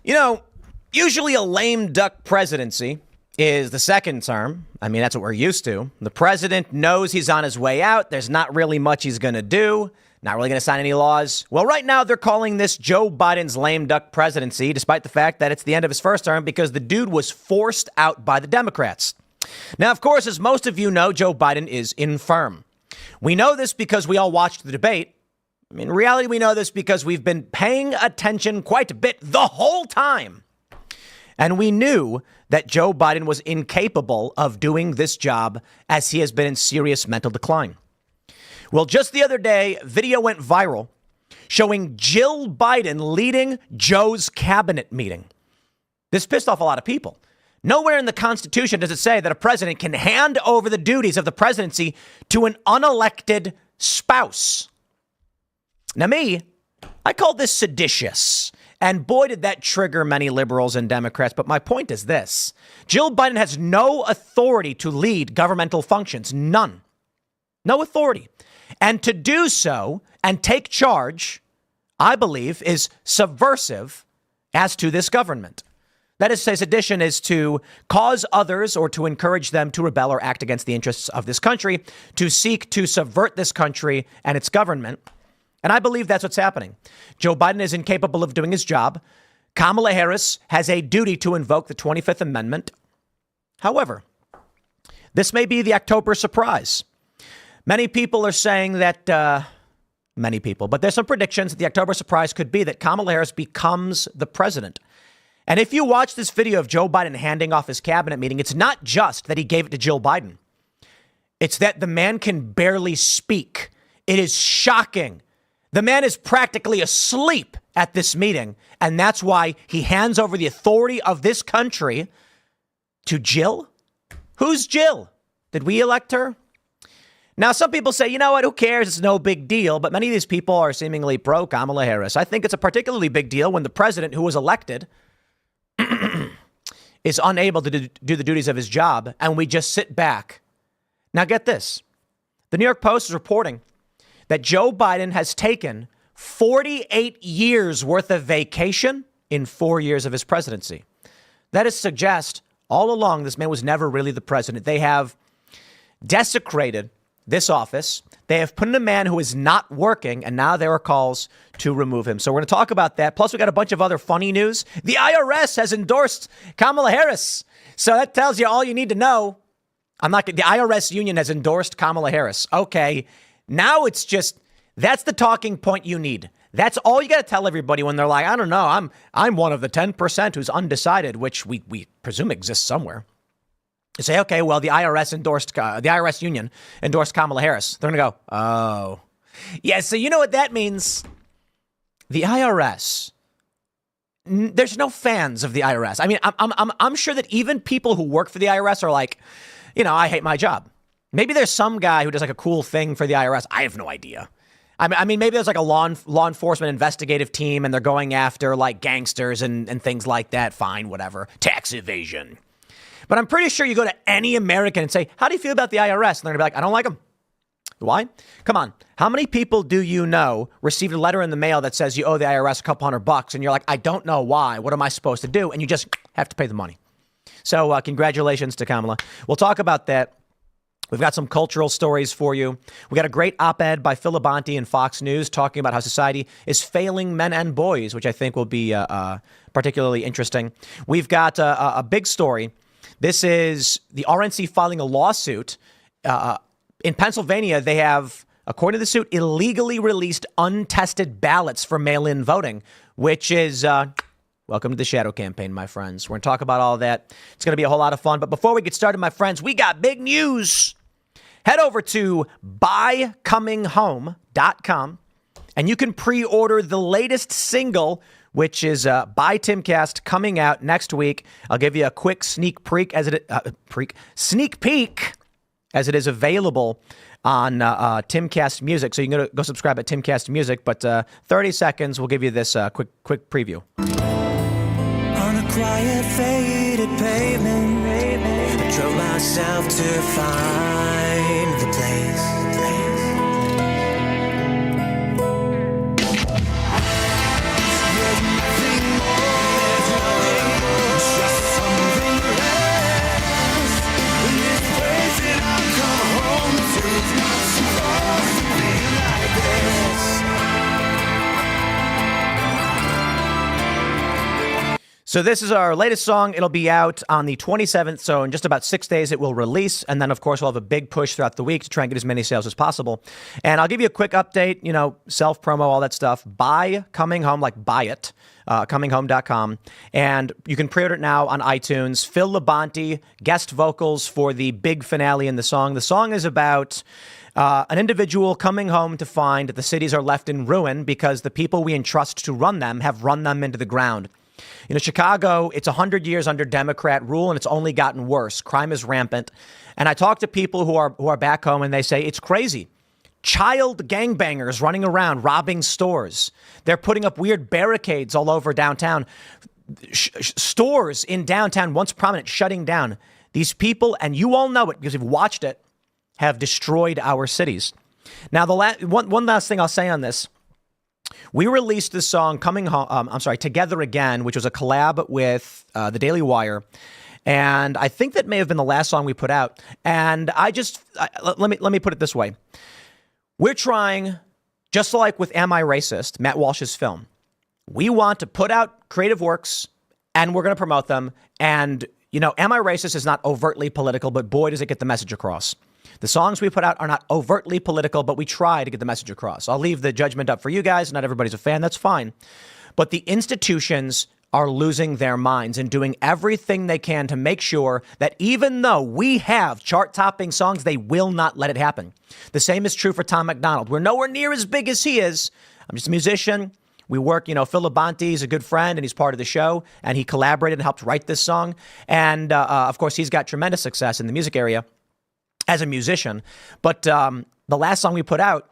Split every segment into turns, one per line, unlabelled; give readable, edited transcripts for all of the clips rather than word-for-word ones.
You know, usually a lame duck presidency is the second term. I mean, that's what we're used to. The president knows he's on his way out. There's not really much he's going to do. Not really going to sign any laws. Well, right now they're calling this Joe Biden's lame duck presidency, despite the fact that it's the end of his first term because the dude was forced out by the Democrats. Now, of course, as most of you know, Joe Biden is infirm. We know this because we all watched the debate. I mean, in reality, we know this because we've been paying attention quite a bit the whole time. And we knew that Joe Biden was incapable of doing this job as he has been in serious mental decline. Well, just the other day, video went viral showing Jill Biden leading Joe's cabinet meeting. This pissed off a lot of people. Nowhere in the Constitution does it say that a president can hand over the duties of the presidency to an unelected spouse. Now, I call this seditious. And boy, did that trigger many liberals and Democrats. But my point is this. Jill Biden has no authority to lead governmental functions. None. No authority. And to do so and take charge, I believe, is subversive as to this government. That is to say, sedition is to cause others or to encourage them to rebel or act against the interests of this country, to seek to subvert this country and its government. And I believe that's what's happening. Joe Biden is incapable of doing his job. Kamala Harris has a duty to invoke the 25th Amendment. However, this may be the October surprise. Many people are saying that, but there's some predictions that the October surprise could be that Kamala Harris becomes the president. And if you watch this video of Joe Biden handing off his cabinet meeting, it's not just that he gave it to Jill Biden. It's that the man can barely speak. It is shocking. The man is practically asleep at this meeting, and that's why he hands over the authority of this country to Jill. Who's Jill? Did we elect her? Now, some people say, you know what, who cares? It's no big deal. But many of these people are seemingly pro Kamala Harris. I think it's a particularly big deal when the president who was elected is unable to do the duties of his job, and we just sit back. Now, get this. The New York Post is reporting that Joe Biden has taken 48 years worth of vacation in 4 years of his presidency. That is to suggest all along this man was never really the president. They have desecrated this office. They have put in a man who is not working, and now there are calls to remove him. So we're going to talk about that. Plus, we got a bunch of other funny news. The IRS has endorsed Kamala Harris. So that tells you all you need to know. The IRS union has endorsed Kamala Harris. Okay. Now it's just, that's the talking point you need. That's all you got to tell everybody when they're like, I don't know, I'm one of the 10% who's undecided, which we presume exists somewhere. You say, okay, well, the IRS union endorsed Kamala Harris. They're going to go, oh. Yeah, so you know what that means? The IRS, there's no fans of the IRS. I mean, I'm sure that even people who work for the IRS are like, I hate my job. Maybe there's some guy who does like a cool thing for the IRS. I have no idea. I mean, maybe there's like a law enforcement investigative team and they're going after like gangsters and things like that. Fine, whatever. Tax evasion. But I'm pretty sure you go to any American and say, how do you feel about the IRS? And they're going to be like, I don't like them. Why? Come on. How many people do you know received a letter in the mail that says you owe the IRS a couple $100 and you're like, I don't know why. What am I supposed to do? And you just have to pay the money. So congratulations to Kamala. We'll talk about that. We've got some cultural stories for you. We got a great op-ed by Phil Labonte in Fox News talking about how society is failing men and boys, which I think will be particularly interesting. We've got a big story. This is the RNC filing a lawsuit. In Pennsylvania, they have, according to the suit, illegally released untested ballots for mail-in voting, which is... welcome to the shadow campaign, my friends. We're going to talk about all that. It's going to be a whole lot of fun. But before we get started, my friends, we got big news. Head over to buycominghome.com and you can pre-order the latest single, which is by Timcast, coming out next week. I'll give you a quick sneak peek as it is available on Timcast Music. So you can go subscribe at Timcast Music. But 30 seconds, we'll give you this quick preview.
On a quiet, faded pavement, I drove myself to find the place. There's nothing more.
So this is our latest song. It'll be out on the 27th. So in just about 6 days, it will release. And then, of course, we'll have a big push throughout the week to try and get as many sales as possible. And I'll give you a quick update, self-promo, all that stuff. Buy Coming Home, like buy it, cominghome.com. And you can pre-order it now on iTunes. Phil Labonte, guest vocals for the big finale in the song. The song is about an individual coming home to find that the cities are left in ruin because the people we entrust to run them have run them into the ground. Chicago, it's 100 years under Democrat rule, and it's only gotten worse. Crime is rampant. And I talk to people who are back home, and they say it's crazy. Child gangbangers running around, robbing stores. They're putting up weird barricades all over downtown. Stores in downtown, once prominent, shutting down. These people, and you all know it because you've watched it, have destroyed our cities. Now, one last thing I'll say on this. We released this song Together Again, which was a collab with the Daily Wire. And I think that may have been the last song we put out. And let me put it this way. We're trying, just like with Am I Racist, Matt Walsh's film, we want to put out creative works and we're going to promote them. And, Am I Racist is not overtly political, but boy, does it get the message across. The songs we put out are not overtly political, but we try to get the message across. I'll leave the judgment up for you guys. Not everybody's a fan. That's fine. But the institutions are losing their minds and doing everything they can to make sure that even though we have chart-topping songs, they will not let it happen. The same is true for Tom MacDonald. We're nowhere near as big as he is. I'm just a musician. We work, Phil Labonte is a good friend and he's part of the show. And he collaborated and helped write this song. And, of course, he's got tremendous success in the music area as a musician. But the last song we put out,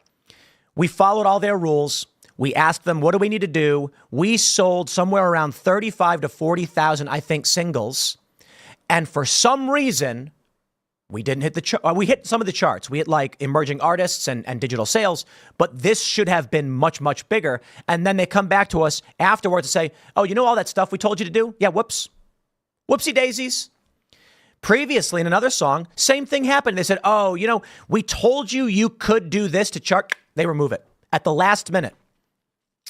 we followed all their rules. We asked them, what do we need to do? We sold somewhere around 35 to 40,000, I think, singles. And for some reason, we didn't hit we hit some of the charts. We hit like emerging artists and digital sales. But this should have been much, much bigger. And then they come back to us afterwards and say, oh, all that stuff we told you to do? Yeah, whoops. Whoopsie daisies. Previously, in another song, same thing happened. They said, oh, we told you could do this to chart. They remove it at the last minute.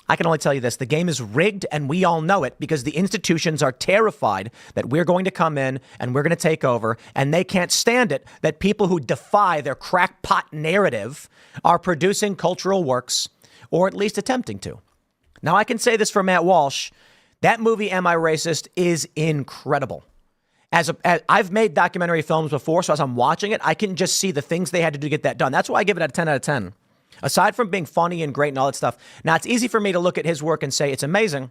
I can only tell you this. The game is rigged, and we all know it because the institutions are terrified that we're going to come in and we're going to take over, and they can't stand it that people who defy their crackpot narrative are producing cultural works, or at least attempting to. Now, I can say this for Matt Walsh. That movie, Am I Racist, is incredible. As I've made documentary films before, so as I'm watching it, I can just see the things they had to do to get that done. That's why I give it a 10 out of 10. Aside from being funny and great and all that stuff. Now, it's easy for me to look at his work and say it's amazing.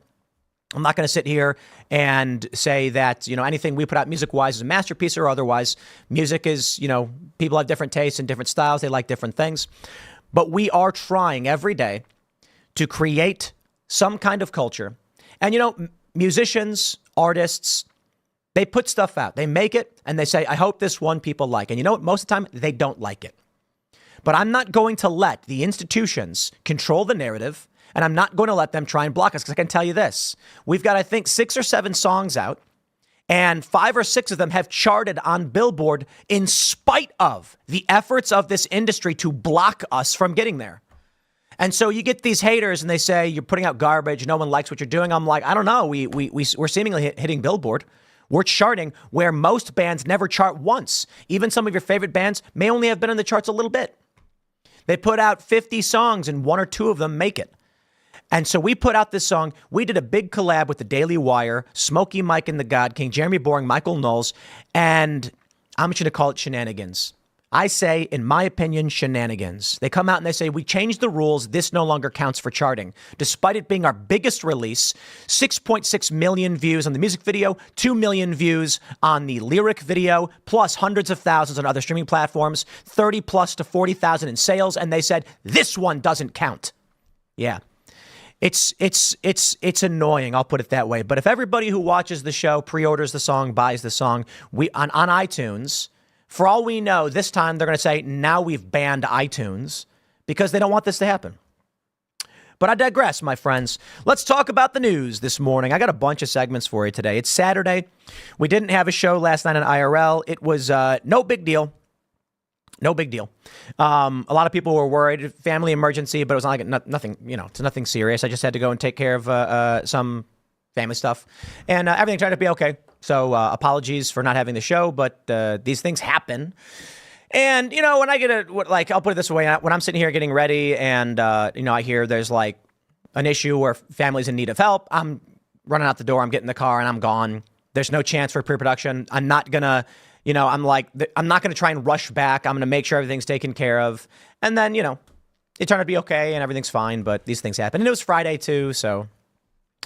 I'm not going to sit here and say that, anything we put out music-wise is a masterpiece or otherwise. Music is, people have different tastes and different styles. They like different things. But we are trying every day to create some kind of culture. And, musicians, artists, they put stuff out. They make it and they say, I hope this one people like. And you know what? Most of the time, they don't like it. But I'm not going to let the institutions control the narrative, and I'm not going to let them try and block us, because I can tell you this. We've got, I think, 6 or 7 songs out, and 5 or 6 of them have charted on Billboard in spite of the efforts of this industry to block us from getting there. And so you get these haters, and they say, you're putting out garbage, no one likes what you're doing. I'm like, I don't know. We're seemingly hitting Billboard. We're charting where most bands never chart once. Even some of your favorite bands may only have been on the charts a little bit. They put out 50 songs and 1 or 2 of them make it. And so we put out this song. We did a big collab with the Daily Wire, Smokey Mike and the God King, Jeremy Boring, Michael Knowles, and I'm just going to call it shenanigans. I say, in my opinion, shenanigans. They come out and they say, we changed the rules. This no longer counts for charting. Despite it being our biggest release, 6.6 million views on the music video, 2 million views on the lyric video, plus hundreds of thousands on other streaming platforms, 30 plus to 40,000 in sales. And they said, this one doesn't count. Yeah. It's annoying. I'll put it that way. But if everybody who watches the show pre-orders the song, buys the song, on iTunes, for all we know, this time they're going to say, now we've banned iTunes because they don't want this to happen. But I digress, my friends. Let's talk about the news this morning. I got a bunch of segments for you today. It's Saturday. We didn't have a show last night on IRL. It was no big deal. No big deal. A lot of people were worried. Family emergency, but it was not like nothing, it's nothing serious. I just had to go and take care of some family stuff, and everything turned out to be okay. So apologies for not having the show, but these things happen. And, you know, when I I'll put it this way, when I'm sitting here getting ready and, I hear there's like an issue where family's in need of help, I'm running out the door, I'm getting in the car and I'm gone. There's no chance for pre-production. I'm not going to, I'm not going to try and rush back. I'm going to make sure everything's taken care of. And then, it turned out to be okay and everything's fine, but these things happen. And it was Friday too, so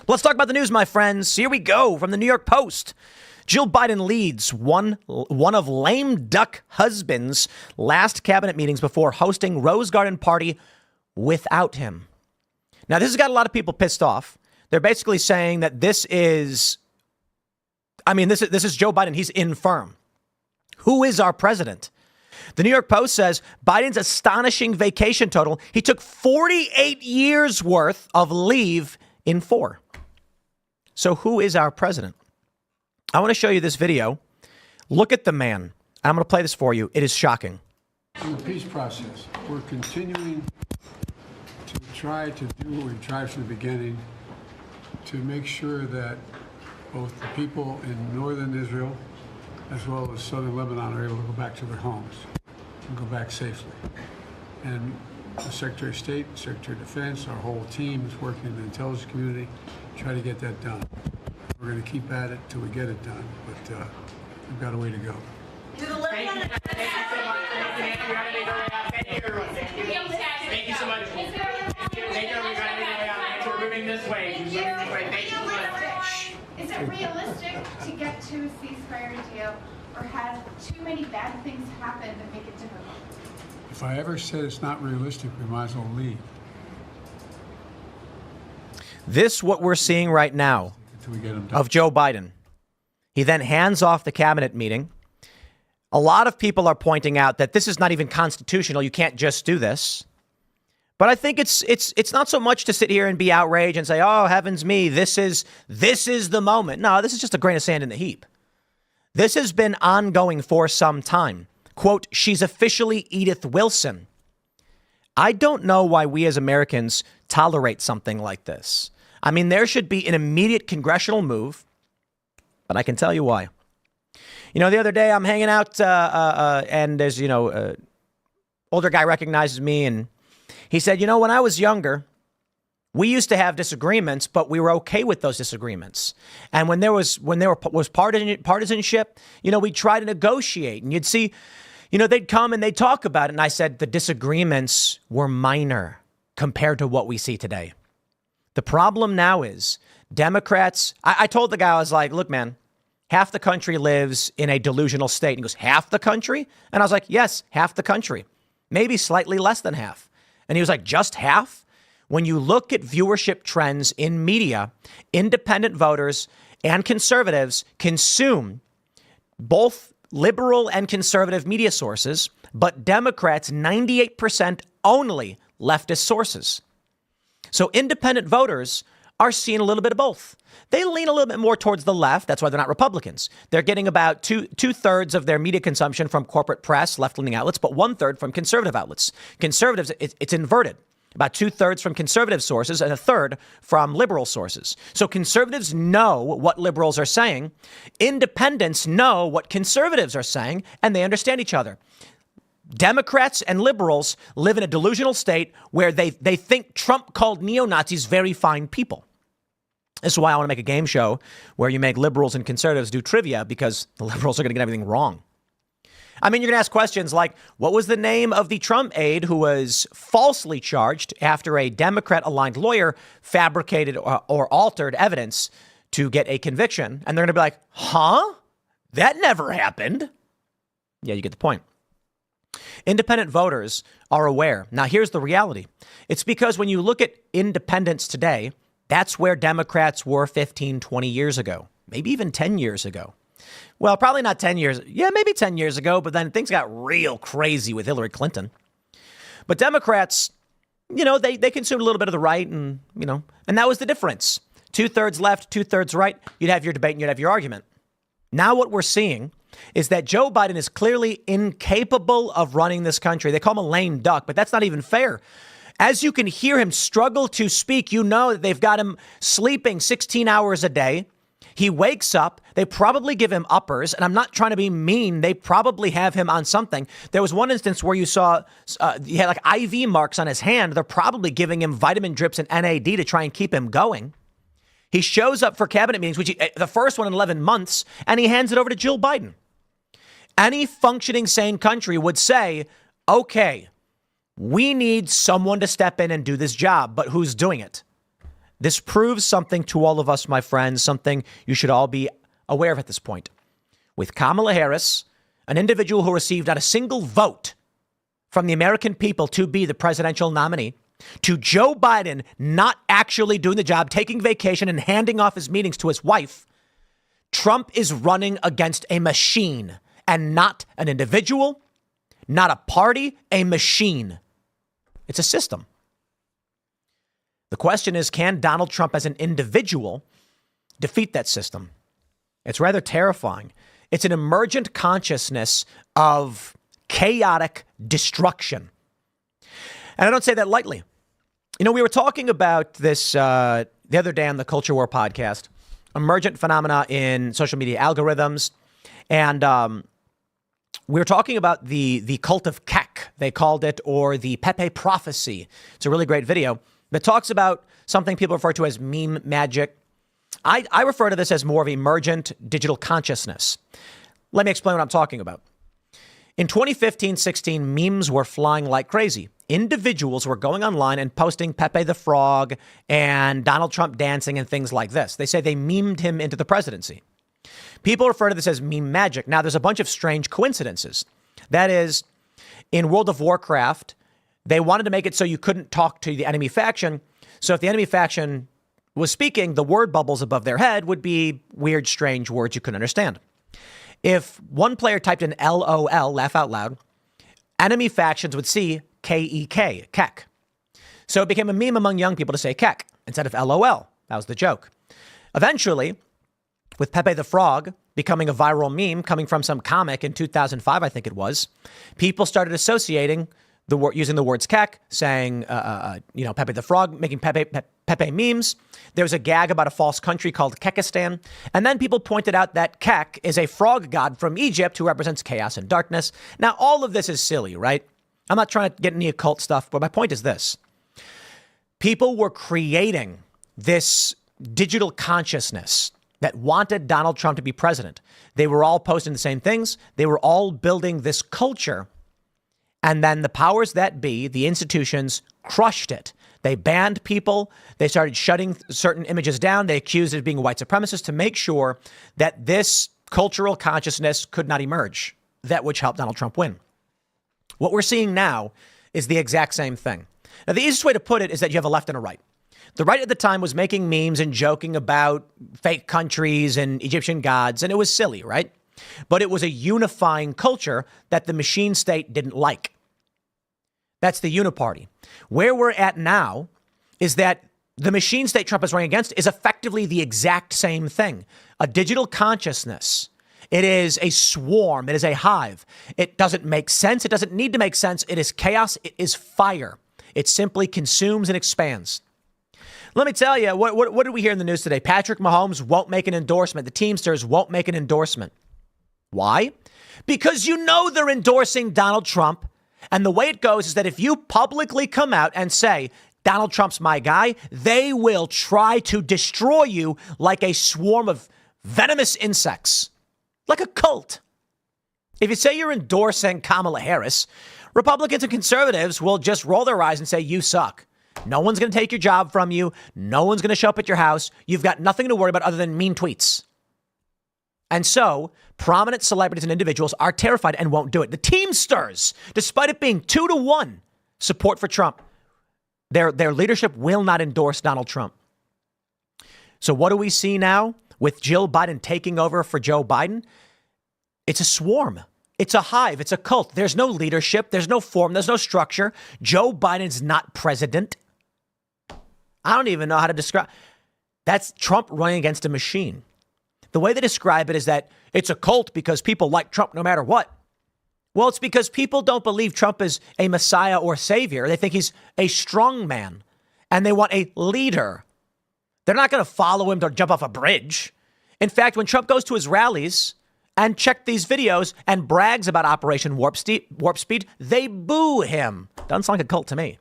let's talk about the news, my friends. Here we go from the New York Post. Jill Biden leads one of lame duck husband's last cabinet meetings before hosting Rose Garden party without him. Now, this has got a lot of people pissed off. They're basically saying that this is Joe Biden. He's infirm. Who is our president? The New York Post says Biden's astonishing vacation total. He took 48 years worth of leave in 4. So who is our president? I want to show you this video. Look at the man. I'm going to play this for you. It is shocking.
In the peace process, we're continuing to try to do what we've tried from the beginning to make sure that both the people in northern Israel as well as southern Lebanon are able to go back to their homes and go back safely. And the Secretary of State, Secretary of Defense, our whole team is working in the intelligence community to try to get that done. We're going to keep at it till we get it done, but we've got a way to go.
Thank you so much. Thank you so much. Thank you, everybody. Thanks for moving this way. Thank you so much.
Is it realistic to get to a ceasefire deal, or have too many bad things happen that make it difficult?
If I ever said it's not realistic, we might as well leave.
This, what we're seeing right now
Until we get them done.
of Joe Biden. He then hands off the cabinet meeting. A lot of people are pointing out that this is not even constitutional. You can't just do this. But I think it's not so much to sit here and be outraged and say, oh, heavens me, this is the moment. No, this is just a grain of sand in the heap. This has been ongoing for some time. Quote, she's officially Edith Wilson. I don't know why we as Americans tolerate something like this. I mean, there should be an immediate congressional move, but I can tell you why. The other day I'm hanging out and there's, older guy recognizes me and he said, when I was younger, we used to have disagreements, but we were okay with those disagreements. And when there was partisanship, we'd try to negotiate and you'd see, they'd come and they'd talk about it. And I said, the disagreements were minor compared to what we see today. The problem now is Democrats. I told the guy, I was like, look, man, half the country lives in a delusional state. And he goes, half the country? And I was like, yes, half the country, maybe slightly less than half. And he was like, just half? When you look at viewership trends in media, independent voters and conservatives consume both liberal and conservative media sources, but Democrats, 98% only leftist sources. So independent voters are seeing a little bit of both. They lean a little bit more towards the left. That's why they're not Republicans. They're getting about two-thirds of their media consumption from corporate press, left-leaning outlets, but 1/3 from conservative outlets. Conservatives, it's inverted. About 2/3 from conservative sources and 1/3 from liberal sources. So conservatives know what liberals are saying. Independents know what conservatives are saying, and they understand each other. Democrats and liberals live in a delusional state where they think Trump called neo-Nazis very fine people. This is why I want to make a game show where you make liberals and conservatives do trivia, because the liberals are going to get everything wrong. I mean, you're going to ask questions like, what was the name of the Trump aide who was falsely charged after a Democrat-aligned lawyer fabricated or altered evidence to get a conviction? And they're going to be like, huh? That never happened. Yeah, you get the point. Independent voters are aware. Now, here's the reality. It's because when you look at independents today, that's where Democrats were 15, 20 years ago, maybe even 10 years ago. Well, probably not 10 years. Yeah, maybe 10 years ago, but then things got real crazy with Hillary Clinton. But Democrats, they consumed a little bit of the right and that was the difference. 2/3 left, 2/3 right. You'd have your debate and you'd have your argument. Now what we're seeing is that Joe Biden is clearly incapable of running this country. They call him a lame duck, but that's not even fair. As you can hear him struggle to speak, you know that they've got him sleeping 16 hours a day. He wakes up. They probably give him uppers. And I'm not trying to be mean. They probably have him on something. There was one instance where you saw he had like IV marks on his hand. They're probably giving him vitamin drips and NAD to try and keep him going. He shows up for cabinet meetings, the first one in 11 months, and he hands it over to Jill Biden. Any functioning, sane country would say, okay, we need someone to step in and do this job, but who's doing it? This proves something to all of us, my friends, something you should all be aware of at this point. With Kamala Harris, an individual who received not a single vote from the American people to be the presidential nominee, to Joe Biden not actually doing the job, taking vacation and handing off his meetings to his wife, Trump is running against a machine and not an individual, not a party, a machine. It's a system. The question is, can Donald Trump as an individual defeat that system? It's rather terrifying. It's an emergent consciousness of chaotic destruction. And I don't say that lightly. You know, we were talking about this the other day on the Culture War podcast, emergent phenomena in social media algorithms. And we were talking about the cult of Kek, they called it, or the Pepe prophecy. It's a really great video that talks about something people refer to as meme magic. I refer to this as more of emergent digital consciousness. Let me explain what I'm talking about. In 2015-16, memes were flying like crazy. Individuals were going online and posting Pepe the Frog and Donald Trump dancing and things like this. They say they memed him into the presidency. People refer to this as meme magic. Now, there's a bunch of strange coincidences. That is, in World of Warcraft, they wanted to make it so you couldn't talk to the enemy faction. So if the enemy faction was speaking, the word bubbles above their head would be weird, strange words you couldn't understand. If one player typed in LOL, laugh out loud, enemy factions would see KEK, Kek. So it became a meme among young people to say Kek instead of LOL. That was the joke. Eventually, with Pepe the Frog becoming a viral meme coming from some comic in 2005, I think it was, people started associating using the words Kek, saying, Pepe the Frog, making Pepe memes. There was a gag about a false country called Kekistan. And then people pointed out that Kek is a frog god from Egypt who represents chaos and darkness. Now, all of this is silly, right? I'm not trying to get any occult stuff, but my point is this. People were creating this digital consciousness that wanted Donald Trump to be president. They were all posting the same things. They were all building this culture. And then the powers that be, the institutions, crushed it. They banned people. They started shutting certain images down. They accused it of being white supremacists to make sure that this cultural consciousness could not emerge, that which helped Donald Trump win. What we're seeing now is the exact same thing. Now, the easiest way to put it is that you have a left and a right. The right at the time was making memes and joking about fake countries and Egyptian gods, and it was silly, right? But it was a unifying culture that the machine state didn't like. That's the uniparty. Where we're at now is that the machine state Trump is running against is effectively the exact same thing. A digital consciousness. It is a swarm. It is a hive. It doesn't make sense. It doesn't need to make sense. It is chaos. It is fire. It simply consumes and expands. Let me tell you, what did we hear in the news today? Patrick Mahomes won't make an endorsement. The Teamsters won't make an endorsement. Why? Because you know they're endorsing Donald Trump. And the way it goes is that if you publicly come out and say, Donald Trump's my guy, they will try to destroy you like a swarm of venomous insects, like a cult. If you say you're endorsing Kamala Harris, Republicans and conservatives will just roll their eyes and say, you suck. No one's going to take your job from you. No one's going to show up at your house. You've got nothing to worry about other than mean tweets. And so prominent celebrities and individuals are terrified and won't do it. The Teamsters, despite it being 2-1 support for Trump, their leadership will not endorse Donald Trump. So what do we see now with Jill Biden taking over for Joe Biden? It's a swarm. It's a hive. It's a cult. There's no leadership. There's no form. There's no structure. Joe Biden's not president. I don't even know how to describe. That's Trump running against a machine. The way they describe it is that it's a cult because people like Trump no matter what. Well, it's because people don't believe Trump is a messiah or savior. They think he's a strong man and they want a leader. They're not going to follow him to jump off a bridge. In fact, when Trump goes to his rallies and check these videos and brags about Operation Warp Speed, they boo him. Doesn't sound like a cult to me.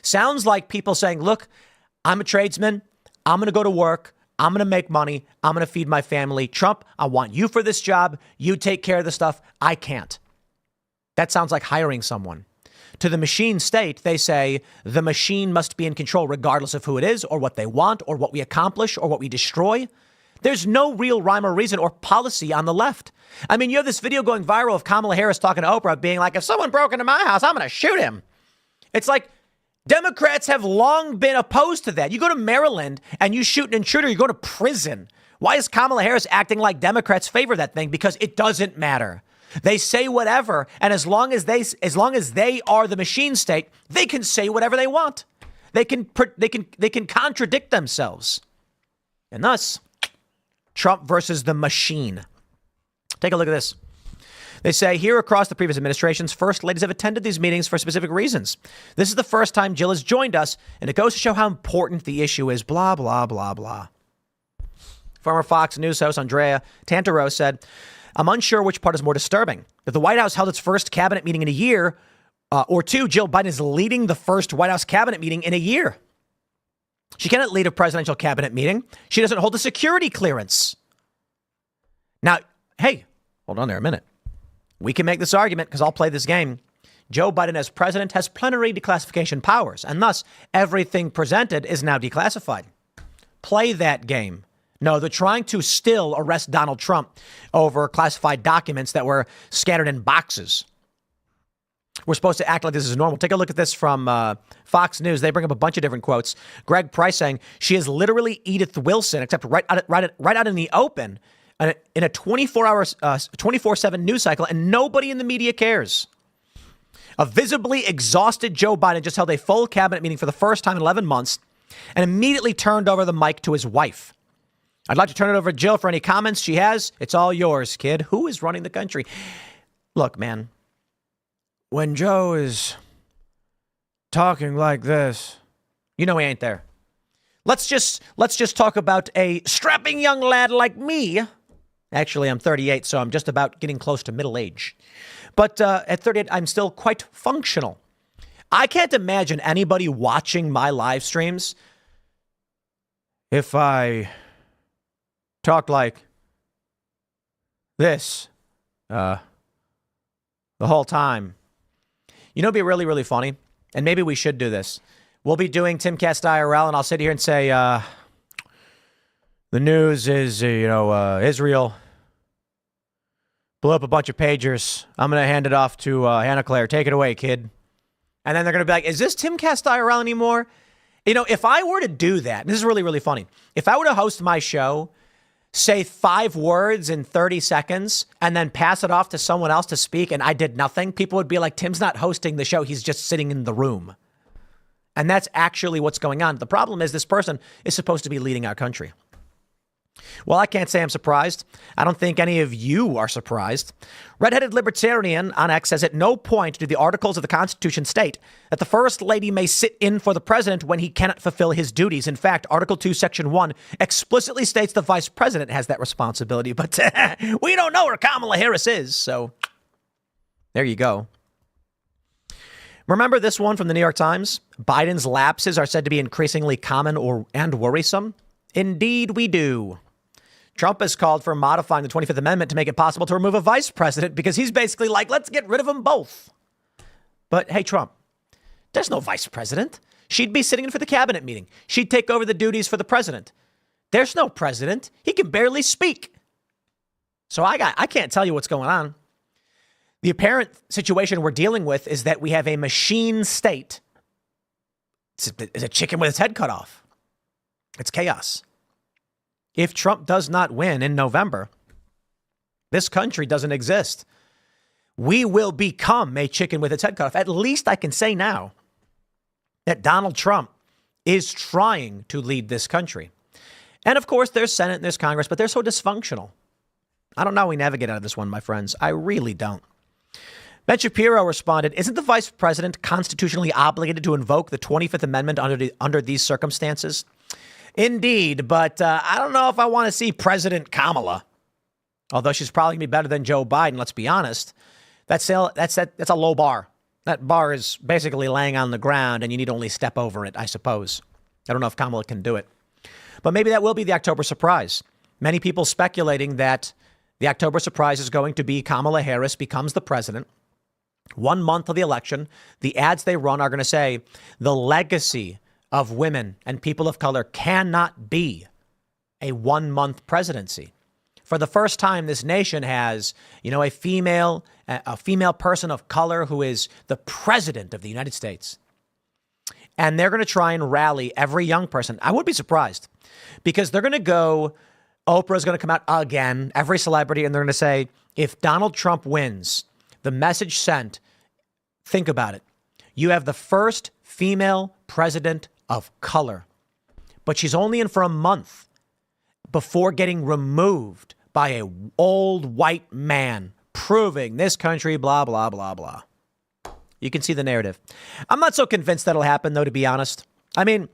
Sounds like people saying, look, I'm a tradesman. I'm going to go to work. I'm going to make money. I'm going to feed my family. Trump, I want you for this job. You take care of the stuff. I can't. That sounds like hiring someone. To the machine state, they say the machine must be in control regardless of who it is or what they want or what we accomplish or what we destroy. There's no real rhyme or reason or policy on the left. I mean, you have this video going viral of Kamala Harris talking to Oprah being like, if someone broke into my house, I'm going to shoot him. It's like Democrats have long been opposed to that. You go to Maryland and you shoot an intruder, you go to prison. Why is Kamala Harris acting like Democrats favor that thing? Because it doesn't matter. They say whatever, and as long as they are the machine state, they can say whatever they want. They can contradict themselves. And thus, Trump versus the machine. Take a look at this. They say here across the previous administrations, first ladies have attended these meetings for specific reasons. This is the first time Jill has joined us, and it goes to show how important the issue is, blah, blah, blah, blah. Former Fox News host Andrea Tantaro said, I'm unsure which part is more disturbing. If the White House held its first cabinet meeting in a year, or two, Jill Biden is leading the first White House cabinet meeting in a year. She cannot lead a presidential cabinet meeting. She doesn't hold a security clearance. Now, hey, hold on there a minute. We can make this argument because I'll play this game. Joe Biden as president has plenary declassification powers, and thus everything presented is now declassified. Play that game. No, they're trying to still arrest Donald Trump over classified documents that were scattered in boxes. We're supposed to act like this is normal. Take a look at this from Fox News. They bring up a bunch of different quotes. Greg Price saying she is literally Edith Wilson, except right out in the open in a 24/7 news cycle, and nobody in the media cares. A visibly exhausted Joe Biden just held a full cabinet meeting for the first time in 11 months and immediately turned over the mic to his wife. I'd like to turn it over to Jill for any comments she has. It's all yours, kid. Who is running the country? Look, man, when Joe is talking like this, you know he ain't there. Let's just talk about a strapping young lad like me. Actually, I'm 38, so I'm just about getting close to middle age. But at 38, I'm still quite functional. I can't imagine anybody watching my live streams if I talked like this the whole time. You know, it'd be really, really funny. And maybe we should do this. We'll be doing Timcast IRL, and I'll sit here and say, the news is, Israel blew up a bunch of pagers. I'm going to hand it off to Hannah Claire. Take it away, kid. And then they're going to be like, is this Timcast IRL anymore? You know, if I were to do that, and this is really, really funny. If I were to host my show, say 5 words in 30 seconds, and then pass it off to someone else to speak, and I did nothing, people would be like, Tim's not hosting the show. He's just sitting in the room. And that's actually what's going on. The problem is this person is supposed to be leading our country. Well, I can't say I'm surprised. I don't think any of you are surprised. Redheaded Libertarian on X says at no point do the articles of the Constitution state that the First Lady may sit in for the president when he cannot fulfill his duties. In fact, Article 2, Section 1 explicitly states the vice president has that responsibility. But we don't know where Kamala Harris is. So there you go. Remember this one from the New York Times? Biden's lapses are said to be increasingly common and worrisome. Indeed, we do. Trump has called for modifying the 25th Amendment to make it possible to remove a vice president because he's basically like, let's get rid of them both. But hey, Trump, there's no vice president. She'd be sitting in for the cabinet meeting. She'd take over the duties for the president. There's no president. He can barely speak. So I can't tell you what's going on. The apparent situation we're dealing with is that we have a machine state. It's a chicken with its head cut off. It's chaos. If Trump does not win in November, this country doesn't exist. We will become a chicken with its head cut off. At least I can say now that Donald Trump is trying to lead this country. And of course, there's Senate and there's Congress, but they're so dysfunctional. I don't know how we navigate out of this one, my friends. I really don't. Ben Shapiro responded, isn't the vice president constitutionally obligated to invoke the 25th Amendment under these circumstances? Indeed, but I don't know if I want to see President Kamala, although she's probably going to be better than Joe Biden, let's be honest. That's a low bar. That bar is basically laying on the ground, and you need to only step over it, I suppose. I don't know if Kamala can do it. But maybe that will be the October surprise. Many people speculating that the October surprise is going to be Kamala Harris becomes the president. 1 month of the election, the ads they run are going to say the legacy of women and people of color cannot be a 1 month presidency. For the first time, this nation has, a female person of color who is the president of the United States. And they're going to try and rally every young person. I would be surprised because they're going to go, Oprah's going to come out again, every celebrity, and they're going to say, if Donald Trump wins, the message sent, think about it. You have the first female president of color, but she's only in for a month before getting removed by an old white man, proving this country, blah, blah, blah, blah. You can see the narrative. I'm not so convinced that'll happen, though, to be honest. I mean,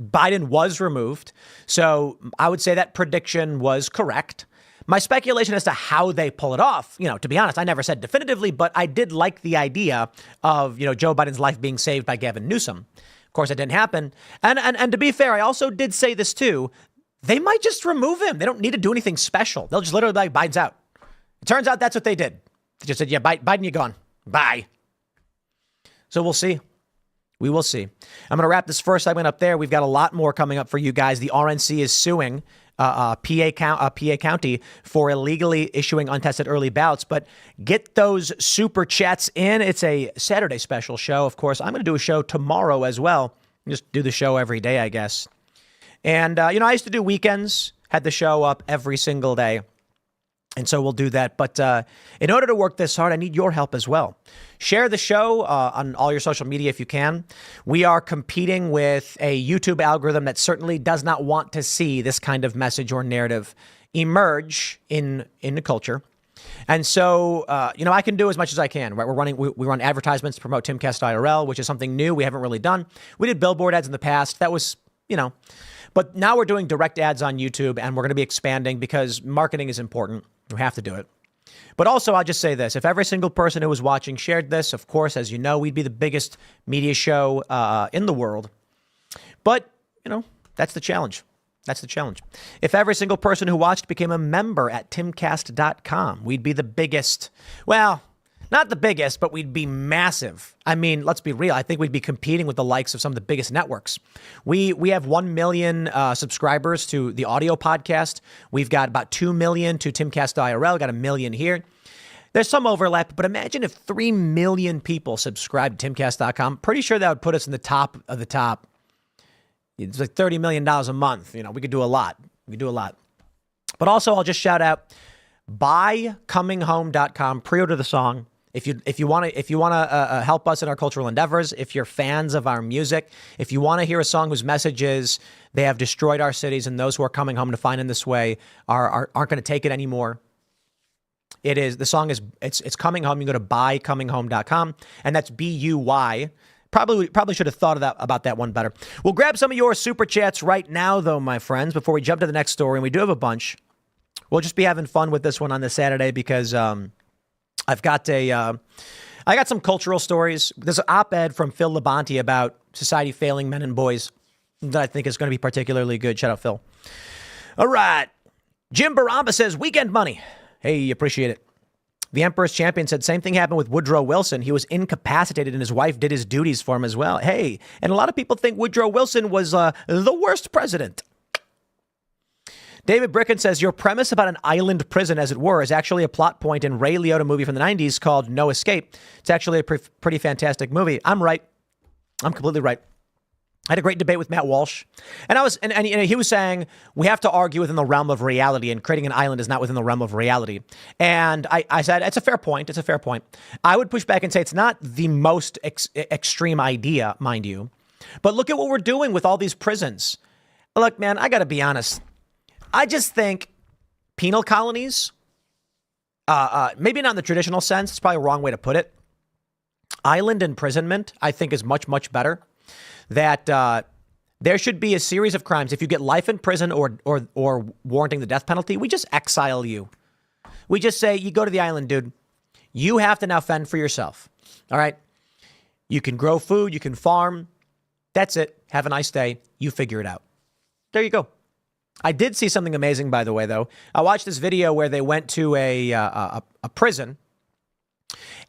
Biden was removed, so I would say that prediction was correct. My speculation as to how they pull it off, to be honest, I never said definitively, but I did like the idea of, Joe Biden's life being saved by Gavin Newsom. Of course, it didn't happen. And to be fair, I also did say this, too. They might just remove him. They don't need to do anything special. They'll just literally be like, Biden's out. It turns out that's what they did. They just said, yeah, Biden, you're gone. Bye. So we'll see. We will see. I'm going to wrap this first segment up there. We've got a lot more coming up for you guys. The RNC is suing PA County for illegally issuing untested early ballots. But get those super chats in. It's a Saturday special show. Of course, I'm going to do a show tomorrow as well. Just do the show every day, I guess. And, I used to do weekends, had the show up every single day. And so we'll do that. But in order to work this hard, I need your help as well. Share the show on all your social media if you can. We are competing with a YouTube algorithm that certainly does not want to see this kind of message or narrative emerge in the culture. And so, I can do as much as I can. Right? We run advertisements to promote Timcast IRL, which is something new we haven't really done. We did billboard ads in the past. That was, but now we're doing direct ads on YouTube, and we're going to be expanding because marketing is important. We have to do it. But also, I'll just say this. If every single person who was watching shared this, of course, as you know, we'd be the biggest media show in the world. But, that's the challenge. That's the challenge. If every single person who watched became a member at Timcast.com, we'd be the biggest. Well, not the biggest, but we'd be massive. I mean, let's be real. I think we'd be competing with the likes of some of the biggest networks. We have 1 million subscribers to the audio podcast. We've got about 2 million to Timcast IRL. Got 1 million here. There's some overlap, but imagine if 3 million people subscribe to Timcast.com. Pretty sure that would put us in the top of the top. It's like $30 million a month. We could do a lot. We could do a lot. But also, I'll just shout out, buycominghome.com. Pre-order the song. If you want to help us in our cultural endeavors, if you're fans of our music, if you want to hear a song whose message is they have destroyed our cities and those who are coming home to find in this way aren't going to take it anymore. The song is Coming Home. You can go to buycominghome.com, and that's BUY. Probably should have thought about that one better. We'll grab some of your super chats right now, though, my friends, before we jump to the next story. And we do have a bunch. We'll just be having fun with this one on this Saturday because I got some cultural stories. There's an op-ed from Phil Labonte about society failing men and boys that I think is going to be particularly good. Shout out, Phil. All right. Jim Baramba says, weekend money. Hey, appreciate it. The Emperor's Champion said same thing happened with Woodrow Wilson. He was incapacitated and his wife did his duties for him as well. Hey, and a lot of people think Woodrow Wilson was the worst president. David Bricken says, your premise about an island prison, as it were, is actually a plot point in Ray Liotta movie from the 90s called No Escape. It's actually a pretty fantastic movie. I'm right. I'm completely right. I had a great debate with Matt Walsh. And he was saying we have to argue within the realm of reality, and creating an island is not within the realm of reality. And I said, it's a fair point. It's a fair point. I would push back and say it's not the most extreme idea, mind you. But look at what we're doing with all these prisons. Look, man, I got to be honest. I just think penal colonies maybe not in the traditional sense. It's probably a wrong way to put it. Island imprisonment, I think, is much, much better. That there should be a series of crimes. If you get life in prison or warranting the death penalty, we just exile you. We just say, you go to the island, dude. You have to now fend for yourself. All right? You can grow food. You can farm. That's it. Have a nice day. You figure it out. There you go. I did see something amazing, by the way, though. I watched this video where they went to a prison,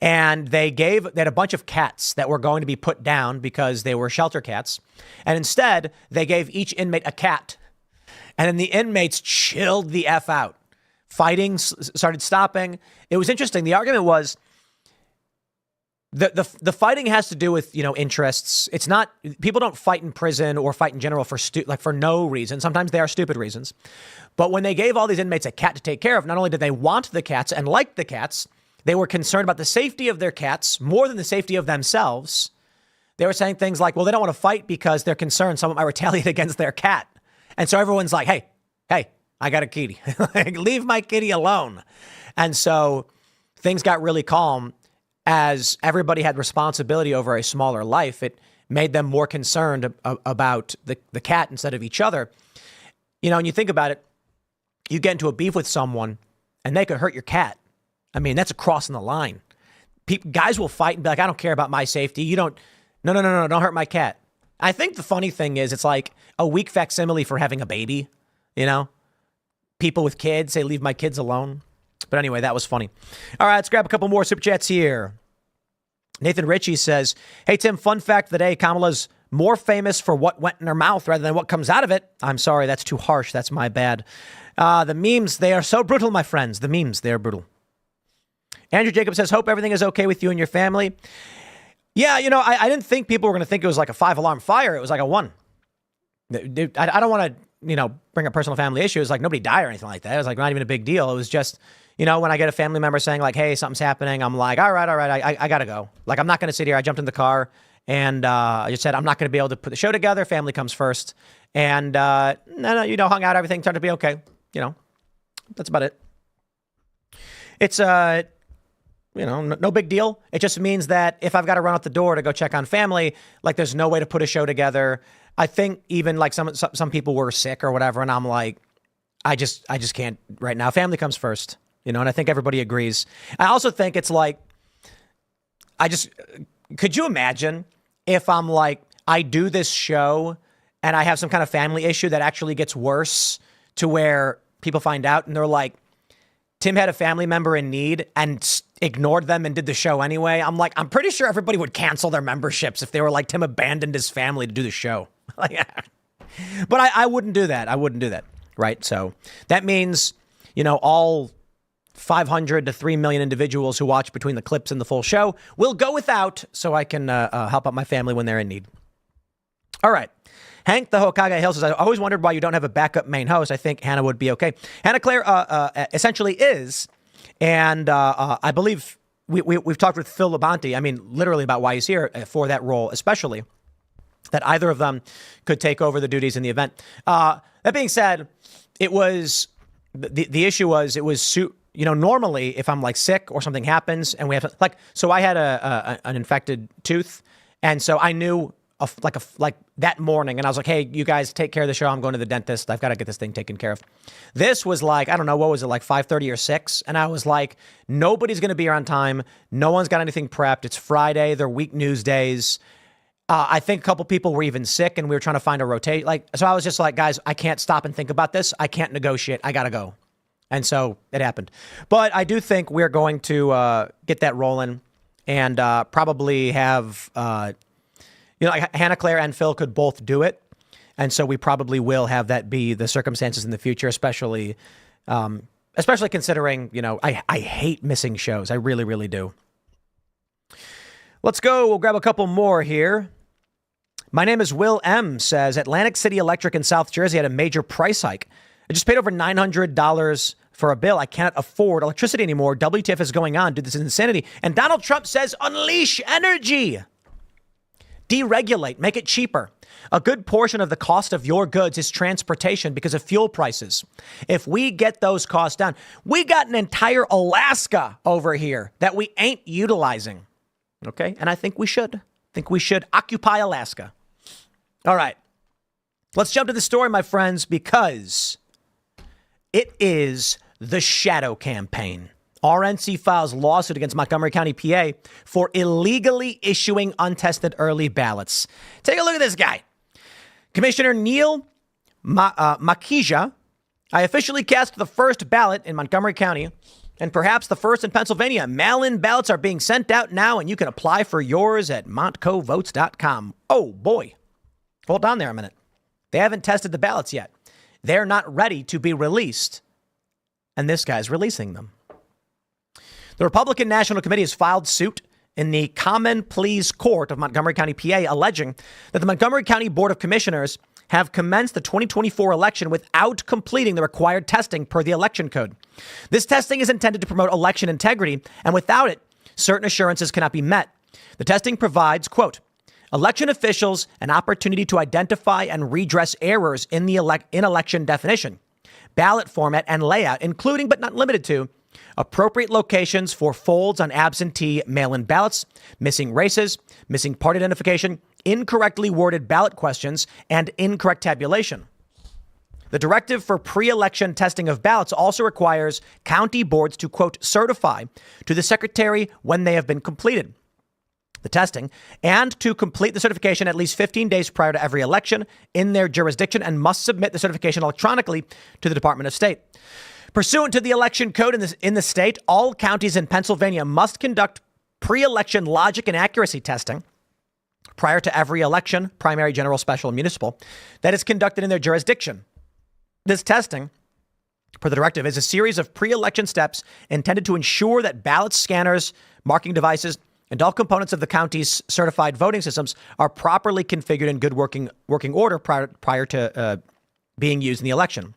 and they had a bunch of cats that were going to be put down because they were shelter cats. And instead, they gave each inmate a cat. And then the inmates chilled the F out. Fighting started stopping. It was interesting. The argument was the fighting has to do with, interests. It's not, people don't fight in prison or fight in general for no reason. Sometimes they are stupid reasons. But when they gave all these inmates a cat to take care of, not only did they want the cats and like the cats, they were concerned about the safety of their cats more than the safety of themselves. They were saying things like, well, they don't want to fight because they're concerned someone might retaliate against their cat. And so everyone's like, hey, I got a kitty. Leave my kitty alone. And so things got really calm as everybody had responsibility over a smaller life. It made them more concerned about the cat instead of each other. And you think about it, you get into a beef with someone and they could hurt your cat. I mean, that's a crossing the line. Guys will fight and be like, I don't care about my safety. No, don't hurt my cat. I think the funny thing is it's like a weak facsimile for having a baby, People with kids say, leave my kids alone. But anyway, that was funny. All right, let's grab a couple more super chats here. Nathan Ritchie says, hey, Tim, fun fact of the day, Kamala's more famous for what went in her mouth rather than what comes out of it. I'm sorry, that's too harsh. That's my bad. The memes, they are so brutal, my friends. The memes, they are brutal. Andrew Jacob says, hope everything is okay with you and your family. Yeah, I didn't think people were going to think it was like a 5-alarm fire. It was like a 1. Dude, I don't want to, bring up personal family issues. Like nobody died or anything like that. It was like not even a big deal. It was just, when I get a family member saying like, hey, something's happening, I'm like, all right, I got to go. Like, I'm not going to sit here. I jumped in the car and I just said, I'm not going to be able to put the show together. Family comes first. And, hung out, everything turned to be okay. That's about it. It's, no big deal. It just means that if I've got to run out the door to go check on family, like there's no way to put a show together. I think even like some people were sick or whatever. And I'm like, I just can't right now. Family comes first, and I think everybody agrees. I also think it's like, could you imagine if I'm like, I do this show and I have some kind of family issue that actually gets worse to where people find out and they're like, Tim had a family member in need and ignored them and did the show anyway. I'm like, I'm pretty sure everybody would cancel their memberships if they were like, Tim abandoned his family to do the show. But I wouldn't do that. I wouldn't do that. Right. So that means, all 500 to 3 million individuals who watch between the clips and the full show will go without so I can help out my family when they're in need. All right. Hank the Hokage Hill says, I always wondered why you don't have a backup main host. I think Hannah would be okay. Hannah Claire essentially is. And I believe we've talked with Phil Labonte. I mean, literally about why he's here for that role, especially that either of them could take over the duties in the event. That being said, it was the issue was it was, normally if I'm like sick or something happens and we have so I had an infected tooth. And so I knew like that morning and I was like, hey, you guys take care of the show. I'm going to the dentist. I've got to get this thing taken care of. This was like, I don't know, what was it, like 5:30 or 6? And I was like, nobody's going to be here on time. No one's got anything prepped. It's Friday. They're week news days. I think a couple people were even sick and we were trying to find a rotate. So I was just like, guys, I can't stop and think about this. I can't negotiate. I got to go. And so it happened. But I do think we're going to get that rolling and probably have, like Hannah Claire and Phil could both do it. And so we probably will have that be the circumstances in the future, especially considering, I hate missing shows. I really, really do. Let's go. We'll grab a couple more here. My name is Will M. says Atlantic City Electric in South Jersey had a major price hike. I just paid over $900 for a bill. I cannot afford electricity anymore. WTF is going on? Dude, this is insanity. And Donald Trump says unleash energy. Deregulate, make it cheaper. A good portion of the cost of your goods is transportation because of fuel prices. If we get those costs down, we got an entire Alaska over here that we ain't utilizing. Okay? And I think we should. Occupy Alaska. All right. Let's jump to the story, my friends, because it is the shadow campaign. RNC files lawsuit against Montgomery County, PA for illegally issuing untested early ballots. Take a look at this guy. Commissioner Neil Makija, I officially cast the first ballot in Montgomery County and perhaps the first in Pennsylvania. Mail-in ballots are being sent out now, and you can apply for yours at montcovotes.com. Oh, boy. Hold on there a minute. They haven't tested the ballots yet. They're not ready to be released, and this guy's releasing them. The Republican National Committee has filed suit in the Common Pleas Court of Montgomery County, PA, alleging that the Montgomery County Board of Commissioners have commenced the 2024 election without completing the required testing per the election code. This testing is intended to promote election integrity, and without it, certain assurances cannot be met. The testing provides, quote, election officials an opportunity to identify and redress errors in the election definition, ballot format and layout, including but not limited to appropriate locations for folds on absentee mail-in ballots, missing races, missing party identification, incorrectly worded ballot questions, and incorrect tabulation. The directive for pre-election testing of ballots also requires county boards to, quote, certify to the secretary when they have been completed, the testing, and to complete the certification at least 15 days prior to every election in their jurisdiction and must submit the certification electronically to the Department of State. Pursuant to the election code in the state, all counties in Pennsylvania must conduct pre-election logic and accuracy testing prior to every election, primary, general, special, and municipal, that is conducted in their jurisdiction. This testing, per the directive, is a series of pre-election steps intended to ensure that ballot scanners, marking devices, and all components of the county's certified voting systems are properly configured in good working order prior to being used in the election.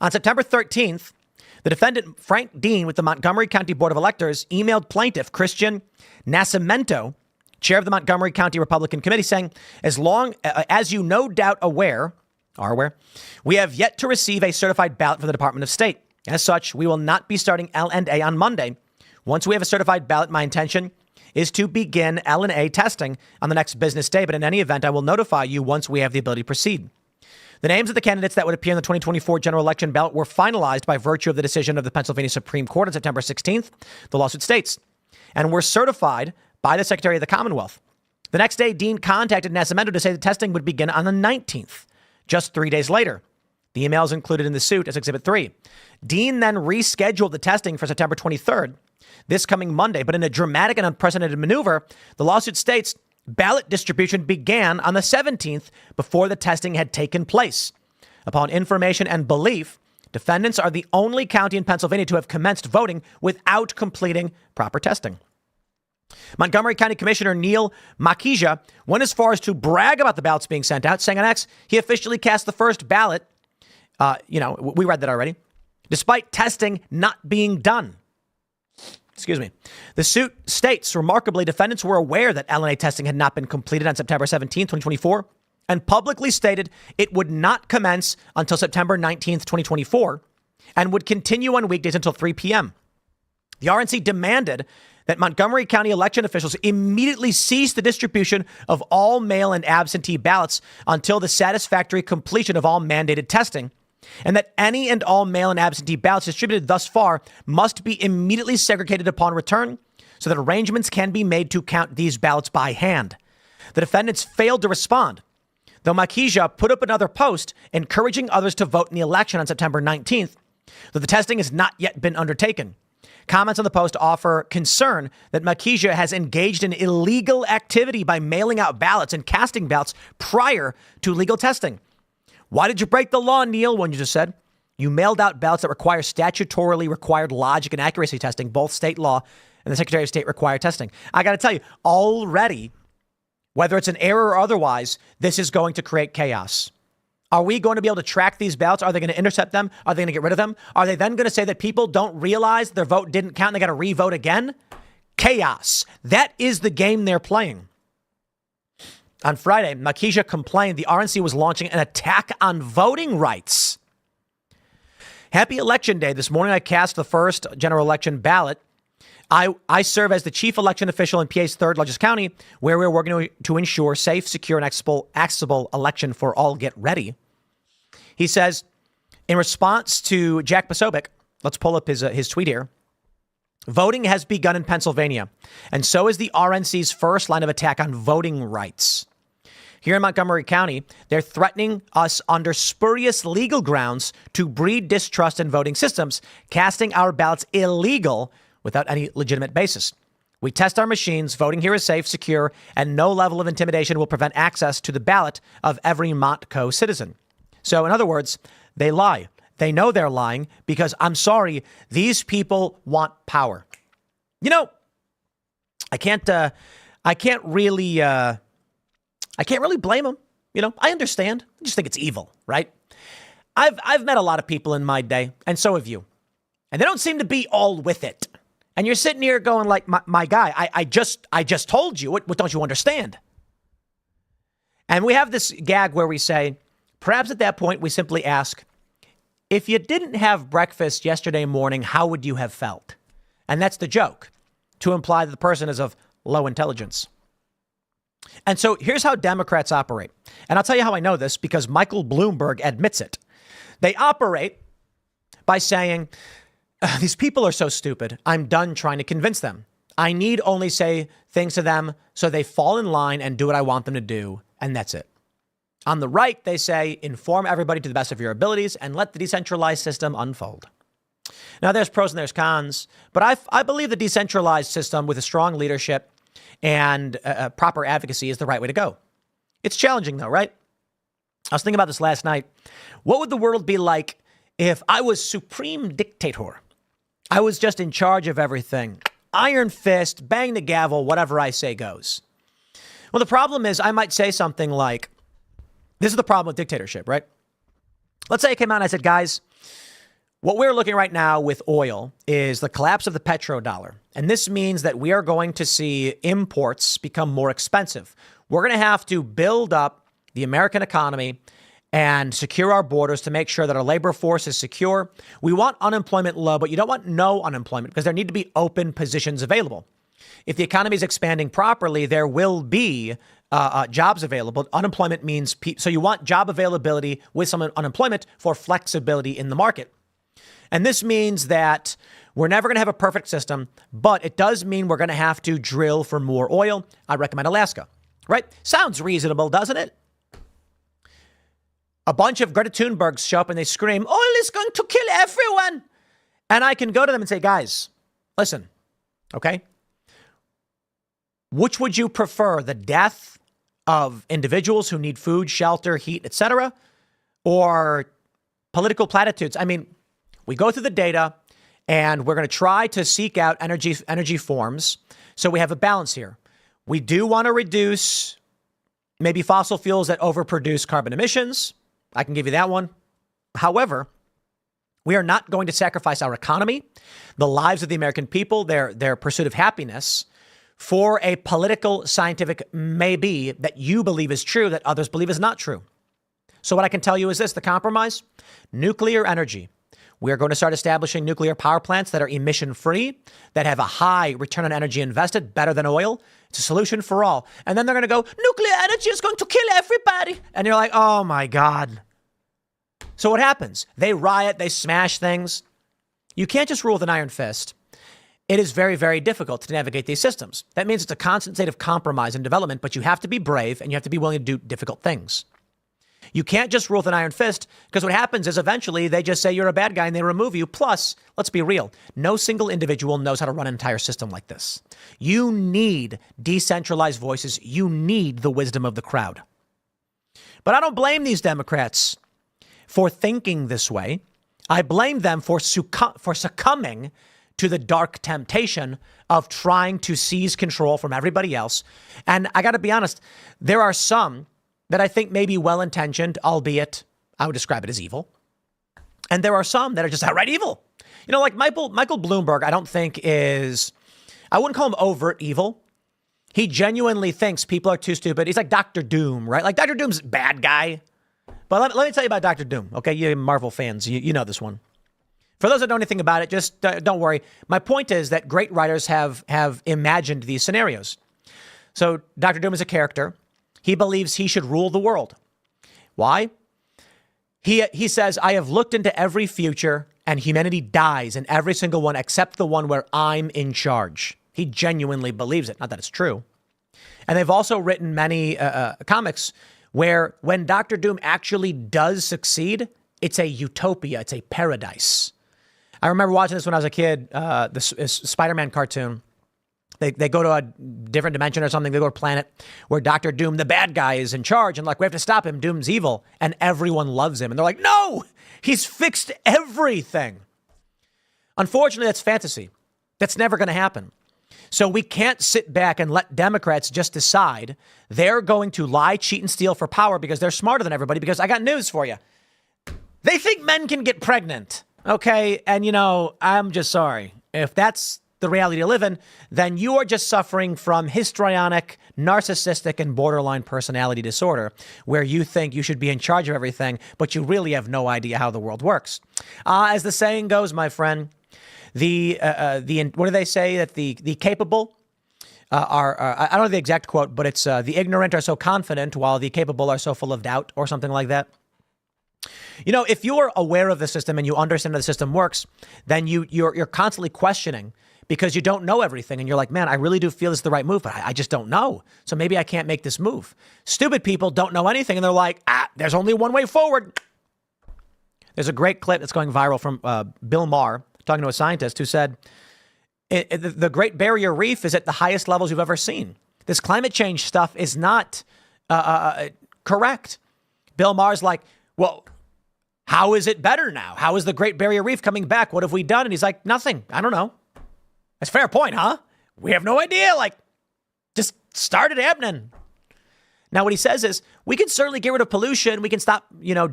On September 13th, the defendant, Frank Dean, with the Montgomery County Board of Electors, emailed plaintiff Christian Nascimento, chair of the Montgomery County Republican Committee, saying, as long as you no doubt are aware, we have yet to receive a certified ballot from the Department of State. As such, we will not be starting L&A on Monday. Once we have a certified ballot, my intention is to begin L&A testing on the next business day. But in any event, I will notify you once we have the ability to proceed. The names of the candidates that would appear in the 2024 general election ballot were finalized by virtue of the decision of the Pennsylvania Supreme Court on September 16th, the lawsuit states, and were certified by the Secretary of the Commonwealth. The next day, Dean contacted Nascimento to say the testing would begin on the 19th, just 3 days later. The email is included in the suit as Exhibit 3. Dean then rescheduled the testing for September 23rd, this coming Monday, but in a dramatic and unprecedented maneuver, the lawsuit states ballot distribution began on the 17th before the testing had taken place. Upon information and belief, defendants are the only county in Pennsylvania to have commenced voting without completing proper testing. Montgomery County Commissioner Neil Makija went as far as to brag about the ballots being sent out, saying on X he officially cast the first ballot. We read that already, despite testing not being done. Excuse me. The suit states, remarkably, defendants were aware that L&A testing had not been completed on September 17, 2024, and publicly stated it would not commence until September 19, 2024, and would continue on weekdays until 3 p.m. The RNC demanded that Montgomery County election officials immediately cease the distribution of all mail and absentee ballots until the satisfactory completion of all mandated testing, and that any and all mail and absentee ballots distributed thus far must be immediately segregated upon return so that arrangements can be made to count these ballots by hand. The defendants failed to respond, though Makija put up another post encouraging others to vote in the election on September 19th, though the testing has not yet been undertaken. Comments on the post offer concern that Makija has engaged in illegal activity by mailing out ballots and casting ballots prior to legal testing. Why did you break the law, Neil? One you just said. You mailed out ballots that require statutorily required logic and accuracy testing. Both state law and the Secretary of State require testing. I got to tell you, already, whether it's an error or otherwise, this is going to create chaos. Are we going to be able to track these ballots? Are they going to intercept them? Are they going to get rid of them? Are they then going to say that people don't realize their vote didn't count and they got to re-vote again? Chaos. That is the game they're playing. On Friday, Makisha complained the RNC was launching an attack on voting rights. Happy Election Day. This morning, I cast the first general election ballot. I serve as the chief election official in PA's third largest county, where we're working to ensure safe, secure, and accessible election for all. Get ready. He says, in response to Jack Posobiec, let's pull up his tweet here. Voting has begun in Pennsylvania, and so is the RNC's first line of attack on voting rights. Here in Montgomery County, they're threatening us under spurious legal grounds to breed distrust in voting systems, casting our ballots illegal without any legitimate basis. We test our machines. Voting here is safe, secure, and no level of intimidation will prevent access to the ballot of every Montco citizen. So, in other words, they lie. They know they're lying because, I'm sorry, these people want power. You know, I can't really blame them. You know, I understand. I just think it's evil, right? I've met a lot of people in my day, and so have you. And they don't seem to be all with it. And you're sitting here going like, my guy, I just told you. What don't you understand? And we have this gag where we say, perhaps at that point, we simply ask, if you didn't have breakfast yesterday morning, how would you have felt? And that's the joke, to imply that the person is of low intelligence. And so here's how Democrats operate. And I'll tell you how I know this, because Michael Bloomberg admits it. They operate by saying, these people are so stupid. I'm done trying to convince them. I need only say things to them so they fall in line and do what I want them to do. And that's it. On the right, they say, inform everybody to the best of your abilities and let the decentralized system unfold. Now, there's pros and there's cons, but I believe the decentralized system with a strong leadership and proper advocacy is the right way to go. It's challenging, though, right? I was thinking about this last night. What would the world be like if I was supreme dictator? I was just in charge of everything. Iron fist, bang the gavel, whatever I say goes. Well, the problem is I might say something like, this is the problem with dictatorship, right? Let's say I came out and I said, guys, what we're looking right now with oil is the collapse of the petrodollar. And this means that we are going to see imports become more expensive. We're going to have to build up the American economy and secure our borders to make sure that our labor force is secure. We want unemployment low, but you don't want no unemployment because there need to be open positions available. If the economy is expanding properly, there will be jobs available. Unemployment means so you want job availability with some unemployment for flexibility in the market. And this means that we're never going to have a perfect system, but it does mean we're going to have to drill for more oil. I recommend Alaska, right? Sounds reasonable, doesn't it? A bunch of Greta Thunbergs show up and they scream, oil is going to kill everyone. And I can go to them and say, guys, listen, okay? Which would you prefer, the death of individuals who need food, shelter, heat, etc., or political platitudes? I mean, we go through the data and we're going to try to seek out energy forms. So we have a balance here. We do want to reduce maybe fossil fuels that overproduce carbon emissions. I can give you that one. However, we are not going to sacrifice our economy, the lives of the American people, their pursuit of happiness for a political, scientific maybe that you believe is true, that others believe is not true. So what I can tell you is this, the compromise, nuclear energy. We are going to start establishing nuclear power plants that are emission-free, that have a high return on energy invested, better than oil. It's a solution for all. And then they're going to go, nuclear energy is going to kill everybody. And you're like, oh my God. So what happens? They riot, they smash things. You can't just rule with an iron fist. It is very, very difficult to navigate these systems. That means it's a constant state of compromise and development, but you have to be brave and you have to be willing to do difficult things. You can't just rule with an iron fist, because what happens is eventually they just say you're a bad guy and they remove you. Plus, let's be real, no single individual knows how to run an entire system like this. You need decentralized voices. You need the wisdom of the crowd. But I don't blame these Democrats for thinking this way. I blame them for succumbing to the dark temptation of trying to seize control from everybody else. And I got to be honest, there are some that I think may be well-intentioned, albeit I would describe it as evil. And there are some that are just outright evil. You know, like Michael Bloomberg, I don't think I wouldn't call him overt evil. He genuinely thinks people are too stupid. He's like Dr. Doom, right? Like Dr. Doom's a bad guy. But let me tell you about Dr. Doom, okay? You Marvel fans, you know this one. For those that know anything about it, just don't worry. My point is that great writers have imagined these scenarios. So Dr. Doom is a character. He believes he should rule the world. Why? He says, I have looked into every future and humanity dies in every single one except the one where I'm in charge. He genuinely believes it. Not that it's true. And they've also written many comics where when Dr. Doom actually does succeed, it's a utopia. It's a paradise. I remember watching this when I was a kid, the SpiderMan cartoon. They go to a different dimension or something. They go to a planet where Dr. Doom, the bad guy, is in charge. And like, we have to stop him. Doom's evil. And everyone loves him. And they're like, no, he's fixed everything. Unfortunately, that's fantasy. That's never going to happen. So we can't sit back and let Democrats just decide they're going to lie, cheat, and steal for power because they're smarter than everybody. Because I got news for you. They think men can get pregnant. Okay. And, I'm just sorry. If that's the reality you live in, then you are just suffering from histrionic, narcissistic, and borderline personality disorder, where you think you should be in charge of everything, but you really have no idea how the world works. As the saying goes, my friend, what do they say? That the capable are I don't know the exact quote, but it's the ignorant are so confident while the capable are so full of doubt, or something like that. If you're aware of the system and you understand how the system works, then you're constantly questioning because you don't know everything. And you're like, man, I really do feel this is the right move, but I just don't know. So maybe I can't make this move. Stupid people don't know anything. And they're like, there's only one way forward. There's a great clip that's going viral from Bill Maher talking to a scientist who said, the Great Barrier Reef is at the highest levels you've ever seen. This climate change stuff is not correct. Bill Maher's like, well, how is it better now? How is the Great Barrier Reef coming back? What have we done? And he's like, nothing. I don't know. That's a fair point, huh? We have no idea. Like, just started happening. Now, what he says is we can certainly get rid of pollution. We can stop,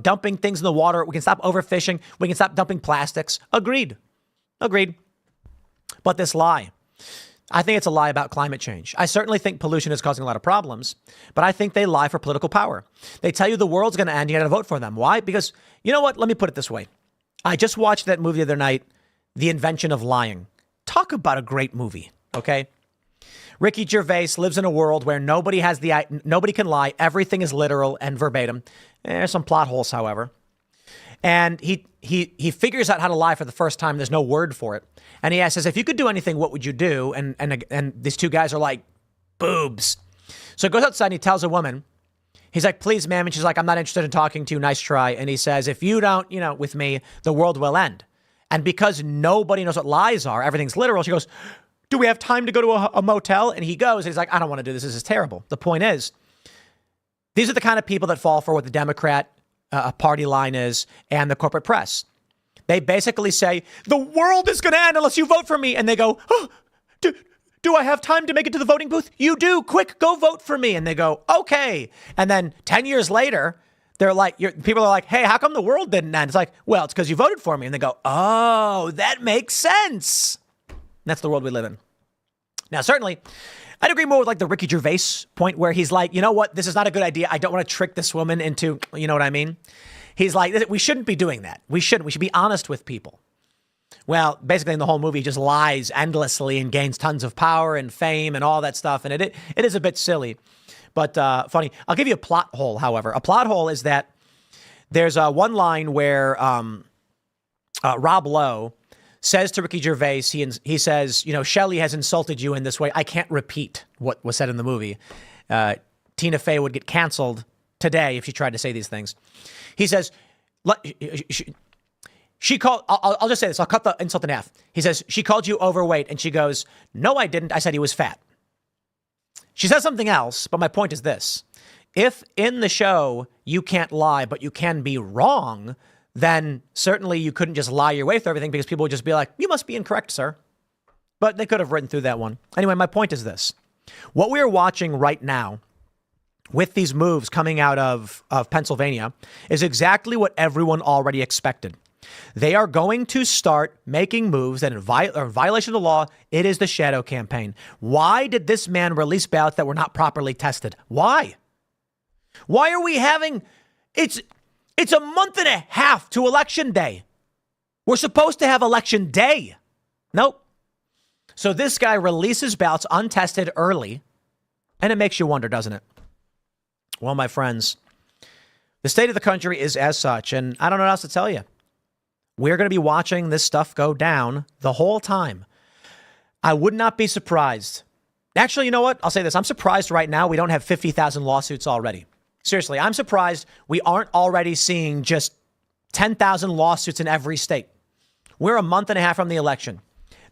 dumping things in the water. We can stop overfishing. We can stop dumping plastics. Agreed. But this lie, I think it's a lie about climate change. I certainly think pollution is causing a lot of problems, but I think they lie for political power. They tell you the world's going to end. You got to vote for them. Why? Because you know what? Let me put it this way. I just watched that movie the other night, The Invention of Lying. Talk about a great movie. Okay. Ricky Gervais lives in a world where nobody can lie. Everything is literal and verbatim. There's some plot holes, however. And he figures out how to lie for the first time. There's no word for it. And he says, if you could do anything, what would you do? And these two guys are like, boobs. So he goes outside and he tells a woman, he's like, please, ma'am. And she's like, I'm not interested in talking to you. Nice try. And he says, if you don't, with me, the world will end. And because nobody knows what lies are, everything's literal. She goes, do we have time to go to a motel? And he goes, and he's like, I don't want to do this. This is terrible. The point is, these are the kind of people that fall for what the Democrat party line is and the corporate press. They basically say, the world is going to end unless you vote for me. And they go, oh, do I have time to make it to the voting booth? You do. Quick, go vote for me. And they go, okay. And then 10 years later, they're like, people are like, hey, how come the world didn't end? It's like, well, it's because you voted for me. And they go, oh, that makes sense. And that's the world we live in. Now, certainly, I'd agree more with like the Ricky Gervais point where he's like, you know what? This is not a good idea. I don't want to trick this woman into, you know what I mean? He's like, we shouldn't be doing that. We shouldn't. We should be honest with people. Well, basically in the whole movie, he just lies endlessly and gains tons of power and fame and all that stuff. And it is a bit silly, but funny. I'll give you a plot hole, however. A plot hole is that there's one line where Rob Lowe says to Ricky Gervais, he says, Shelley has insulted you in this way. I can't repeat what was said in the movie. Tina Fey would get canceled today if she tried to say these things. He says, she called, I'll just say this. I'll cut the insult in half. He says, she called you overweight. And she goes, no, I didn't. I said he was fat. She says something else. But my point is this. If in the show you can't lie, but you can be wrong, then certainly you couldn't just lie your way through everything because people would just be like, you must be incorrect, sir. But they could have written through that one. Anyway, my point is this. What we are watching right now with these moves coming out of Pennsylvania is exactly what everyone already expected. They are going to start making moves that are in violation of the law. It is the shadow campaign. Why did this man release ballots that were not properly tested? Why? Why are we having... It's a month and a half to election day. We're supposed to have election day. Nope. So this guy releases ballots untested early, and it makes you wonder, doesn't it? Well, my friends, the state of the country is as such, and I don't know what else to tell you. We're going to be watching this stuff go down the whole time. I would not be surprised. Actually, you know what? I'll say this. I'm surprised right now we don't have 50,000 lawsuits already. Seriously, I'm surprised we aren't already seeing just 10,000 lawsuits in every state. We're a month and a half from the election.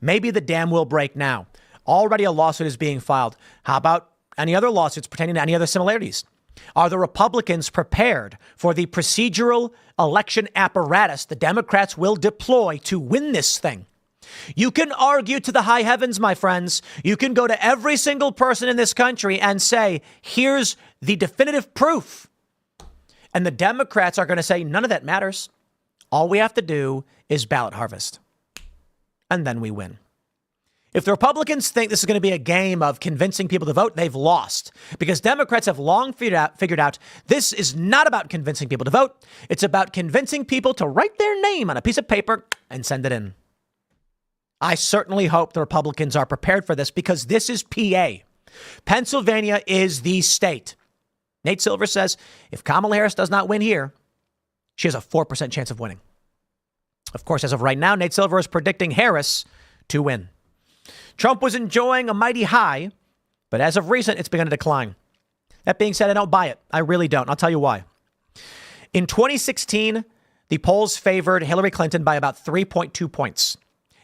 Maybe the dam will break now. Already a lawsuit is being filed. How about any other lawsuits pertaining to any other similarities? Are the Republicans prepared for the procedural election apparatus the Democrats will deploy to win this thing? You can argue to the high heavens, my friends. You can go to every single person in this country and say, here's the definitive proof. And the Democrats are going to say, none of that matters. All we have to do is ballot harvest. And then we win. If the Republicans think this is going to be a game of convincing people to vote, they've lost. Because Democrats have long figured out this is not about convincing people to vote. It's about convincing people to write their name on a piece of paper and send it in. I certainly hope the Republicans are prepared for this because this is PA. Pennsylvania is the state. Nate Silver says if Kamala Harris does not win here, she has a 4% chance of winning. Of course, as of right now, Nate Silver is predicting Harris to win. Trump was enjoying a mighty high, but as of recent, it's begun to decline. That being said, I don't buy it. I really don't. I'll tell you why. In 2016, the polls favored Hillary Clinton by about 3.2 points.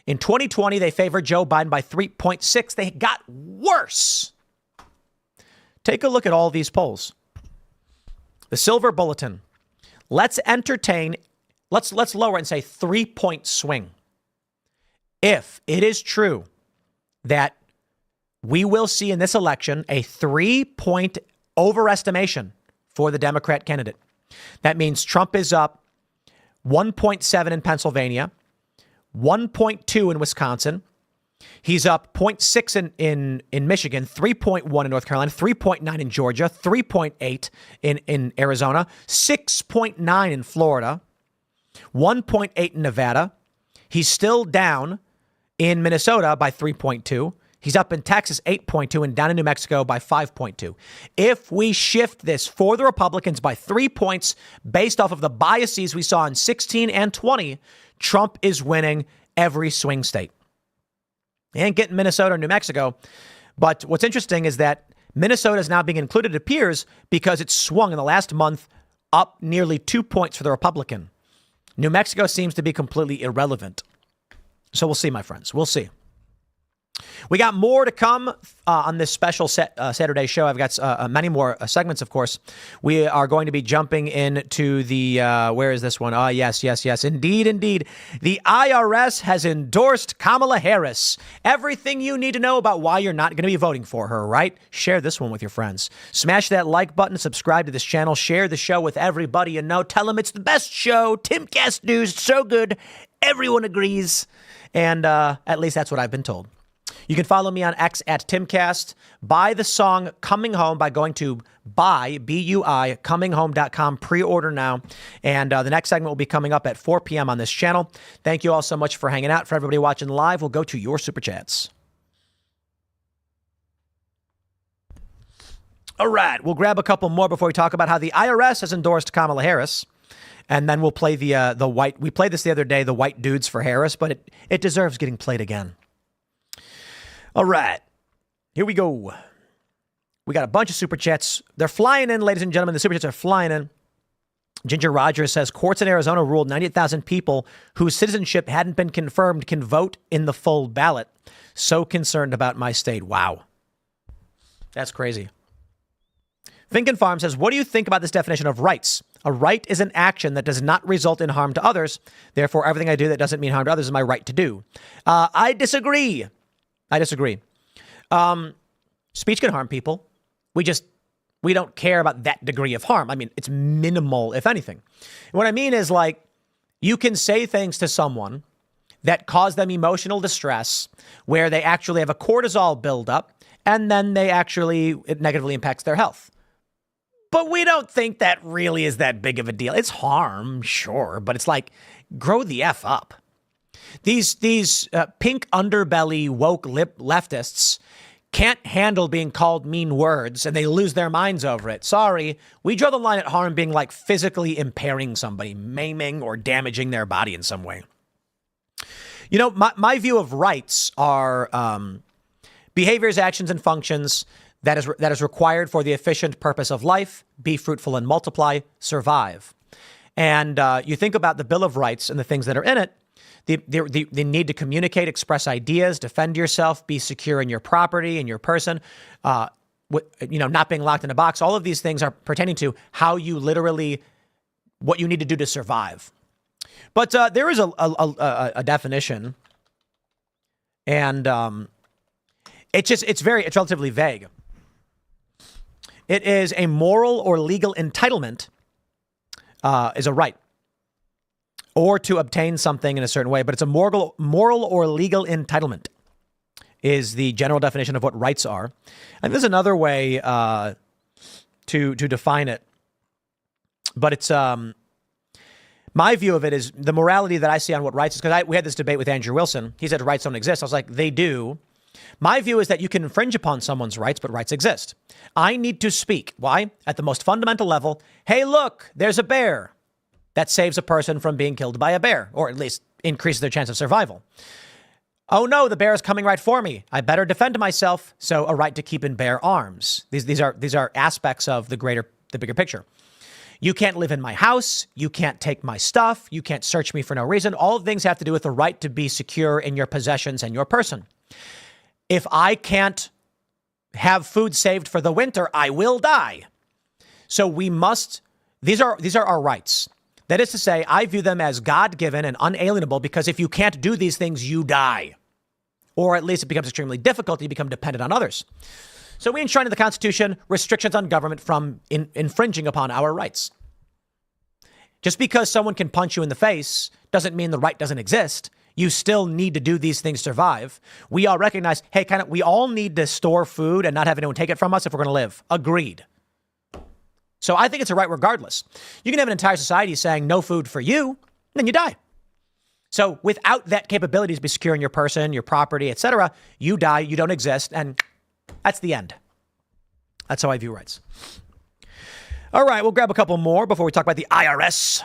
In 2020, they favored Joe Biden by 3.6. They got worse. Take a look at all these polls. The Silver Bulletin. Let's lower it and say 3-point swing. If it is true that we will see in this election a 3-point overestimation for the Democrat candidate, that means Trump is up 1.7 in Pennsylvania, 1.2 in Wisconsin. He's up 0.6 in Michigan, 3.1 in North Carolina, 3.9 in Georgia, 3.8 in Arizona, 6.9 in Florida, 1.8 in Nevada. He's still down in Minnesota by 3.2. He's up in Texas 8.2 and down in New Mexico by 5.2. If we shift this for the Republicans by 3 points based off of the biases we saw in 16 and 20, Trump is winning every swing state. He ain't getting Minnesota or New Mexico. But what's interesting is that Minnesota is now being included, it appears, because it swung in the last month up nearly 2 points for the Republican. New Mexico seems to be completely irrelevant. So we'll see, my friends. We'll see. We got more to come on this special Saturday show. I've got many more segments, of course. We are going to be jumping into the, where is this one? Yes. Indeed. The IRS has endorsed Kamala Harris. Everything you need to know about why you're not going to be voting for her, right? Share this one with your friends. Smash that like button, subscribe to this channel, share the show with everybody you know. Tell them it's the best show. TimcastNews, it's so good. Everyone agrees. And at least that's what I've been told. You can follow me on X at Timcast. Buy the song Coming Home by going to buy, B-U-I, cominghome.com. Pre-order now. And the next segment will be coming up at 4 p.m. on this channel. Thank you all so much for hanging out. For everybody watching live, we'll go to your Super Chats. All right, we'll grab a couple more before we talk about how the IRS has endorsed Kamala Harris. And then we'll play the white. We played this the other day, the white dudes for Harris, but it deserves getting played again. All right, here we go. We got a bunch of Super Chats. They're flying in, ladies and gentlemen. The Super Chats are flying in. Ginger Rogers says, courts in Arizona ruled 98,000 people whose citizenship hadn't been confirmed can vote in the full ballot. So concerned about my state. Wow. That's crazy. Finken Farm says, what do you think about this definition of rights? A right is an action that does not result in harm to others. Therefore, everything I do that doesn't mean harm to others is my right to do. I disagree. Speech can harm people. We don't care about that degree of harm. I mean, it's minimal, if anything. What I mean is, like, You can say things to someone that cause them emotional distress, where they actually have a cortisol buildup, and then it negatively impacts their health. But we don't think that really is that big of a deal. It's harm, sure, but it's like, grow the F up. These pink underbelly woke leftists can't handle being called mean words, and they lose their minds over it. Sorry, we draw the line at harm being like physically impairing somebody, maiming or damaging their body in some way. You know, my view of rights are behaviors, actions, and functions that is required for the efficient purpose of life, be fruitful and multiply, survive. And you think about the Bill of Rights and the things that are in it. The need to communicate, express ideas, defend yourself, be secure in your property and your person, not being locked in a box. All of these things are pertaining to how you literally, what you need to do to survive. But there is a definition, and it's relatively vague. It is a moral or legal entitlement is a right, or to obtain something in a certain way, but it's a moral or legal entitlement is the general definition of what rights are. And there's another way to define it, but it's my view of it is the morality that I see on what rights is, because we had this debate with Andrew Wilson. He said rights don't exist. I was like, they do. My view is that you can infringe upon someone's rights, but rights exist. I need to speak. Why? At the most fundamental level, hey, look, there's a bear. That saves a person from being killed by a bear, or at least increases their chance of survival. Oh no, the bear is coming right for me. I better defend myself. So a right to keep in bear arms. These are aspects of the bigger picture. You can't live in my house. You can't take my stuff. You can't search me for no reason. All things have to do with the right to be secure in your possessions and your person. If I can't have food saved for the winter, I will die. So we must, these are our rights. That is to say, I view them as God-given and unalienable, because if you can't do these things, you die. Or at least it becomes extremely difficult. You become dependent on others. So we enshrine in the Constitution restrictions on government from infringing upon our rights. Just because someone can punch you in the face doesn't mean the right doesn't exist. You still need to do these things to survive. We all recognize, hey, we all need to store food and not have anyone take it from us if we're going to live. Agreed. So I think it's a right regardless. You can have an entire society saying no food for you, and then you die. So without that capability to be secure in your person, your property, etc., you die, you don't exist, and that's the end. That's how I view rights. All right, we'll grab a couple more before we talk about the IRS.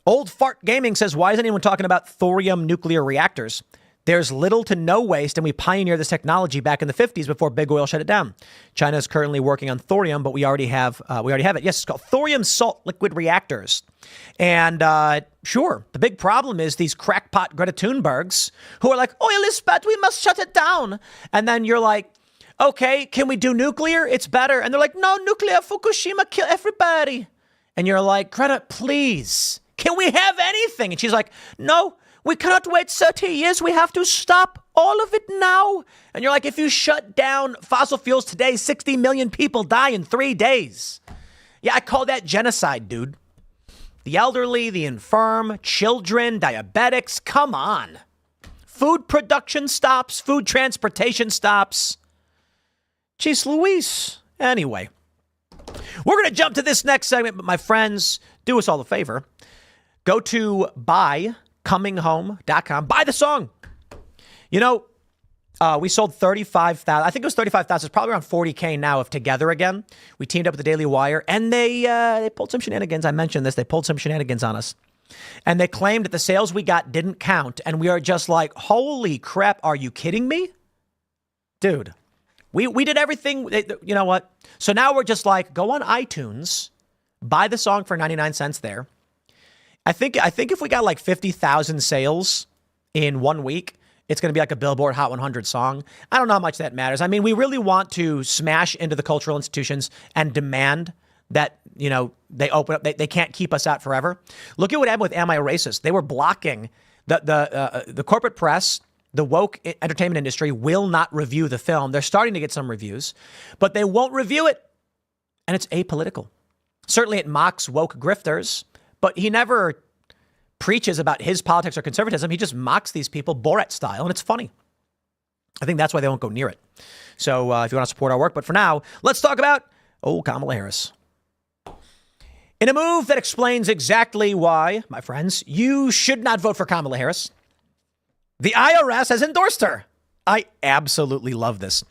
Old Fart Gaming says, why isn't anyone talking about thorium nuclear reactors? There's little to no waste, and we pioneered this technology back in the 50s before Big Oil shut it down. China is currently working on thorium, but we already have it. Yes, it's called thorium salt liquid reactors. And sure, the big problem is these crackpot Greta Thunbergs who are like, oil is bad, we must shut it down. And then you're like, okay, can we do nuclear? It's better. And they're like, no, nuclear, Fukushima, kill everybody. And you're like, Greta, please, can we have anything? And she's like, no. We cannot wait 30 years. We have to stop all of it now. And you're like, if you shut down fossil fuels today, 60 million people die in 3 days. Yeah, I call that genocide, dude. The elderly, the infirm, children, diabetics. Come on. Food production stops. Food transportation stops. Jeez Louise. Anyway, we're going to jump to this next segment. But my friends, do us all a favor. Go to buycominghome.com. Buy the song. You know, we sold 35,000. I think it was 35,000. It's probably around 40K now of Together Again. We teamed up with the Daily Wire, and they pulled some shenanigans. I mentioned this. They pulled some shenanigans on us. And they claimed that the sales we got didn't count. And we are just like, holy crap, are you kidding me? Dude, we did everything. You know what? So now we're just like, go on iTunes, buy the song for 99 cents there. I think if we got like 50,000 sales in 1 week, it's going to be like a Billboard Hot 100 song. I don't know how much that matters. I mean, we really want to smash into the cultural institutions and demand that, they open up. They can't keep us out forever. Look at what happened with Am I Racist? They were blocking the corporate press. The woke entertainment industry will not review the film. They're starting to get some reviews, but they won't review it. And it's apolitical. Certainly it mocks woke grifters, but he never preaches about his politics or conservatism. He just mocks these people Borat style, and it's funny. I think that's why they won't go near it. So if you want to support our work, but for now, let's talk about Kamala Harris. In a move that explains exactly why, my friends, you should not vote for Kamala Harris, the IRS has endorsed her. I absolutely love this.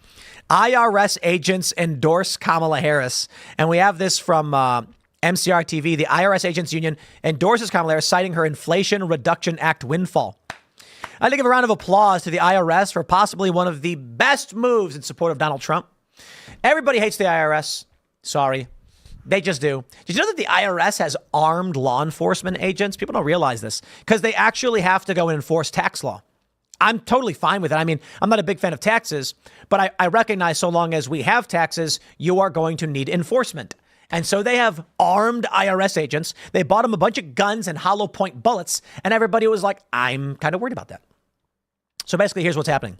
IRS agents endorse Kamala Harris. And we have this from MCR TV. The IRS Agents Union endorses Kamala Harris, citing her Inflation Reduction Act windfall. I'd like to give a round of applause to the IRS for possibly one of the best moves in support of Donald Trump. Everybody hates the IRS. Sorry. They just do. Did you know that the IRS has armed law enforcement agents? People don't realize this because they actually have to go and enforce tax law. I'm totally fine with it. I mean, I'm not a big fan of taxes, but I recognize so long as we have taxes, you are going to need enforcement. And so they have armed IRS agents. They bought them a bunch of guns and hollow point bullets. And everybody was like, I'm kind of worried about that. So basically, here's what's happening.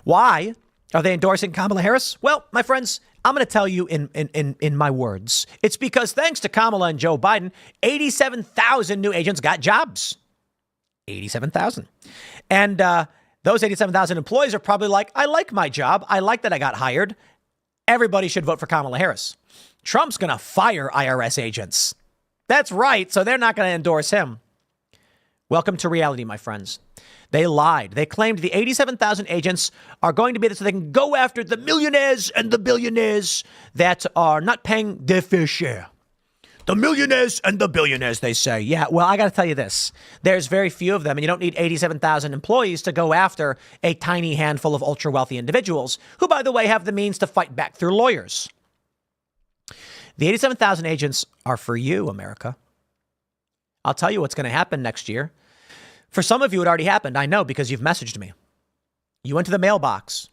Why are they endorsing Kamala Harris? Well, my friends, I'm going to tell you in my words. It's because thanks to Kamala and Joe Biden, 87,000 new agents got jobs. 87,000. And those 87,000 employees are probably like, I like my job. I like that I got hired. Everybody should vote for Kamala Harris. Trump's going to fire IRS agents. That's right. So they're not going to endorse him. Welcome to reality, my friends. They lied. They claimed the 87,000 agents are going to be there so they can go after the millionaires and the billionaires that are not paying their fair share. The millionaires and the billionaires, they say. Yeah, well, I got to tell you this. There's very few of them, and you don't need 87,000 employees to go after a tiny handful of ultra-wealthy individuals who, by the way, have the means to fight back through lawyers. The 87,000 agents are for you, America. I'll tell you what's going to happen next year. For some of you, it already happened. I know because you've messaged me. You went to the mailbox.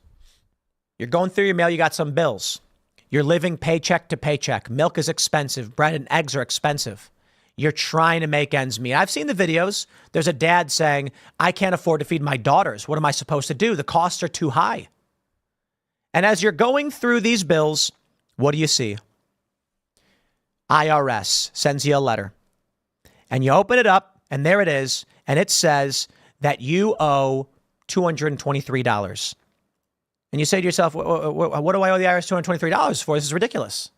You're going through your mail. You got some bills. You're living paycheck to paycheck. Milk is expensive. Bread and eggs are expensive. You're trying to make ends meet. I've seen the videos. There's a dad saying, I can't afford to feed my daughters. What am I supposed to do? The costs are too high. And as you're going through these bills, what do you see? IRS sends you a letter. And you open it up, and there it is. And it says that you owe $223. And you say to yourself, what do I owe the IRS $223 for? This is ridiculous.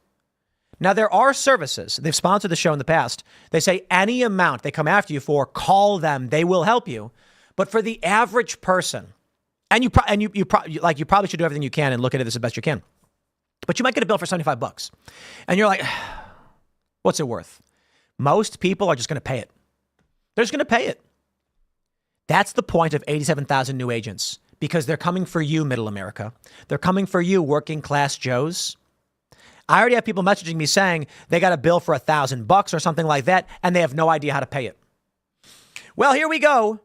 Now, there are services. They've sponsored the show in the past. They say any amount they come after you for, call them. They will help you. But for the average person, and you probably should do everything you can and look at it as best you can. But you might get a bill for $75. And you're like, what's it worth? Most people are just going to pay it. They're just going to pay it. That's the point of 87,000 new agents, because they're coming for you, middle America. They're coming for you, working class Joes. I already have people messaging me saying they got a bill for $1,000 or something like that, and they have no idea how to pay it. Well, here we go.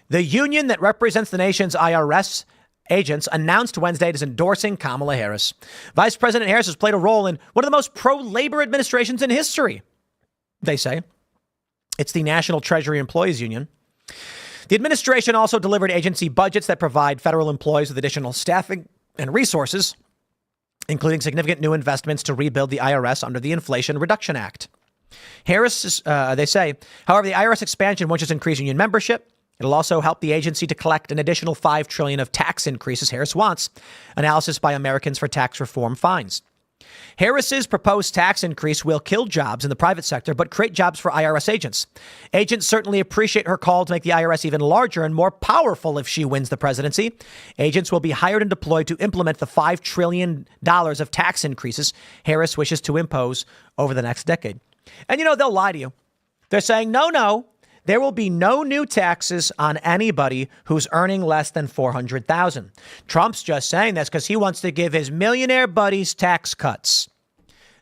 The union that represents the nation's IRS agents announced Wednesday it is endorsing Kamala Harris. Vice President Harris has played a role in one of the most pro-labor administrations in history, they say. It's the National Treasury Employees Union. The administration also delivered agency budgets that provide federal employees with additional staffing and resources, including significant new investments to rebuild the IRS under the Inflation Reduction Act. Harris, they say, however, the IRS expansion won't just increase union membership. It'll also help the agency to collect an additional $5 trillion of tax increases Harris wants. Analysis by Americans for Tax Reform finds. Harris's proposed tax increase will kill jobs in the private sector, but create jobs for IRS agents. Agents certainly appreciate her call to make the IRS even larger and more powerful if she wins the presidency. Agents will be hired and deployed to implement the $5 trillion of tax increases Harris wishes to impose over the next decade. And, they'll lie to you. They're saying, no, there will be no new taxes on anybody who's earning less than $400,000. Trump's just saying this because he wants to give his millionaire buddies tax cuts.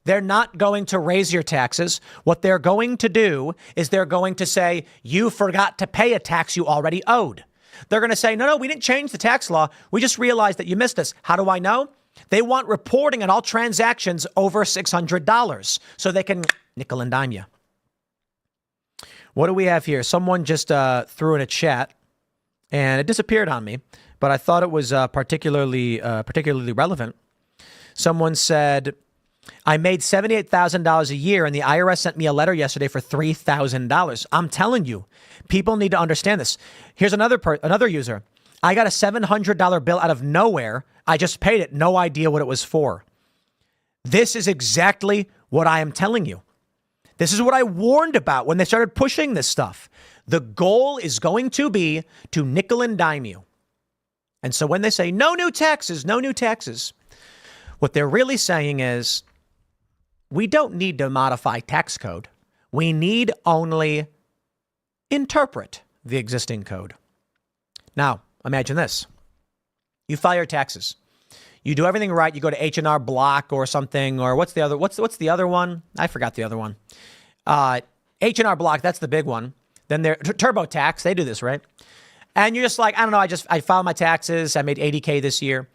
They're not going to raise your taxes. What they're going to do is they're going to say, you forgot to pay a tax you already owed. They're going to say, no, we didn't change the tax law. We just realized that you missed us. How do I know? They want reporting on all transactions over $600 so they can nickel and dime you. What do we have here? Someone just threw in a chat, and it disappeared on me, but I thought it was particularly relevant. Someone said, I made $78,000 a year, and the IRS sent me a letter yesterday for $3,000. I'm telling you, people need to understand this. Here's another user. I got a $700 bill out of nowhere. I just paid it. No idea what it was for. This is exactly what I am telling you. This is what I warned about when they started pushing this stuff. The goal is going to be to nickel and dime you. And so when they say no new taxes, no new taxes, what they're really saying is we don't need to modify tax code. We need only interpret the existing code. Now, imagine this. You file your taxes. You do everything right. You go to H&R Block or something, or what's the other one? I forgot the other one. H&R Block, that's the big one. Then they're TurboTax. They do this, right? And you're just like, I don't know. I filed my taxes. I made $80K this year.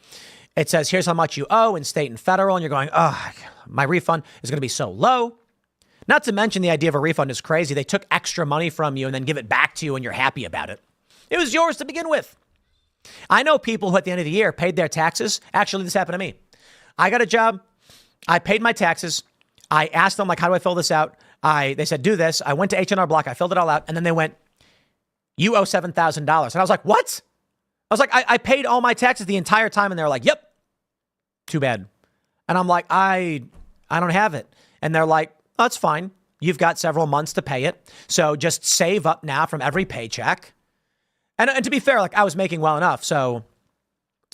It says, here's how much you owe in state and federal. And you're going, oh, my refund is going to be so low. Not to mention the idea of a refund is crazy. They took extra money from you and then give it back to you and you're happy about it. It was yours to begin with. I know people who at the end of the year paid their taxes. Actually, this happened to me. I got a job. I paid my taxes. I asked them, like, how do I fill this out? They said, do this. I went to H&R Block. I filled it all out. And then they went, you owe $7,000. And I was like, what? I was like, I paid all my taxes the entire time. And they were like, yep. Too bad. And I'm like, I don't have it. And they're like, oh, that's fine. You've got several months to pay it. So just save up now from every paycheck. And to be fair, like I was making well enough. So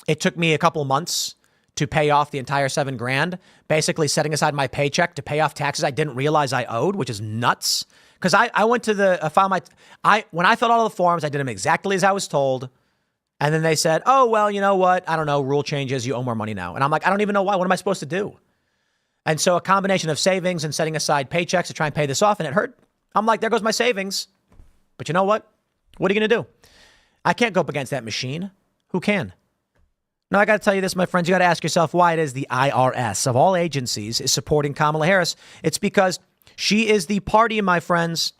it took me a couple months to pay off the entire $7,000, basically setting aside my paycheck to pay off taxes I didn't realize I owed, which is nuts. Because I went to when I filled out all the forms, I did them exactly as I was told. And then they said, oh, well, you know what? I don't know. Rule changes. You owe more money now. And I'm like, I don't even know why. What am I supposed to do? And so a combination of savings and setting aside paychecks to try and pay this off. And it hurt. I'm like, there goes my savings. But you know what? What are you going to do? I can't go up against that machine. Who can? Now, I got to tell you this, my friends. You got to ask yourself why it is the IRS of all agencies is supporting Kamala Harris. It's because she is the party, my friends,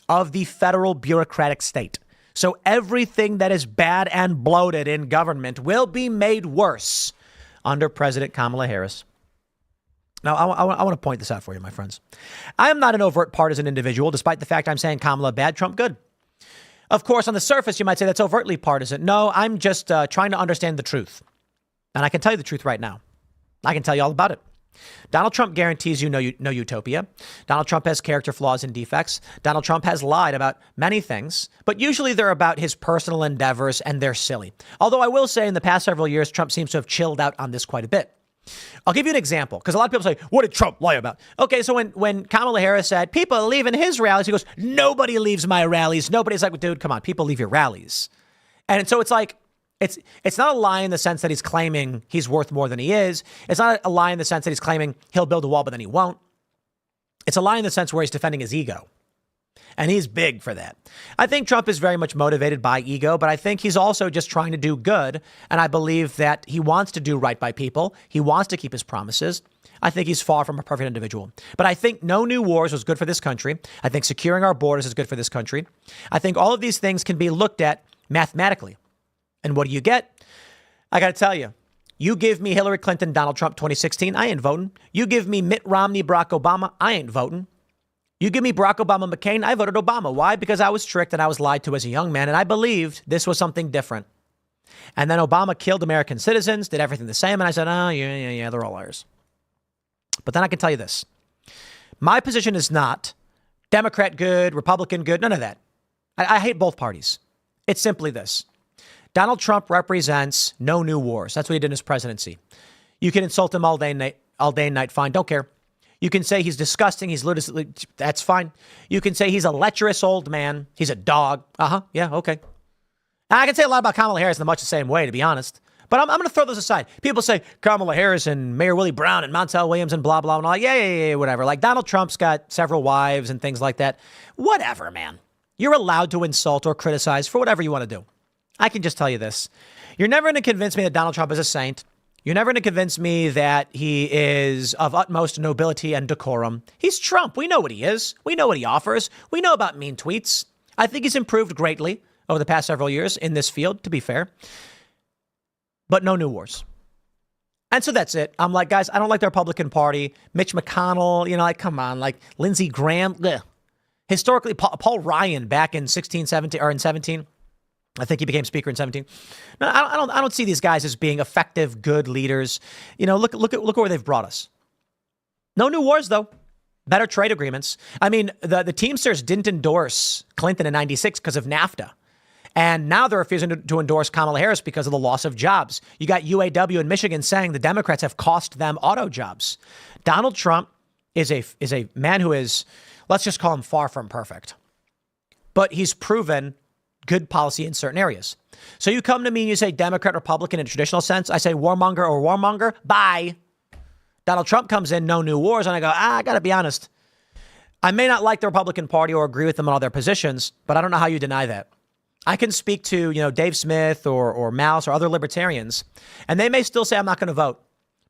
of the federal bureaucratic state. So everything that is bad and bloated in government will be made worse under President Kamala Harris. Now, I want to point this out for you, my friends. I am not an overt partisan individual, despite the fact I'm saying Kamala bad, Trump good. Of course, on the surface, you might say that's overtly partisan. No, I'm just trying to understand the truth. And I can tell you the truth right now. I can tell you all about it. Donald Trump guarantees you no utopia. Donald Trump has character flaws and defects. Donald Trump has lied about many things, but usually they're about his personal endeavors and they're silly. Although I will say in the past several years, Trump seems to have chilled out on this quite a bit. I'll give you an example because a lot of people say, what did Trump lie about? Okay, so when Kamala Harris said people leaving his rallies, he goes, nobody leaves my rallies. Nobody's like, dude, come on, people leave your rallies. And so it's like, it's not a lie in the sense that he's claiming he's worth more than he is. It's not a lie in the sense that he's claiming he'll build a wall, but then he won't. It's a lie in the sense where he's defending his ego. And he's big for that. I think Trump is very much motivated by ego, but I think he's also just trying to do good. And I believe that he wants to do right by people. He wants to keep his promises. I think he's far from a perfect individual. But I think no new wars was good for this country. I think securing our borders is good for this country. I think all of these things can be looked at mathematically. And what do you get? I got to tell you, you give me Hillary Clinton, Donald Trump 2016, I ain't voting. You give me Mitt Romney, Barack Obama, I ain't voting. You give me Barack Obama, McCain, I voted Obama. Why? Because I was tricked and I was lied to as a young man, and I believed this was something different. And then Obama killed American citizens, did everything the same, and I said, oh, yeah, they're all liars. But then I can tell you this. My position is not Democrat good, Republican good, none of that. I hate both parties. It's simply this. Donald Trump represents no new wars. That's what he did in his presidency. You can insult him all day and night, fine, don't care. You can say he's disgusting, he's ludicrous, that's fine. You can say he's a lecherous old man, he's a dog. Yeah, okay. And I can say a lot about Kamala Harris in much the same way, to be honest. But I'm going to throw those aside. People say Kamala Harris and Mayor Willie Brown and Montel Williams and blah, blah, and all like, yeah, whatever. Like Donald Trump's got several wives and things like that. Whatever, man. You're allowed to insult or criticize for whatever you want to do. I can just tell you this. You're never going to convince me that Donald Trump is a saint. You're never going to convince me that he is of utmost nobility and decorum. He's Trump. We know what he is. We know what he offers. We know about mean tweets. I think he's improved greatly over the past several years in this field, to be fair. But no new wars. And so that's it. I'm like, guys, I don't like the Republican Party. Mitch McConnell, like, come on, like Lindsey Graham. Ugh. Historically, Paul Ryan back in 16, 17, or in 17. I think he became speaker in 17. No, I don't see these guys as being effective, good leaders. Look where they've brought us. No new wars, though. Better trade agreements. I mean, the Teamsters didn't endorse Clinton in 96 because of NAFTA. And now they're refusing to endorse Kamala Harris because of the loss of jobs. You got UAW in Michigan saying the Democrats have cost them auto jobs. Donald Trump is a man who is, let's just call him far from perfect. But he's proven good policy in certain areas. So you come to me and you say Democrat, Republican in a traditional sense. I say warmonger or warmonger. Bye. Donald Trump comes in, no new wars. And I go, I got to be honest. I may not like the Republican Party or agree with them on all their positions, but I don't know how you deny that. I can speak to, Dave Smith or Mouse or other libertarians, and they may still say, I'm not going to vote.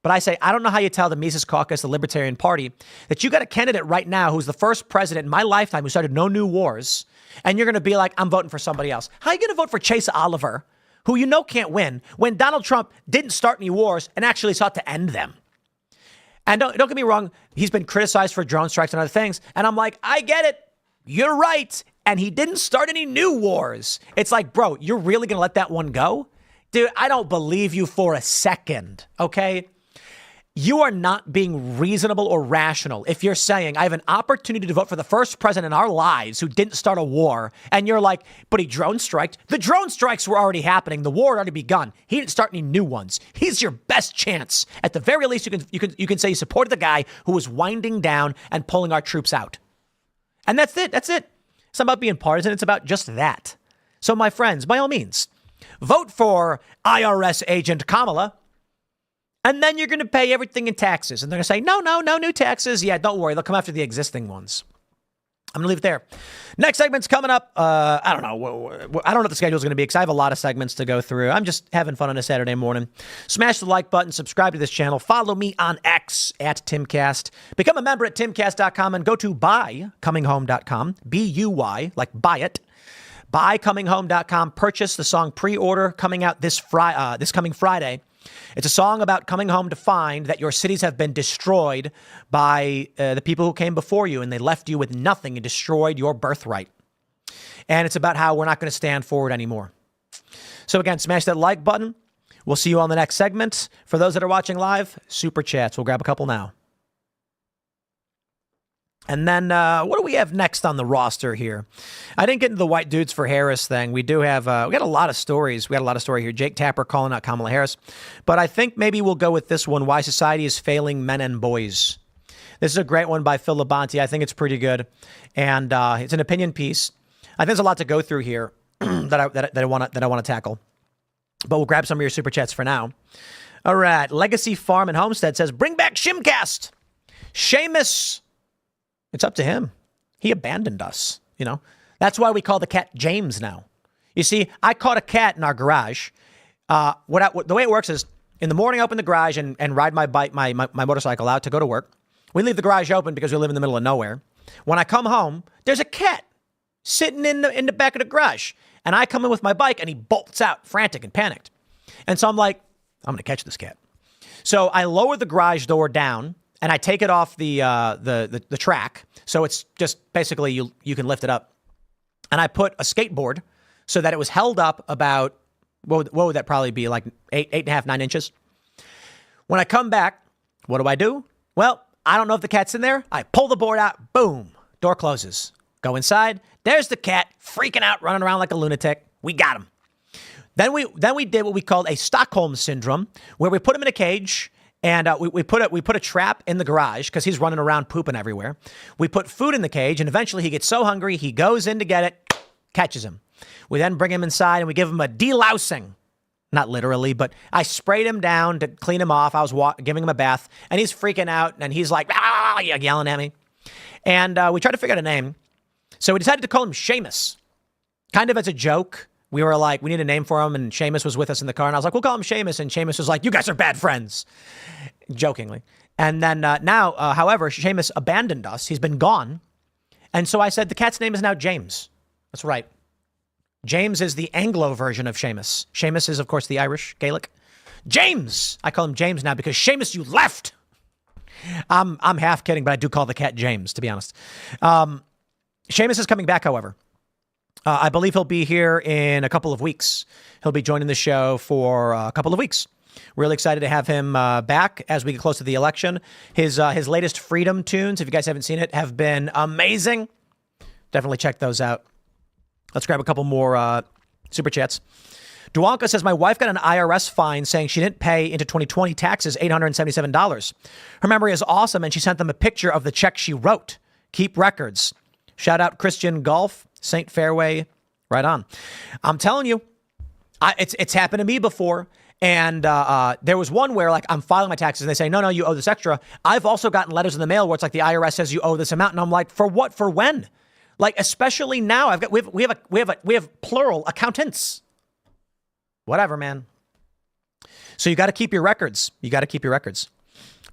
But I say, I don't know how you tell the Mises Caucus, the Libertarian Party, that you got a candidate right now who's the first president in my lifetime who started no new wars, and you're going to be like, I'm voting for somebody else. How are you going to vote for Chase Oliver, who can't win, when Donald Trump didn't start any wars and actually sought to end them? And don't get me wrong, he's been criticized for drone strikes and other things. And I'm like, I get it. You're right. And he didn't start any new wars. It's like, bro, you're really going to let that one go? Dude, I don't believe you for a second, okay? You are not being reasonable or rational if you're saying I have an opportunity to vote for the first president in our lives who didn't start a war. And you're like, but he drone striked. The drone strikes were already happening. The war had already begun. He didn't start any new ones. He's your best chance. At the very least, you can say you supported the guy who was winding down and pulling our troops out. And that's it. That's it. It's not about being partisan. It's about just that. So my friends, by all means, vote for IRS agent Kamala. And then you're going to pay everything in taxes. And they're going to say, no new taxes. Yeah, don't worry. They'll come after the existing ones. I'm going to leave it there. Next segment's coming up. I don't know. I don't know what the schedule is going to be because I have a lot of segments to go through. I'm just having fun on a Saturday morning. Smash the like button. Subscribe to this channel. Follow me on X at Timcast. Become a member at Timcast.com and go to buycominghome.com. B-U-Y, like buy it. Buycominghome.com. Purchase the song Pre-Order coming out this coming Friday. It's a song about coming home to find that your cities have been destroyed by the people who came before you, and they left you with nothing and destroyed your birthright. And it's about how we're not going to stand forward anymore. So again, smash that like button. We'll see you on the next segment. For those that are watching live, super chats. We'll grab a couple now. And then what do we have next on the roster here? I didn't get into the white dudes for Harris thing. We do have, we got a lot of stories. We got a lot of story here. Jake Tapper calling out Kamala Harris. But I think maybe we'll go with this one, Why Society is Failing Men and Boys. This is a great one by Phil Labonte. I think it's pretty good. And it's an opinion piece. I think there's a lot to go through here that I want to tackle. But we'll grab some of your super chats for now. All right. Legacy Farm and Homestead says, bring back Shimcast. Seamus. It's up to him. He abandoned us, That's why we call the cat James now. You see, I caught a cat in our garage. The way it works is in the morning I open the garage and ride my bike, my motorcycle out to go to work. We leave the garage open because we live in the middle of nowhere. When I come home, there's a cat sitting in the back of the garage. And I come in with my bike and he bolts out frantic and panicked. And so I'm like, I'm going to catch this cat. So I lower the garage door down. And I take it off the track, so it's just basically you can lift it up. And I put a skateboard so that it was held up about, what would that probably be, like 8.5, 9 inches. When I come back, what do? Well, I don't know if the cat's in there. I pull the board out, boom, door closes. Go inside. There's the cat freaking out, running around like a lunatic. We got him. Then we did what we called a Stockholm syndrome, where we put him in a cage. And we put a trap in the garage because he's running around pooping everywhere. We put food in the cage, and eventually he gets so hungry, he goes in to get it, catches him. We then bring him inside, and we give him a delousing. Not literally, but I sprayed him down to clean him off. I was giving him a bath, and he's freaking out, and he's like, yelling at me. And we tried to figure out a name. So we decided to call him Seamus, kind of as a joke. We were like, we need a name for him. And Seamus was with us in the car. And I was like, we'll call him Seamus. And Seamus was like, you guys are bad friends. Jokingly. And then now, however, Seamus abandoned us. He's been gone. And so I said, the cat's name is now James. That's right. James is the Anglo version of Seamus. Seamus is, of course, the Irish Gaelic. James. I call him James now because Seamus, you left. I'm half kidding, but I do call the cat James, to be honest. Seamus is coming back, however. I believe he'll be here in a couple of weeks. He'll be joining the show for a couple of weeks. Really excited to have him back as we get close to the election. His latest Freedom tunes, if you guys haven't seen it, have been amazing. Definitely check those out. Let's grab a couple more super chats. Duanka says, my wife got an IRS fine saying she didn't pay into 2020 taxes $877. Her memory is awesome, and she sent them a picture of the check she wrote. Keep records. Shout out Christian Golf, St. Fairway, right on. I'm telling you, it's happened to me before. And there was one where, like, I'm filing my taxes and they say, no, you owe this extra. I've also gotten letters in the mail where it's like the IRS says you owe this amount. And I'm like, for what? For when? Like, especially now, we have plural accountants. Whatever, man. So you got to keep your records.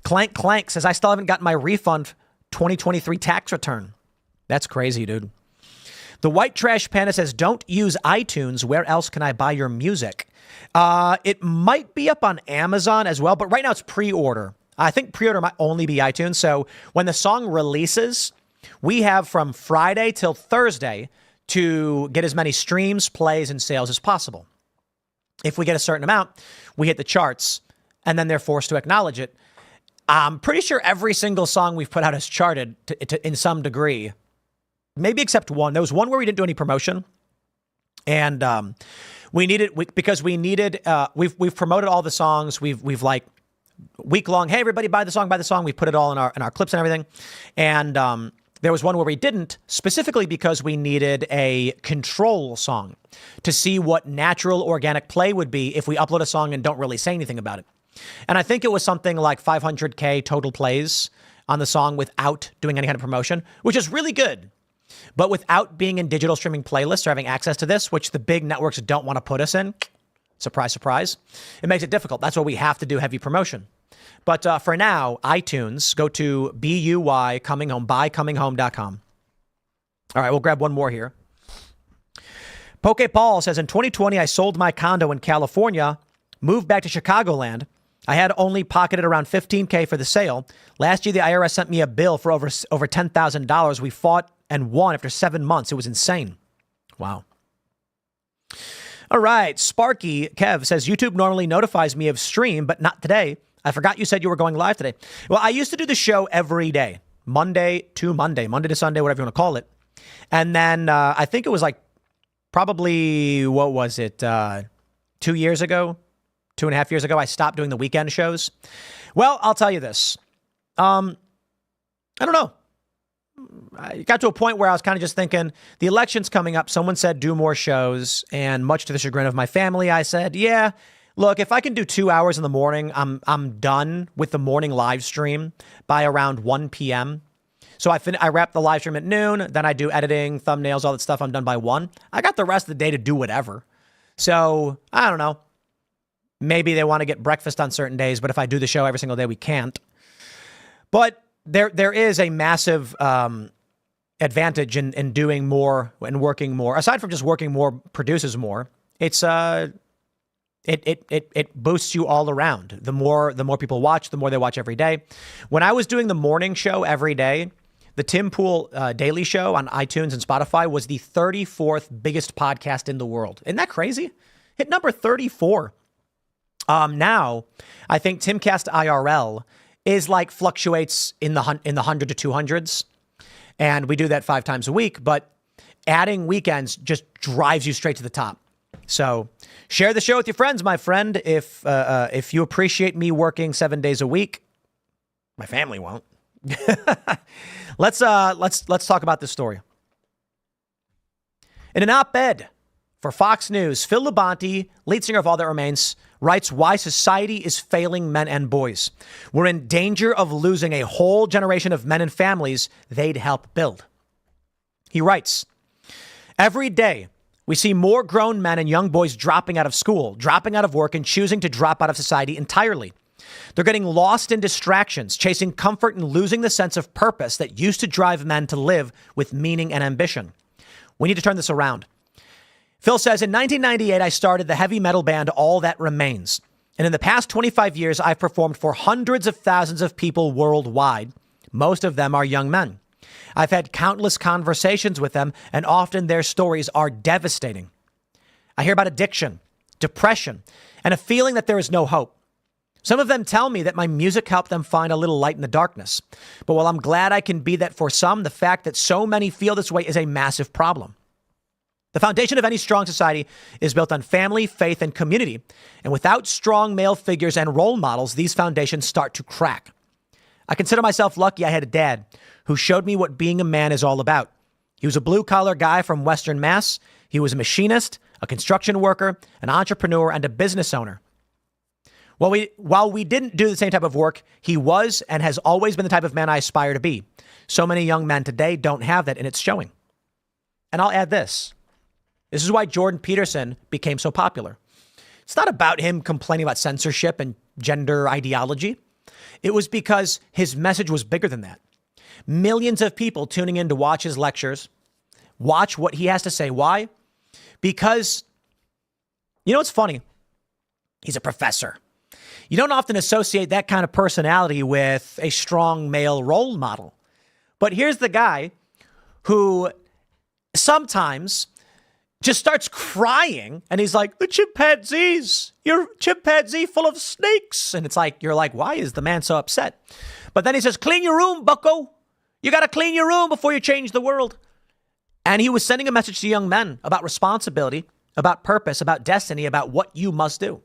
Clank Clank says, I still haven't gotten my refund 2023 tax return. That's crazy, dude. The White Trash Panda says, don't use iTunes. Where else can I buy your music? It might be up on Amazon as well, but right now it's pre-order. I think pre-order might only be iTunes. So when the song releases, we have from Friday till Thursday to get as many streams, plays, and sales as possible. If we get a certain amount, we hit the charts, and then they're forced to acknowledge it. I'm pretty sure every single song we've put out has charted in some degree. Maybe except one. There was one where we didn't do any promotion. And we've promoted all the songs. We've like week long, hey, everybody buy the song. We put it all in our clips and everything. And there was one where we didn't, specifically because we needed a control song to see what natural organic play would be if we upload a song and don't really say anything about it. And I think it was something like 500K total plays on the song without doing any kind of promotion, which is really good. But without being in digital streaming playlists or having access to this, which the big networks don't want to put us in, surprise, surprise, it makes it difficult. That's why we have to do heavy promotion. But for now, iTunes, go to BUY Coming Home, buycominghome.com. All right, we'll grab one more here. Poke Paul says, in 2020, I sold my condo in California, moved back to Chicagoland. I had only pocketed around $15K for the sale. Last year, the IRS sent me a bill for over $10,000. We fought and won after 7 months. It was insane. Wow. All right. Sparky Kev says, YouTube normally notifies me of stream, but not today. I forgot you said you were going live today. Well, I used to do the show every day, Monday to Sunday, whatever you want to call it. And then I think it was like probably, 2 years ago, 2.5 years ago, I stopped doing the weekend shows. Well, I'll tell you this. I don't know. I got to a point where I was kind of just thinking, the election's coming up. Someone said do more shows. And much to the chagrin of my family, I said, yeah, look, if I can do 2 hours in the morning, I'm done with the morning live stream by around 1 p.m. So I wrap the live stream at noon. Then I do editing, thumbnails, all that stuff. I'm done by 1. I got the rest of the day to do whatever. So I don't know. Maybe they want to get breakfast on certain days, but if I do the show every single day, we can't. But there is a massive advantage in doing more and working more. Aside from just working more produces more. It's it boosts you all around. The more people watch, the more they watch every day. When I was doing the morning show every day, the Tim Pool Daily Show on iTunes and Spotify was the 34th biggest podcast in the world. Isn't that crazy? Hit number 34. Now, I think Timcast IRL is like fluctuates in the 100 to 200s. And we do that 5 times a week. But adding weekends just drives you straight to the top. So share the show with your friends, my friend. If you appreciate me working 7 days a week, my family won't. Let's talk about this story. In an op-ed for Fox News, Phil Labonte, lead singer of All That Remains, writes why society is failing men and boys. We're in danger of losing a whole generation of men and families they'd help build. He writes, every day we see more grown men and young boys dropping out of school, dropping out of work, and choosing to drop out of society entirely. They're getting lost in distractions, chasing comfort and losing the sense of purpose that used to drive men to live with meaning and ambition. We need to turn this around. Phil says, in 1998, I started the heavy metal band All That Remains. And in the past 25 years, I've performed for hundreds of thousands of people worldwide. Most of them are young men. I've had countless conversations with them, and often their stories are devastating. I hear about addiction, depression, and a feeling that there is no hope. Some of them tell me that my music helped them find a little light in the darkness. But while I'm glad I can be that for some, the fact that so many feel this way is a massive problem. The foundation of any strong society is built on family, faith, and community. And without strong male figures and role models, these foundations start to crack. I consider myself lucky I had a dad who showed me what being a man is all about. He was a blue-collar guy from Western Mass. He was a machinist, a construction worker, an entrepreneur, and a business owner. While we didn't do the same type of work, he was and has always been the type of man I aspire to be. So many young men today don't have that, and it's showing. And I'll add this. This is why Jordan Peterson became so popular. It's not about him complaining about censorship and gender ideology. It was because his message was bigger than that. Millions of people tuning in to watch his lectures, watch what he has to say. Why? Because, you know what's funny? He's a professor. You don't often associate that kind of personality with a strong male role model. But here's the guy who sometimes just starts crying, and he's like, the chimpanzees, you're chimpanzee full of snakes. And it's like, you're like, why is the man so upset? But then he says, clean your room, bucko. You got to clean your room before you change the world. And he was sending a message to young men about responsibility, about purpose, about destiny, about what you must do.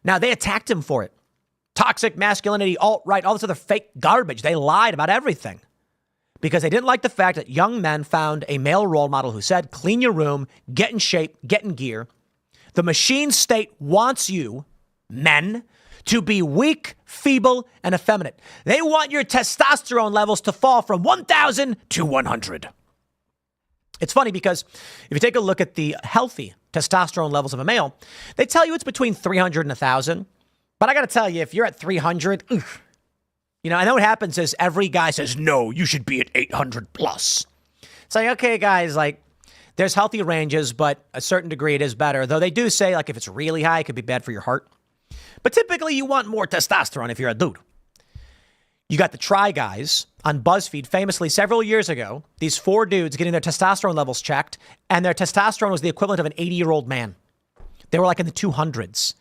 Now, they attacked him for it. Toxic masculinity, alt-right, all this other fake garbage. They lied about everything because they didn't like the fact that young men found a male role model who said, clean your room, get in shape, get in gear. The machine state wants you, men, to be weak, feeble, and effeminate. They want your testosterone levels to fall from 1,000 to 100. It's funny because if you take a look at the healthy testosterone levels of a male, they tell you it's between 300 and 1,000. But I got to tell you, if you're at 300, you know, I know what happens is every guy says, no, you should be at 800 plus. It's like, okay, guys, like there's healthy ranges, but a certain degree it is better. Though they do say like if it's really high, it could be bad for your heart. But typically you want more testosterone if you're a dude. You got the Try Guys on BuzzFeed famously several years ago, these 4 dudes getting their testosterone levels checked, and their testosterone was the equivalent of an 80-year-old man. They were like in the 200s.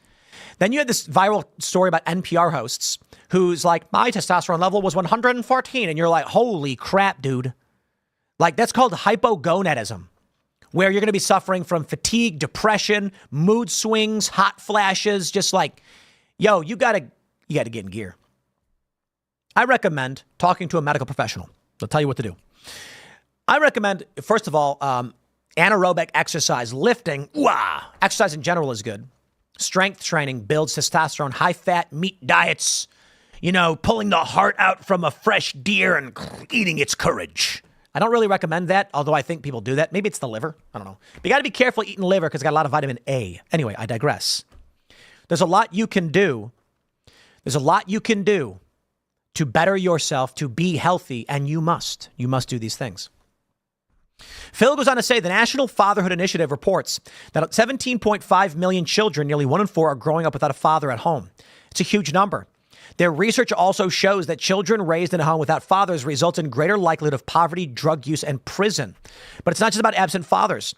Then you had this viral story about NPR hosts who's like, my testosterone level was 114. And you're like, holy crap, dude. Like that's called hypogonadism, where you're going to be suffering from fatigue, depression, mood swings, hot flashes, just like, yo, you got to get in gear. I recommend talking to a medical professional. They'll tell you what to do. I recommend, first of all, anaerobic exercise, lifting. Exercise in general is good. Strength training builds testosterone, high-fat meat diets, you know, pulling the heart out from a fresh deer and eating its courage. I don't really recommend that, although I think people do that. Maybe it's the liver. I don't know. But you got to be careful eating liver because it's got a lot of vitamin A. Anyway, I digress. There's a lot you can do. There's a lot you can do to better yourself, to be healthy, and you must do these things. Phil goes on to say the National Fatherhood Initiative reports that 17.5 million children, nearly 1 in 4, are growing up without a father at home. It's a huge number. Their research also shows that children raised in a home without fathers result in greater likelihood of poverty, drug use, and prison. But it's not just about absent fathers.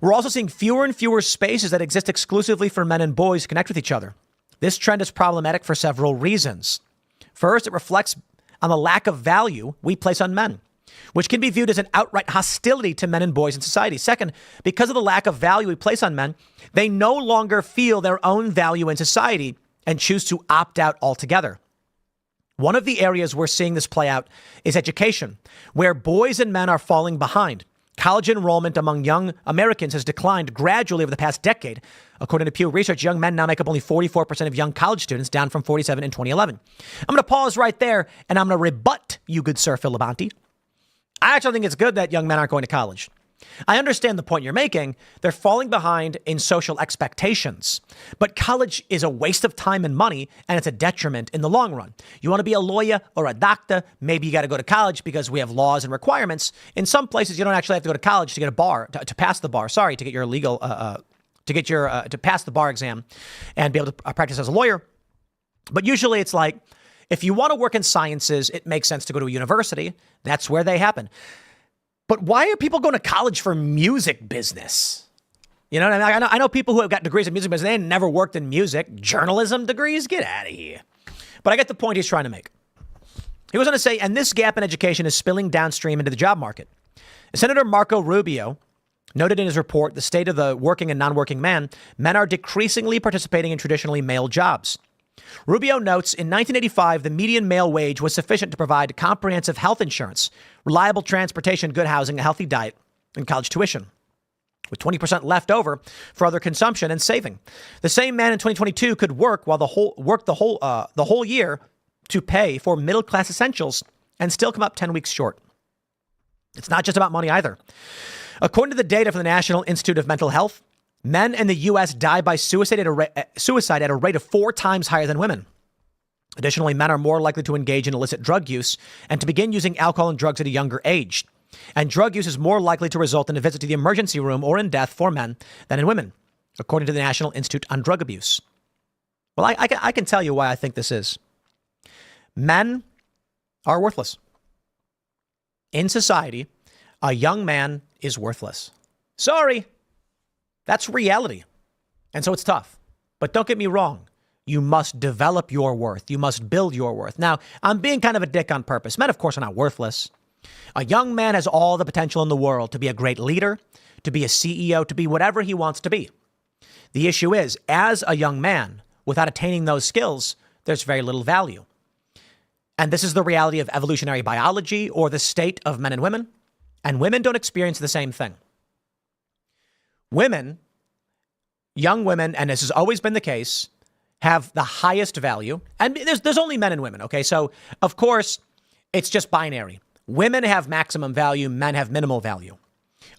We're also seeing fewer and fewer spaces that exist exclusively for men and boys to connect with each other. This trend is problematic for several reasons. First, it reflects on the lack of value we place on men, which can be viewed as an outright hostility to men and boys in society. Second, because of the lack of value we place on men, they no longer feel their own value in society and choose to opt out altogether. One of the areas we're seeing this play out is education, where boys and men are falling behind. College enrollment among young Americans has declined gradually over the past decade. According to Pew Research, young men now make up only 44% of young college students, down from 47 in 2011. I'm going to pause right there, and I'm going to rebut you, good sir Phil Labonte. I actually think it's good that young men aren't going to college. I understand the point you're making. They're falling behind in social expectations. But college is a waste of time and money, and it's a detriment in the long run. You want to be a lawyer or a doctor, maybe you got to go to college because we have laws and requirements. In some places, you don't actually have to go to college to get a bar, to pass the bar, to get your legal to get your to pass the bar exam and be able to practice as a lawyer. But usually it's like, if you want to work in sciences, it makes sense to go to a university. That's where they happen. But why are people going to college for music business? You know what I mean? I know people who have got degrees in music business. They never worked in music. Journalism degrees? Get out of here. But I get the point he's trying to make. He was going to say, and this gap in education is spilling downstream into the job market. Senator Marco Rubio noted in his report, The State of the Working and Non-Working Man, men are decreasingly participating in traditionally male jobs. Rubio notes in 1985, the median male wage was sufficient to provide comprehensive health insurance, reliable transportation, good housing, a healthy diet, and college tuition, with 20% left over for other consumption and saving. The same man in 2022 could work the whole year to pay for middle class essentials and still come up 10 weeks short. It's not just about money either. According to the data from the National Institute of Mental Health, men in the U.S. die by suicide at a rate of 4 times higher than women. Additionally, men are more likely to engage in illicit drug use and to begin using alcohol and drugs at a younger age. And drug use is more likely to result in a visit to the emergency room or in death for men than in women, according to the National Institute on Drug Abuse. Well, I can tell you why I think this is. Men are worthless. In society, a young man is worthless. Sorry. That's reality. And so it's tough. But don't get me wrong. You must develop your worth. You must build your worth. Now, I'm being kind of a dick on purpose. Men, of course, are not worthless. A young man has all the potential in the world to be a great leader, to be a CEO, to be whatever he wants to be. The issue is, as a young man, without attaining those skills, there's very little value. And this is the reality of evolutionary biology or the state of men and women. And women don't experience the same thing. Women, young women, and this has always been the case, have the highest value. And there's only men and women, okay? So, of course, it's just binary. Women have maximum value, men have minimal value.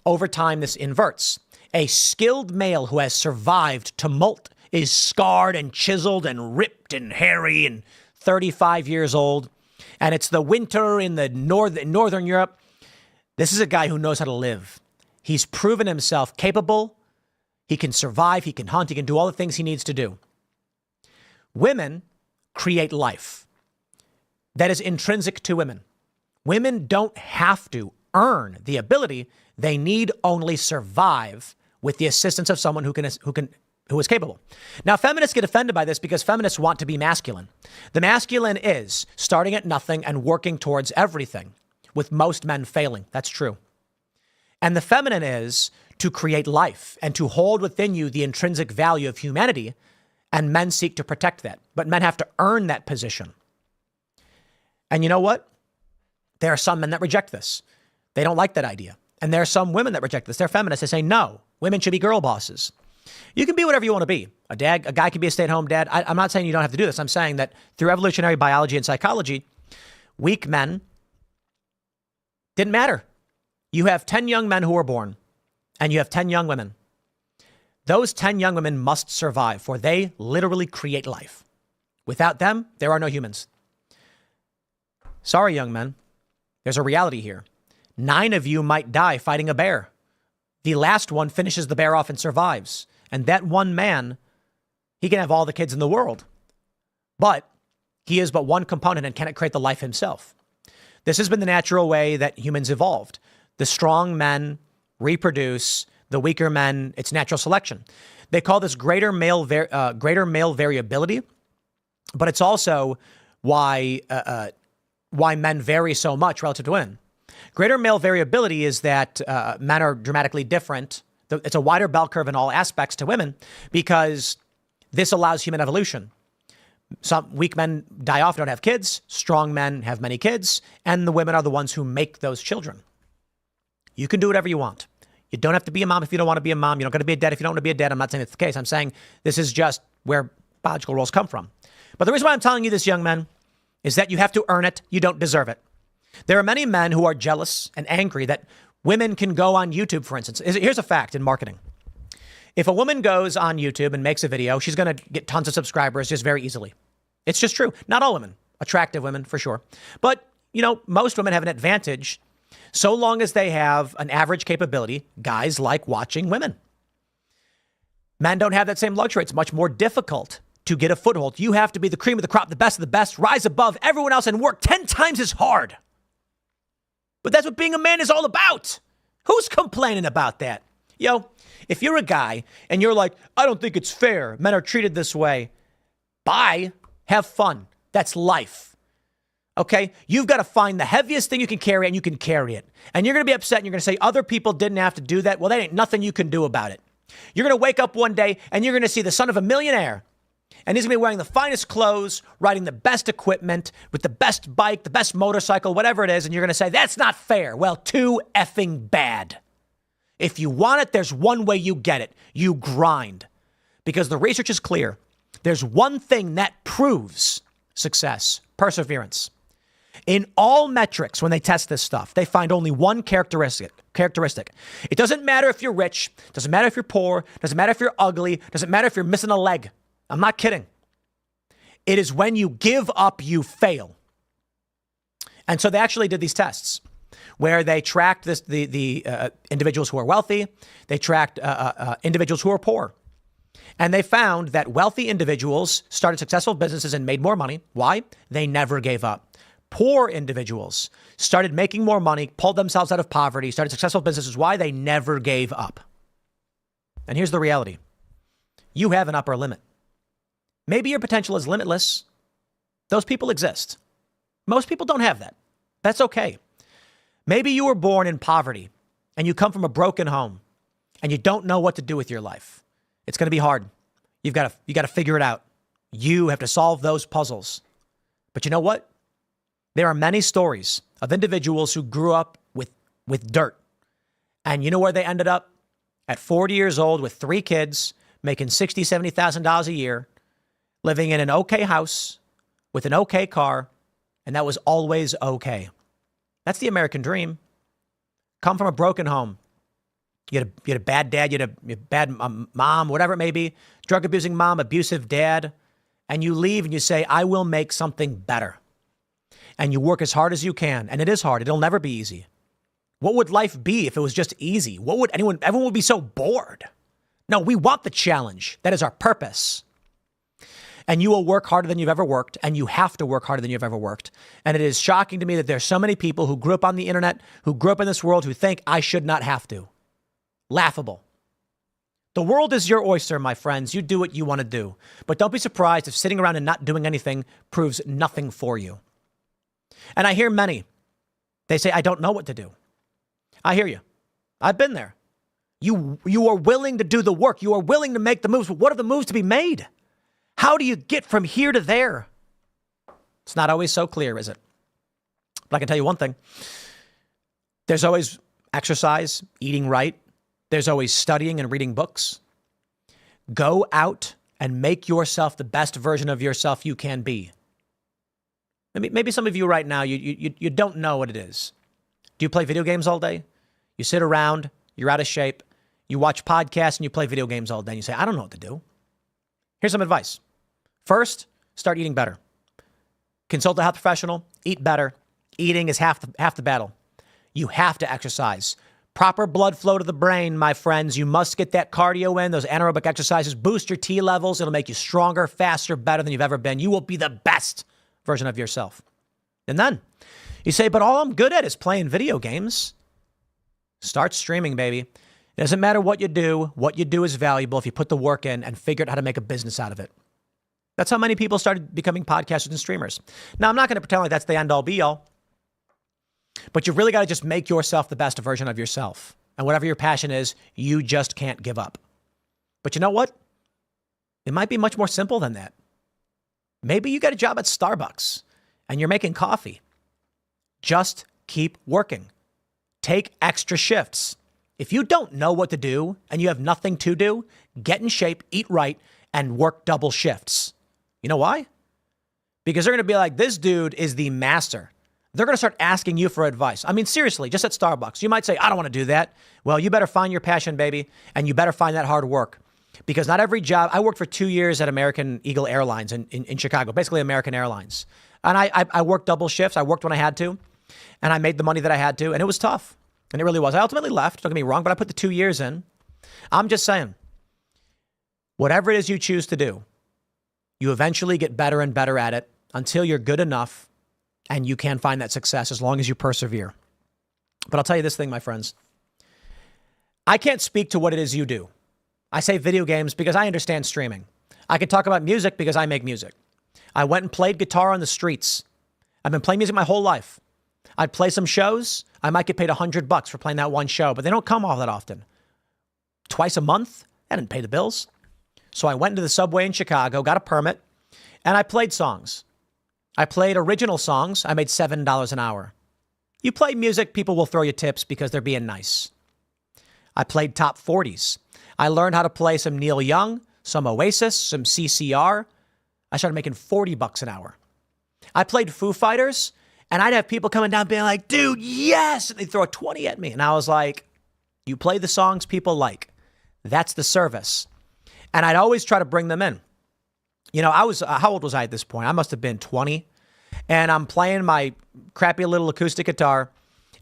Over time, this inverts. A skilled male who has survived tumult is scarred and chiseled and ripped and hairy and 35 years old. And it's the winter in the Northern Europe. This is a guy who knows how to live. He's proven himself capable. He can survive. He can hunt. He can do all the things he needs to do. Women create life. That is intrinsic to women. Women don't have to earn the ability. They need only survive with the assistance of someone who is capable. Now, feminists get offended by this because feminists want to be masculine. The masculine is starting at nothing and working towards everything, with most men failing. That's true. And the feminine is to create life and to hold within you the intrinsic value of humanity, and men seek to protect that. But men have to earn that position. And you know what? There are some men that reject this. They don't like that idea. And there are some women that reject this. They're feminists. They say, no, women should be girl bosses. You can be whatever you want to be. A guy can be a stay-at-home dad. I'm not saying you don't have to do this. I'm saying that through evolutionary biology and psychology, weak men didn't matter. You have 10 young men who were born, and you have 10 young women. Those 10 young women must survive, for they literally create life. Without them, there are no humans. Sorry, young men. There's a reality here. 9 of you might die fighting a bear. The last one finishes the bear off and survives. And that one man, he can have all the kids in the world. But he is but one component and cannot create the life himself. This has been the natural way that humans evolved. The strong men reproduce, the weaker men, it's natural selection. They call this greater male variability, but it's also why men vary so much relative to women. Greater male variability is that men are dramatically different. It's a wider bell curve in all aspects to women because this allows human evolution. Some weak men die off, don't have kids. Strong men have many kids. And the women are the ones who make those children. You can do whatever you want. You don't have to be a mom if you don't want to be a mom. You don't got to be a dad if you don't want to be a dad. I'm not saying that's the case. I'm saying this is just where biological roles come from. But the reason why I'm telling you this, young men, is that you have to earn it. You don't deserve it. There are many men who are jealous and angry that women can go on YouTube, for instance. Here's a fact in marketing. If a woman goes on YouTube and makes a video, she's going to get tons of subscribers just very easily. It's just true. Not all women, attractive women for sure. But, most women have an advantage so long as they have an average capability. Guys like watching women. Men don't have that same luxury. It's much more difficult to get a foothold. You have to be the cream of the crop, the best, rise above everyone else and work 10 times as hard. But that's what being a man is all about. Who's complaining about that? Yo, if you're a guy and you're like, I don't think it's fair, men are treated this way, bye, have fun. That's life. Okay? You've got to find the heaviest thing you can carry and you can carry it. And you're going to be upset and you're going to say other people didn't have to do that. Well, that ain't nothing you can do about it. You're going to wake up one day and you're going to see the son of a millionaire. And he's going to be wearing the finest clothes, riding the best equipment, with the best bike, the best motorcycle, whatever it is. And you're going to say, that's not fair. Well, too effing bad. If you want it, there's one way you get it. You grind. Because the research is clear. There's one thing that proves success: perseverance. In all metrics, when they test this stuff, they find only one characteristic. It doesn't matter if you're rich, doesn't matter if you're poor, doesn't matter if you're ugly, doesn't matter if you're missing a leg. I'm not kidding. It is when you give up, you fail. And so they actually did these tests where they tracked the individuals who are wealthy. They tracked individuals who are poor. And they found that wealthy individuals started successful businesses and made more money. Why? They never gave up. Poor individuals started making more money, pulled themselves out of poverty, started successful businesses. Why? They never gave up. And here's the reality. You have an upper limit. Maybe your potential is limitless. Those people exist. Most people don't have that. That's okay. Maybe you were born in poverty and you come from a broken home and you don't know what to do with your life. It's going to be hard. You got to figure it out. You have to solve those puzzles. But you know what? There are many stories of individuals who grew up with dirt. And you know where they ended up? At 40 years old with 3 kids, making $60,000, $70,000 a year, living in an okay house with an okay car, and that was always okay. That's the American dream. Come from a broken home. You had a bad dad, you had a bad mom, whatever it may be, drug-abusing mom, abusive dad, and you leave and you say, I will make something better. And you work as hard as you can, and it is hard. It'll never be easy. What would life be if it was just easy? Everyone would be so bored. No, we want the challenge. That is our purpose. And you will work harder than you've ever worked, and you have to work harder than you've ever worked. And it is shocking to me that there's so many people who grew up on the internet, who grew up in this world, who think I should not have to. Laughable. The world is your oyster, my friends. You do what you want to do. But don't be surprised if sitting around and not doing anything proves nothing for you. And I hear many. They say, I don't know what to do. I hear you. I've been there. You are willing to do the work. You are willing to make the moves. But what are the moves to be made? How do you get from here to there? It's not always so clear, is it? But I can tell you one thing. There's always exercise, eating right. There's always studying and reading books. Go out and make yourself the best version of yourself you can be. Maybe some of you right now, you don't know what it is. Do you play video games all day? You sit around, you're out of shape, you watch podcasts and you play video games all day and you say, I don't know what to do. Here's some advice. First, start eating better. Consult a health professional, eat better. Eating is half the battle. You have to exercise. Proper blood flow to the brain, my friends. You must get that cardio in, those anaerobic exercises. Boost your T levels. It'll make you stronger, faster, better than you've ever been. You will be the best version of yourself. And then you say, but all I'm good at is playing video games. Start streaming, baby. It doesn't matter what you do. What you do is valuable if you put the work in and figure out how to make a business out of it. That's how many people started becoming podcasters and streamers. Now, I'm not going to pretend like that's the end all be all. But you've really got to just make yourself the best version of yourself. And whatever your passion is, you just can't give up. But you know what? It might be much more simple than that. Maybe you got a job at Starbucks and you're making coffee. Just keep working. Take extra shifts. If you don't know what to do and you have nothing to do, get in shape, eat right, and work double shifts. You know why? Because they're going to be like, this dude is the master. They're going to start asking you for advice. I mean, seriously, just at Starbucks. You might say, I don't want to do that. Well, you better find your passion, baby, and you better find that hard work. Because not every job, I worked for 2 years at American Eagle Airlines in Chicago, basically American Airlines. And I worked double shifts. I worked when I had to, and I made the money that I had to, and it was tough. And it really was. I ultimately left, don't get me wrong, but I put the 2 years in. I'm just saying, Whatever it is you choose to do, you eventually get better and better at it until you're good enough and you can find that success as long as you persevere. But I'll tell you this thing, my friends. I can't speak to what it is you do. I say video games because I understand streaming. I can talk about music because I make music. I went and played guitar on the streets. I've been playing music my whole life. I'd play some shows. I might get paid $100 for playing that one show, but they don't come all that often. Twice a month, I didn't pay the bills. So I went into the subway in Chicago, got a permit, and I played songs. I played original songs. I made $7 an hour. You play music, people will throw you tips because they're being nice. I played top 40s. I learned how to play some Neil Young, some Oasis, some CCR. I started making $40 an hour. I played Foo Fighters, and I'd have people coming down being like, dude, yes! And they'd throw a 20 at me. And I was like, you play the songs people like. That's the service. And I'd always try to bring them in. You know, how old was I at this point? I must have been 20. And I'm playing my crappy little acoustic guitar,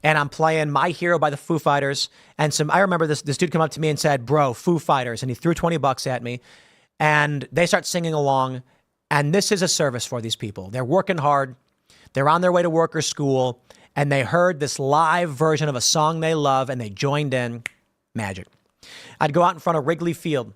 and I'm playing My Hero by the Foo Fighters. And I remember this dude come up to me and said, bro, Foo Fighters. And he threw $20 at me. And they start singing along. And this is a service for these people. They're working hard. They're on their way to work or school. And they heard this live version of a song they love, and they joined in. Magic. I'd go out in front of Wrigley Field.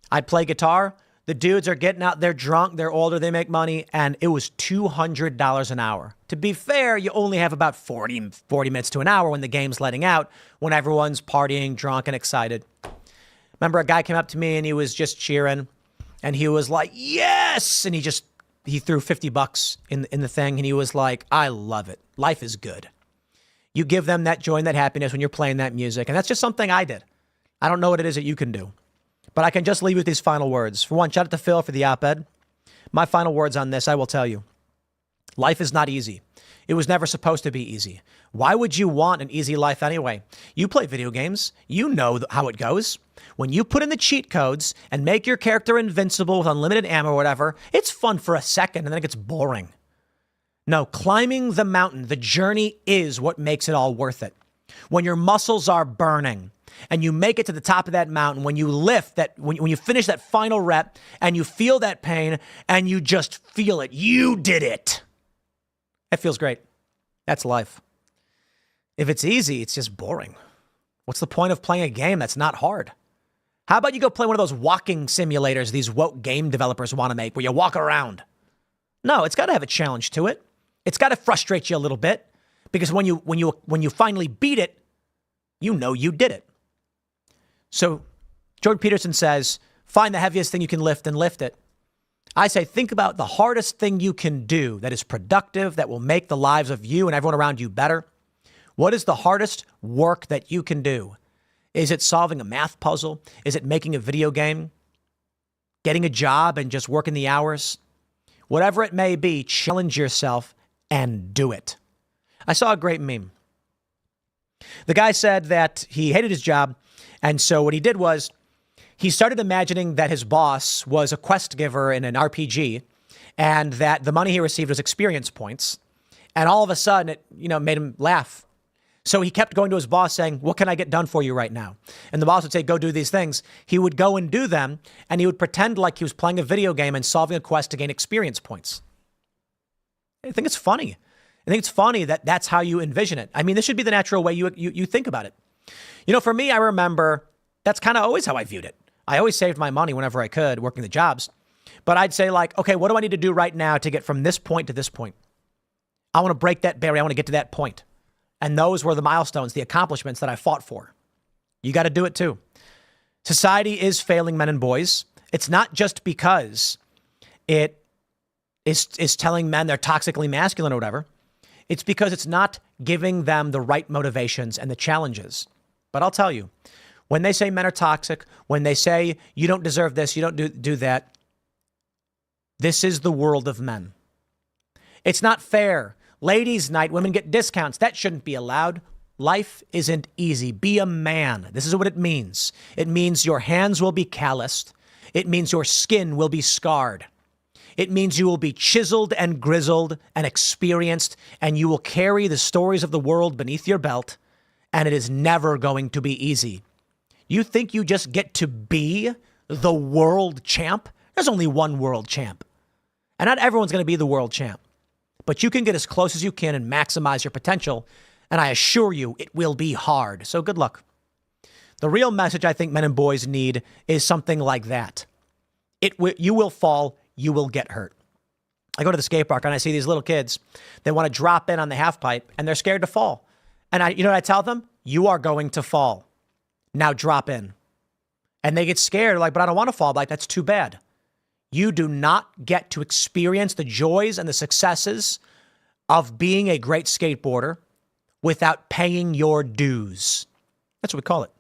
I'd play guitar. The dudes are getting out. They're drunk. They're older. They make money. And it was $200 an hour. To be fair, you only have about 40 minutes to an hour when the game's letting out, when everyone's partying, drunk, and excited. Remember, a guy came up to me and he was just cheering. And he was like, yes! And he threw $50 in the thing. And he was like, I love it. Life is good. You give them that joy and that happiness when you're playing that music. And that's just something I did. I don't know what it is that you can do. But I can just leave with these final words. For one, shout out to Phil for the op-ed. My final words on this, I will tell you. Life is not easy. It was never supposed to be easy. Why would you want an easy life anyway? You play video games. You know how it goes. When you put in the cheat codes and make your character invincible with unlimited ammo or whatever, it's fun for a second and then it gets boring. No, climbing the mountain, the journey is what makes it all worth it. When your muscles are burning, and you make it to the top of that mountain, when you lift that, when you finish that final rep and you feel that pain and you just feel it, you did it. It feels great. That's life. If it's easy, it's just boring. What's the point of playing a game that's not hard? How about you go play one of those walking simulators these woke game developers want to make where you walk around? No, it's got to have a challenge to it. It's got to frustrate you a little bit because when you finally beat it, you know you did it. So Jordan Peterson says, find the heaviest thing you can lift and lift it. I say, think about the hardest thing you can do that is productive, that will make the lives of you and everyone around you better. What is the hardest work that you can do? Is it solving a math puzzle? Is it making a video game? Getting a job and just working the hours? Whatever it may be, challenge yourself and do it. I saw a great meme. The guy said that he hated his job. And so what he did was he started imagining that his boss was a quest giver in an RPG and that the money he received was experience points. And all of a sudden it, made him laugh. So he kept going to his boss saying, what can I get done for you right now? And the boss would say, go do these things. He would go and do them. And he would pretend like he was playing a video game and solving a quest to gain experience points. I think it's funny. I think it's funny that that's how you envision it. I mean, this should be the natural way you think about it. For me, I remember that's kind of always how I viewed it. I always saved my money whenever I could, working the jobs. But I'd say like, okay, what do I need to do right now to get from this point to this point? I want to break that barrier. I want to get to that point. And those were the milestones, the accomplishments that I fought for. You got to do it too. Society is failing men and boys. It's not just because it is telling men they're toxically masculine or whatever. It's because it's not giving them the right motivations and the challenges. But I'll tell you, when they say men are toxic, when they say you don't deserve this, you don't do that, this is the world of men. It's not fair. Ladies' night, women get discounts. That shouldn't be allowed. Life isn't easy. Be a man. This is what it means. It means your hands will be calloused. It means your skin will be scarred. It means you will be chiseled and grizzled and experienced, and you will carry the stories of the world beneath your belt, and it is never going to be easy. You think you just get to be the world champ. There's only one world champ. And not everyone's going to be the world champ. But you can get as close as you can and maximize your potential. And I assure you, it will be hard. So good luck. The real message I think men and boys need is something like that. You will fall, you will get hurt. I go to the skate park and I see these little kids. They want to drop in on the half pipe and they're scared to fall. And you know what I tell them? You are going to fall. Now drop in. And they get scared, like, but I don't want to fall. Like, that's too bad. You do not get to experience the joys and the successes of being a great skateboarder without paying your dues. That's what we call it.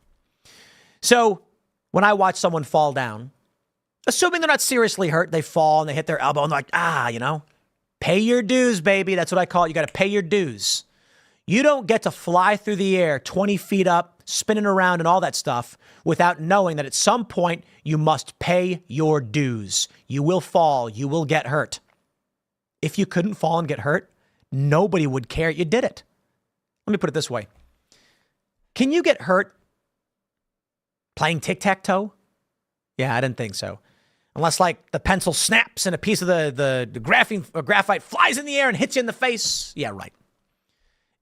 So when I watch someone fall down, assuming they're not seriously hurt, they fall and they hit their elbow and they're like, pay your dues, baby. That's what I call it. You got to pay your dues. You don't get to fly through the air 20 feet up, spinning around and all that stuff without knowing that at some point you must pay your dues. You will fall. You will get hurt. If you couldn't fall and get hurt, nobody would care you did it. Let me put it this way. Can you get hurt playing tic-tac-toe? Yeah, I didn't think so. Unless, like, the pencil snaps and a piece of the graphite flies in the air and hits you in the face. Yeah, right.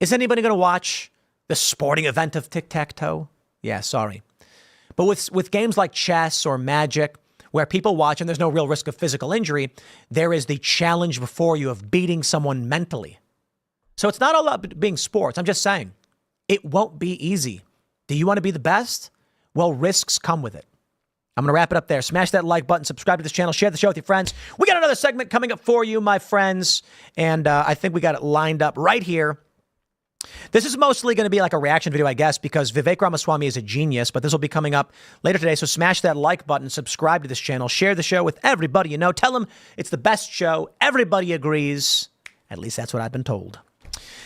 Is anybody going to watch the sporting event of tic-tac-toe? Yeah, sorry. But with games like chess or Magic, where people watch and there's no real risk of physical injury, there is the challenge before you of beating someone mentally. So it's not all about being sports. I'm just saying, it won't be easy. Do you want to be the best? Well, risks come with it. I'm going to wrap it up there. Smash that like button, subscribe to this channel, share the show with your friends. We got another segment coming up for you, my friends. And I think we got it lined up right here. This is mostly going to be like a reaction video, I guess, because Vivek Ramaswamy is a genius, but this will be coming up later today. So smash that like button, subscribe to this channel, share the show with everybody you know. Tell them it's the best show. Everybody agrees. At least that's what I've been told.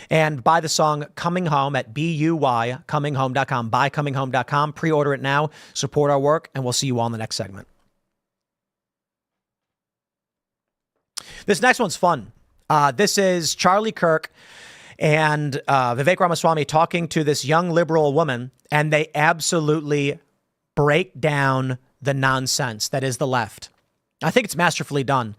And buy the song Coming Home at BUYComingHome.com. BuyComingHome.com. Pre-order it now. Support our work, and we'll see you all in the next segment. This next one's fun. This is Charlie Kirk and Vivek Ramaswamy talking to this young liberal woman, and they absolutely break down the nonsense that is the left. I think it's masterfully done.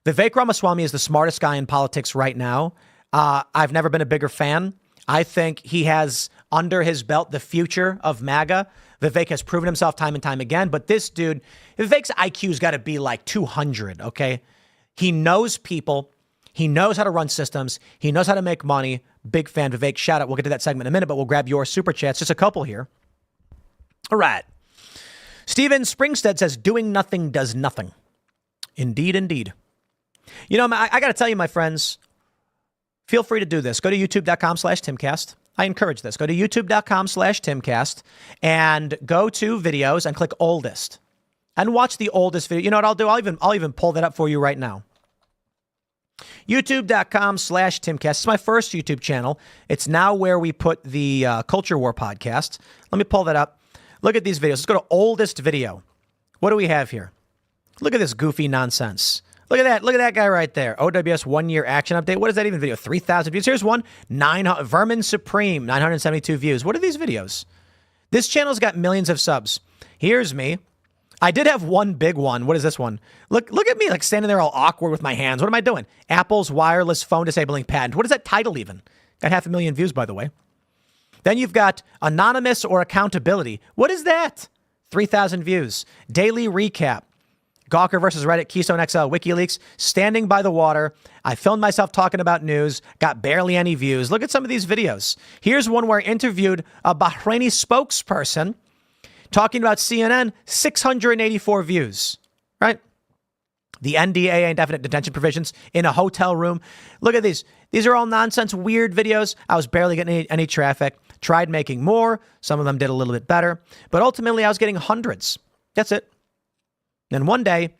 Vivek Ramaswamy is the smartest guy in politics right now. I've never been a bigger fan. I think he has under his belt the future of MAGA. Vivek has proven himself time and time again. But this dude, Vivek's IQ's got to be like 200, okay? He knows people. He knows how to run systems. He knows how to make money. Big fan, Vivek. Shout out. We'll get to that segment in a minute, but we'll grab your super chats. Just a couple here. All right. Steven Springstead says, doing nothing does nothing. Indeed, indeed. You know, I got to tell you, my friends, feel free to do this. Go to youtube.com/Timcast. I encourage this. Go to youtube.com/Timcast and go to videos and click oldest and watch the oldest video. You know what I'll do? I'll even pull that up for you right now. youtube.com/Timcast. It's my first YouTube channel. It's now where we put the Culture War podcast. Let me pull that up. Look at these videos. Let's go to oldest video. What do we have here? Look at this goofy nonsense. Look at that. Look at that guy right there. OWS 1-year action update. What is that even video? 3,000 views. Here's one. Vermin Supreme. 972 views. What are these videos? This channel's got millions of subs. Here's me. I did have one big one. What is this one? Look at me like standing there all awkward with my hands. What am I doing? Apple's wireless phone disabling patent. What is that title even? Got 500,000 views, by the way. Then you've got anonymous or accountability. What is that? 3,000 views. Daily recap. Gawker versus Reddit, Keystone XL, WikiLeaks, standing by the water. I filmed myself talking about news, got barely any views. Look at some of these videos. Here's one where I interviewed a Bahraini spokesperson talking about CNN, 684 views, right? The NDAA, indefinite detention provisions, in a hotel room. Look at these. These are all nonsense, weird videos. I was barely getting any traffic. Tried making more. Some of them did a little bit better. But ultimately, I was getting hundreds. That's it. Then one day,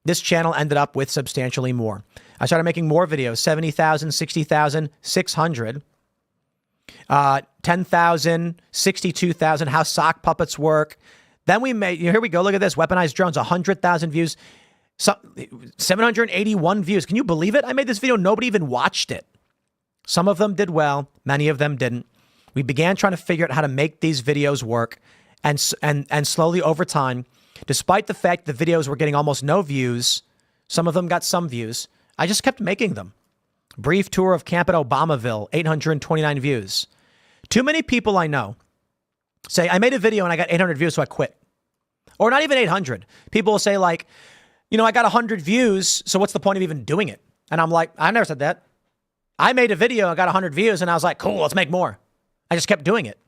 this channel ended up with substantially more. I started making more videos, 70,000, 60,000, 600, 10,000, 62,000, how sock puppets work. Then we made, here we go, look at this, weaponized drones, 100,000 views, 781 views. Can you believe it? I made this video, nobody even watched it. Some of them did well, many of them didn't. We began trying to figure out how to make these videos work, and slowly over time, Despite the fact the videos were getting almost no views, some of them got some views, I just kept making them. Brief tour of camp at Obamaville, 829 views. Too many people I know say, I made a video and I got 800 views, so I quit. Or not even 800. People will say like, I got 100 views, so what's the point of even doing it? And I'm like, I never said that. I made a video, I got 100 views, and I was like, cool, let's make more. I just kept doing it.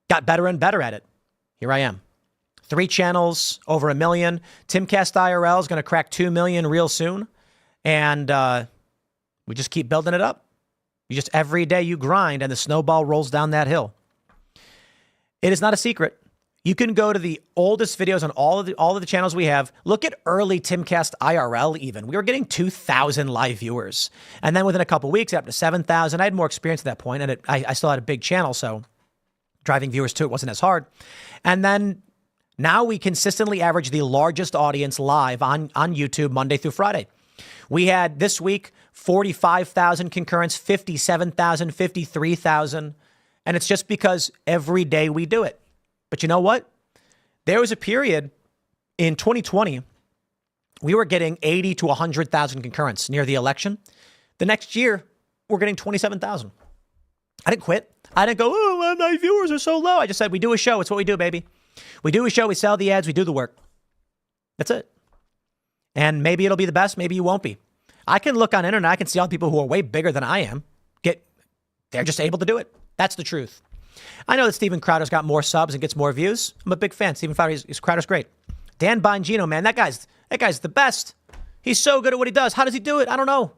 Got better and better at it. Here I am. 3 channels, over 1 million. Timcast IRL is going to crack 2 million real soon. And we just keep building it up. Every day you grind and the snowball rolls down that hill. It is not a secret. You can go to the oldest videos on all of the channels we have. Look at early Timcast IRL even. We were getting 2,000 live viewers. And then within a couple of weeks, up to 7,000. I had more experience at that point, and I still had a big channel, so driving viewers to it wasn't as hard. And then now we consistently average the largest audience live on YouTube Monday through Friday. We had this week 45,000 concurrents, 57,000, 53,000. And it's just because every day we do it. But you know what? There was a period in 2020, we were getting 80 to 100,000 concurrents near the election. The next year, we're getting 27,000. I didn't quit. I didn't go, oh, my viewers are so low. I just said, we do a show. It's what we do, baby. We do a show. We sell the ads. We do the work. That's it. And maybe it'll be the best. Maybe you won't be. I can look on internet. I can see all the people who are way bigger than I am. They're just able to do it. That's the truth. I know that Steven Crowder's got more subs and gets more views. I'm a big fan. Steven Crowder's great. Dan Bongino, man, that guy's the best. He's so good at what he does. How does he do it? I don't know.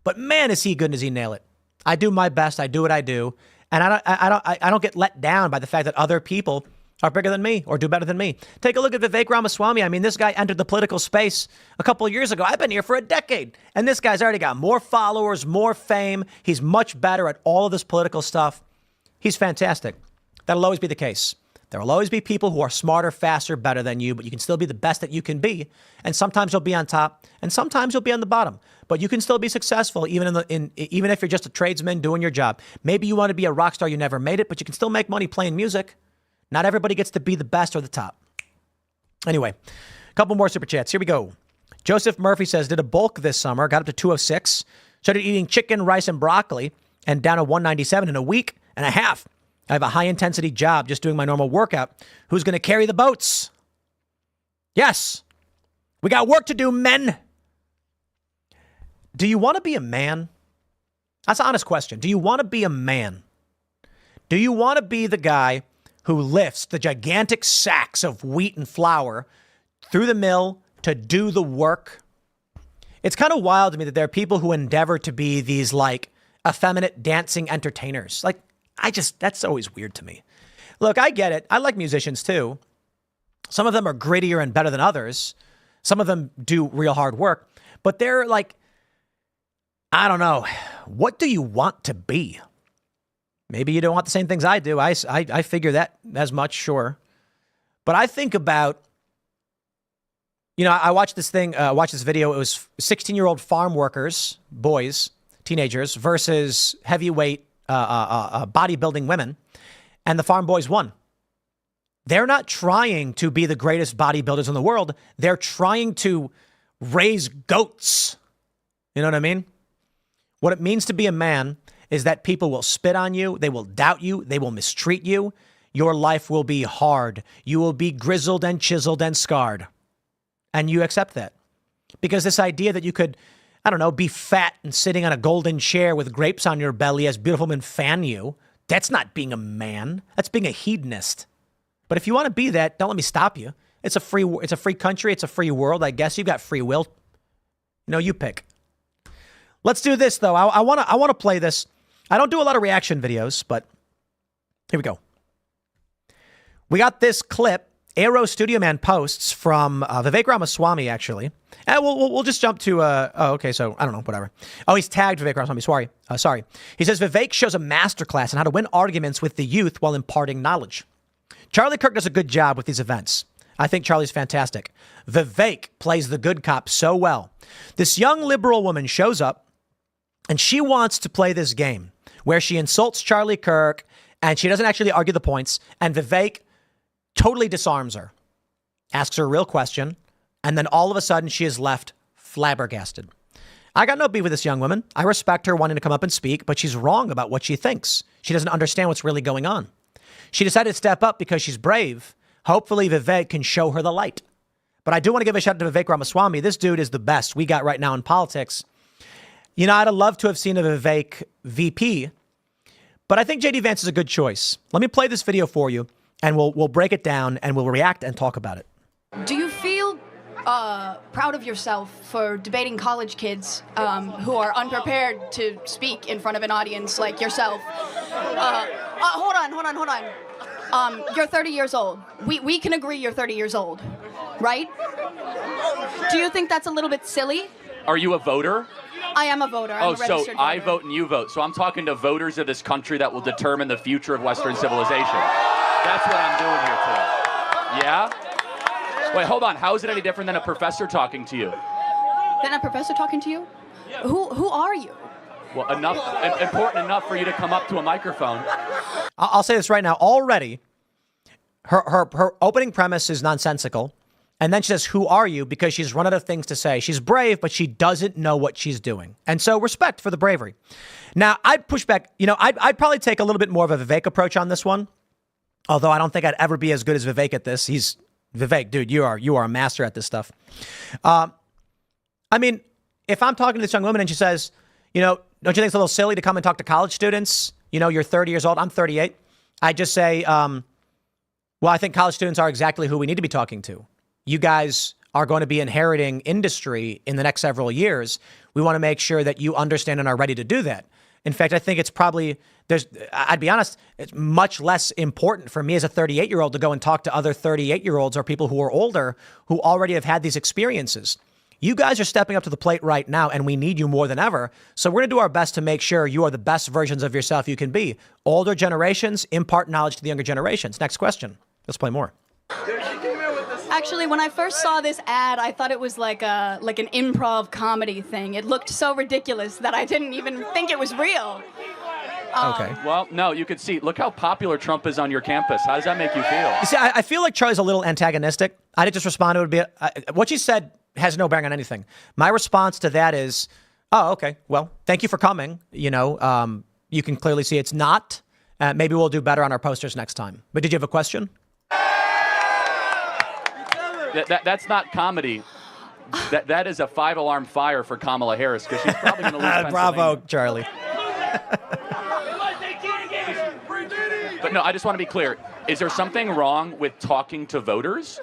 But man, is he good and does he nail it? I do my best. I do what I do. And I don't get let down by the fact that other people are bigger than me or do better than me. Take a look at Vivek Ramaswamy. I mean, this guy entered the political space a couple of years ago. I've been here for a decade. And this guy's already got more followers, more fame. He's much better at all of this political stuff. He's fantastic. That'll always be the case. There will always be people who are smarter, faster, better than you, but you can still be the best that you can be. And sometimes you'll be on top, and sometimes you'll be on the bottom. But you can still be successful, even if you're just a tradesman doing your job. Maybe you want to be a rock star, you never made it, but you can still make money playing music. Not everybody gets to be the best or the top. Anyway, a couple more super chats. Here we go. Joseph Murphy says, did a bulk this summer, got up to 206, started eating chicken, rice, and broccoli, and down to 197 in a week and a half. I have a high-intensity job just doing my normal workout. Who's going to carry the boats? Yes. We got work to do, men. Do you want to be a man? That's an honest question. Do you want to be a man? Do you want to be the guy who lifts the gigantic sacks of wheat and flour through the mill to do the work? It's kind of wild to me that there are people who endeavor to be these like effeminate dancing entertainers. Like, that's always weird to me. Look, I get it. I like musicians too. Some of them are grittier and better than others. Some of them do real hard work, but they're like, I don't know. What do you want to be? Maybe you don't want the same things I do. I figure that as much, sure. But I think about, I watched this video. It was 16-year-old farm workers, boys, teenagers versus heavyweight bodybuilding women, and the farm boys won. They're not trying to be the greatest bodybuilders in the world. They're trying to raise goats. You know what I mean? What it means to be a man is that people will spit on you. They will doubt you. They will mistreat you. Your life will be hard. You will be grizzled and chiseled and scarred. And you accept that. Because this idea that you could, be fat and sitting on a golden chair with grapes on your belly as beautiful women fan you, that's not being a man. That's being a hedonist. But if you want to be that, don't let me stop you. It's a free country. It's a free world. I guess you've got free will. You pick. Let's do this though. I want to play this. I don't do a lot of reaction videos, but here we go. We got this clip. Aero Studio Man posts from Vivek Ramaswamy, actually. And we'll just jump to, okay, so I don't know, whatever. Oh, he's tagged Vivek Ramaswamy, sorry. He says, Vivek shows a masterclass on how to win arguments with the youth while imparting knowledge. Charlie Kirk does a good job with these events. I think Charlie's fantastic. Vivek plays the good cop so well. This young liberal woman shows up, and she wants to play this game where she insults Charlie Kirk, and she doesn't actually argue the points, and Vivek totally disarms her. asks her a real question, and then all of a sudden she is left flabbergasted. I got no beef with this young woman. I respect her wanting to come up and speak, but she's wrong about what she thinks. She doesn't understand what's really going on. She decided to step up because she's brave. Hopefully Vivek can show her the light. But I do want to give a shout out to Vivek Ramaswamy. This dude is the best we got right now in politics. You know, I'd have loved to have seen a Vivek VP, but I think J.D. Vance is a good choice. Let me play this video for you, and we'll break it down, and we'll react and talk about it.
Do you feel proud of yourself for debating college kids who are unprepared to speak in front of an audience like yourself? Hold on. You're 30 years old. We can agree you're 30 years old, right? Do you think that's a little bit silly?
Are you a voter?
I am a voter. I'm a registered voter.
I vote and you vote. So I'm talking to voters of this country that will determine the future of Western civilization. That's what I'm doing here today. Yeah? Wait, hold on. How is it any different than a professor talking to you?
Than a professor talking to you? Who are you?
Well, important enough for you to come up to a microphone.
I'll say this right now. Already, her opening premise is nonsensical. And then she says, who are you? Because she's run out of things to say. She's brave, but she doesn't know what she's doing. And so respect for the bravery. Now, I'd push back. You know, I'd probably take a little bit more of a Vivek approach on this one. Although I don't think I'd ever be as good as Vivek at this. Vivek, dude, you are a master at this stuff. I mean, if I'm talking to this young woman and she says, you know, don't you think it's a little silly to come and talk to college students? You know, you're 30 years old. I'm 38. I just say, well, I think college students are exactly who we need to be talking to. You guys are going to be inheriting industry in the next several years. We want to make sure that you understand and are ready to do that. In fact, I think it's probably, I'd be honest, it's much less important for me as a 38-year-old to go and talk to other 38-year-olds or people who are older who already have had these experiences. You guys are stepping up to the plate right now, and we need you more than ever. So we're going to do our best to make sure you are the best versions of yourself you can be. Older generations impart knowledge to the younger generations. Next question. Let's play more.
Actually, when I first saw this ad, I thought it was like an improv comedy thing. It looked so ridiculous that I didn't even think it was real.
Okay.
Well, no, you could see. Look how popular Trump is on your campus. How does that make you feel?
You see, I feel like Charlie's a little antagonistic. I didn't just respond to it. What she said has no bearing on anything. My response to that is, oh, okay, well, thank you for coming. You know, you can clearly see it's not. Maybe we'll do better on our posters next time. But did you have a question?
That's not comedy. That is a 5-alarm fire for Kamala Harris because she's probably going to lose Pennsylvania.
Bravo, Charlie.
But no, I just want to be clear. Is there something wrong with talking to voters?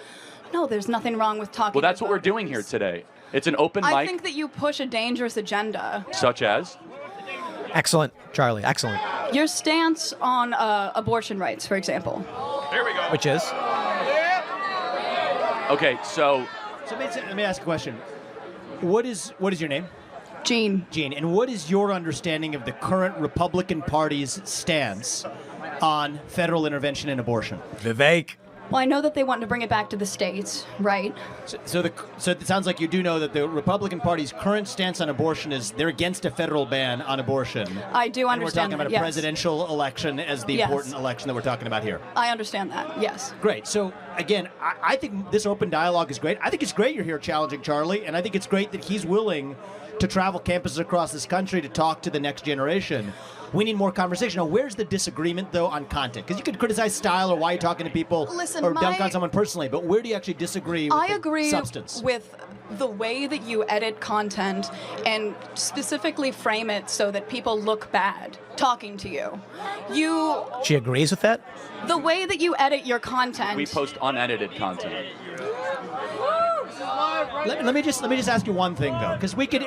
No, there's nothing wrong with talking.
Well, that's
to
what we're
voters.
doing here today. It's an open mic.
I think that you push a dangerous agenda.
Such as?
Excellent, Charlie. Excellent.
Your stance on abortion rights, for example.
Here we go.
Which is?
Okay, so
let me ask a question. What is your name?
Jean.
Jean. And what is your understanding of the current Republican Party's stance on federal intervention in abortion?
Vivek.
Well, I know that they want to bring it back to the states, right?
So it sounds like you do know that the Republican Party's current stance on abortion is they're against a federal ban on abortion.
I do understand
and we're talking
that,
about a
yes.
presidential election as the
Yes.
important election that we're talking about here.
I understand that, yes.
Great. So, again, I think this open dialogue is great. I think it's great you're here challenging Charlie, and I think it's great that he's willing to travel campuses across this country to talk to the next generation. We need more conversation. Now, where's the disagreement, though, on content? Because you could criticize style or why you're talking to people
Listen,
or dunk on someone personally, but where do you actually disagree with
I
the
agree
substance?
with the way that you edit content and specifically frame it so that people look bad talking to you.
She agrees with that?
The way that you edit your content.
we post unedited content.
Let me just ask you one thing though, because you could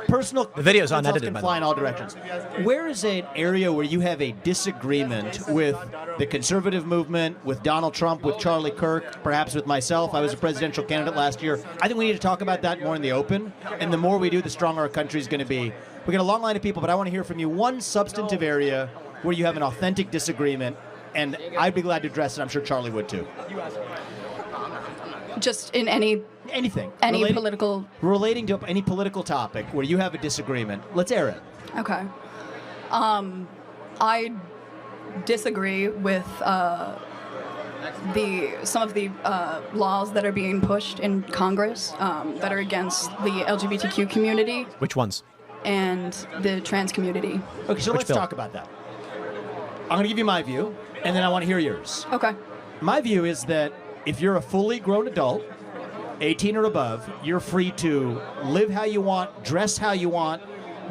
personal.
The video's
insults
unedited,
can
by the
fly
way.
in all directions. Where is an area where you have a disagreement with the conservative movement, with Donald Trump, with Charlie Kirk, perhaps with myself? I was a presidential candidate last year. I think we need to talk about that more in the open, and the more we do, the stronger our country is going to be. We got a long line of people, but I want to hear from you one substantive area where you have an authentic disagreement, and I'd be glad to address it. I'm sure Charlie would too.
Just in
Anything. Relating to any political topic where you have a disagreement. Let's air it.
Okay. I disagree with some of the laws that are being pushed in Congress that are against the LGBTQ community
Which ones?
and the trans community.
Okay, so let's
bill?
talk about that. I'm going to give you my view, and then I want to hear yours.
Okay.
My view is that if you're a fully grown adult, 18 or above, you're free to live how you want, dress how you want,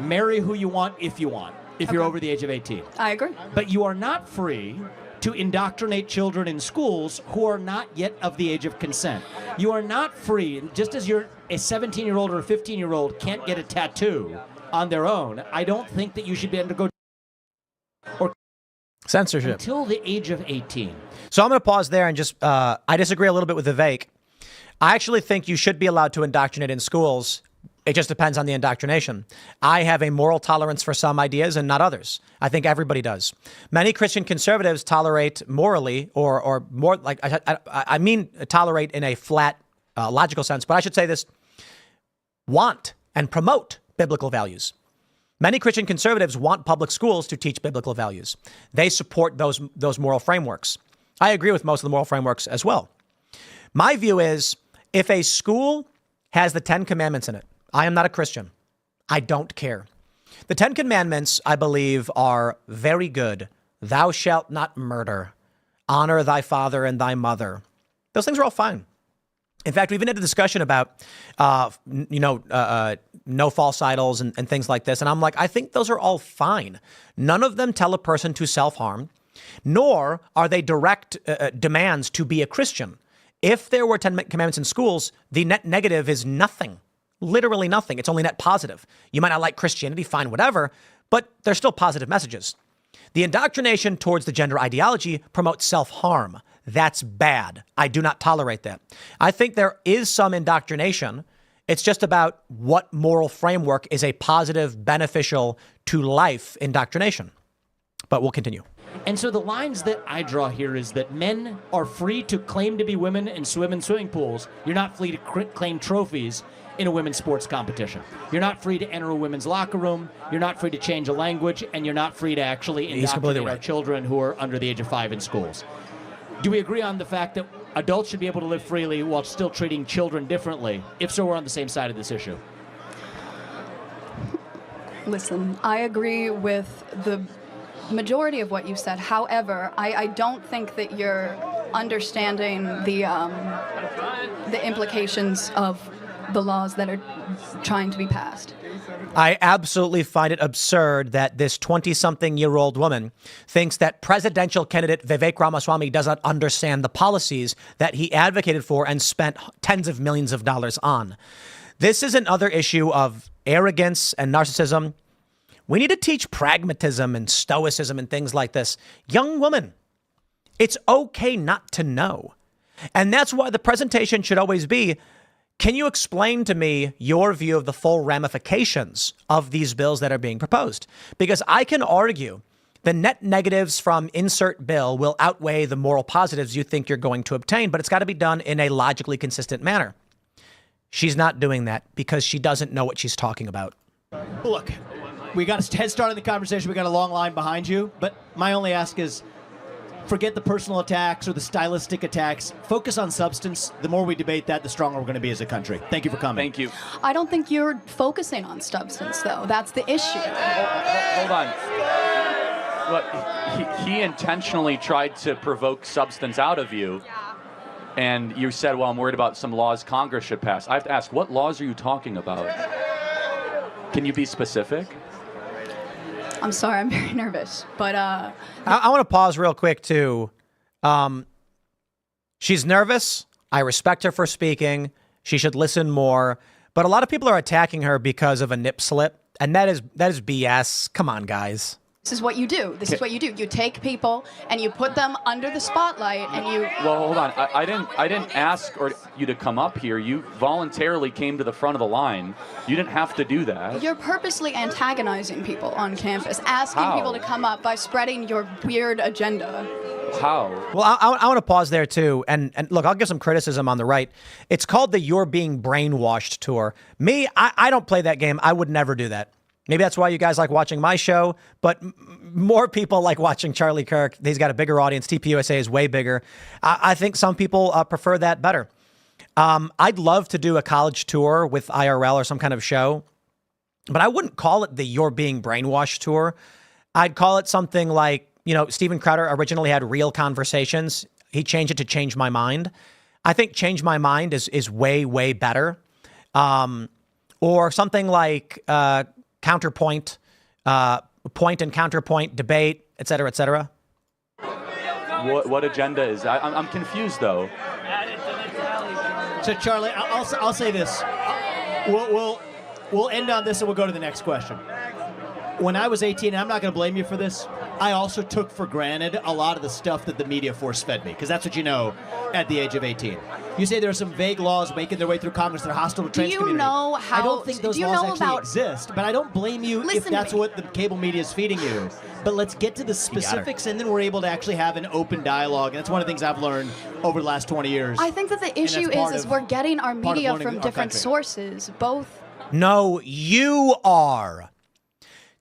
marry who you want if you want, if you're
Okay.
over the age of 18.
I agree.
But you are not free to indoctrinate children in schools who are not yet of the age of consent. You are not free, just as you're a 17-year-old or a 15-year-old can't get a tattoo on their own, I don't think that you should be able to go or
Censorship.
until the age of 18.
So I'm going to pause there and just, I disagree a little bit with Vivek. I actually think you should be allowed to indoctrinate in schools. It just depends on the indoctrination. I have a moral tolerance for some ideas and not others. I think everybody does. Many Christian conservatives tolerate morally or more like, I mean, tolerate in a flat, logical sense, but I should say this, want and promote biblical values. Many Christian conservatives want public schools to teach biblical values. They support those moral frameworks. I agree with most of the moral frameworks as well. My view is if a school has the 10 commandments in it, I am not a Christian. I don't care. The 10 commandments, I believe, are very good. Thou shalt not murder. Honor thy father and thy mother. Those things are all fine. In fact, we even had a discussion about, no false idols and things like this. And I'm like, I think those are all fine. None of them tell a person to self-harm, nor are they direct demands to be a Christian. If there were 10 commandments in schools, the net negative is nothing, literally nothing. It's only net positive. You might not like Christianity, fine, whatever, but they're still positive messages. The indoctrination towards the gender ideology promotes self-harm. That's bad. I do not tolerate that. I think there is some indoctrination. It's just about what moral framework is a positive, beneficial to life indoctrination. But we'll continue.
And so the lines that I draw here is that men are free to claim to be women and swim in swimming pools. You're not free to claim trophies in a women's sports competition. You're not free to enter a women's locker room. You're not free to change a language, and you're not free to actually indoctrinate our children who are under the age of 5 in schools. Do we agree on the fact that adults should be able to live freely while still treating children differently? If so, we're on the same side of this issue.
Listen, I agree with the majority of what you said. However, I don't think that you're understanding the implications of the laws that are trying to be passed.
I absolutely find it absurd that this 20-something-year-old woman thinks that presidential candidate Vivek Ramaswamy doesn't understand the policies that he advocated for and spent tens of millions of dollars on. This is another issue of arrogance and narcissism. We need to teach pragmatism and stoicism and things like this. Young woman, it's okay not to know. And that's why the presentation should always be, can you explain to me your view of the full ramifications of these bills that are being proposed? Because I can argue the net negatives from insert bill will outweigh the moral positives you think you're going to obtain, but it's got to be done in a logically consistent manner. She's not doing that because she doesn't know what she's talking about.
Look, we got a head start in the conversation. We got a long line behind you, but my only ask is, forget the personal attacks or the stylistic attacks. Focus on substance. The more we debate that, the stronger we're going to be as a country. Thank you for coming.
Thank you.
I don't think you're focusing on substance, though. That's the issue.
Hold on. Look, he intentionally tried to provoke substance out of you. And you said, well, I'm worried about some laws Congress should pass. I have to ask, what laws are you talking about? Can you be specific?
I'm sorry, I'm very nervous. But
I want to pause real quick, too. She's nervous. I respect her for speaking. She should listen more. But a lot of people are attacking her because of a nip slip. And that is BS. Come on, guys.
this is what you do. This is what you do. You take people and you put them under the spotlight and you...
Well, hold on. I didn't ask you to come up here. You voluntarily came to the front of the line. You didn't have to do that.
You're purposely antagonizing people on campus, asking
How?
people to come up by spreading your weird agenda.
How?
Well, I want to pause there, too. And look, I'll give some criticism on the right. It's called the You're Being Brainwashed tour. Me, I don't play that game. I would never do that. Maybe that's why you guys like watching my show, but more people like watching Charlie Kirk. He's got a bigger audience. TPUSA is way bigger. I think some people prefer that better. I'd love to do a college tour with IRL or some kind of show, but I wouldn't call it the You're Being Brainwashed tour. I'd call it something like, Steven Crowder originally had Real Conversations. He changed it to Change My Mind. I think Change My Mind is way, way better. Or something like Counterpoint, Point and Counterpoint, Debate, et cetera, et cetera.
What agenda is that? I'm confused, though.
So, Charlie, I'll say this. We'll end on this and we'll go to the next question. When I was 18, and I'm not going to blame you for this, I also took for granted a lot of the stuff that the media force-fed me, because that's what you know at the age of 18. You say there are some vague laws making their way through Congress that are hostile to trans community. I don't think those laws actually exist, but I don't blame you if that's what the cable media is feeding you. But let's get to the specifics, and then we're able to actually have an open dialogue. And that's one of the things I've learned over the last 20 years.
I think that the issue is we're getting our media from different sources, both.
No, you are.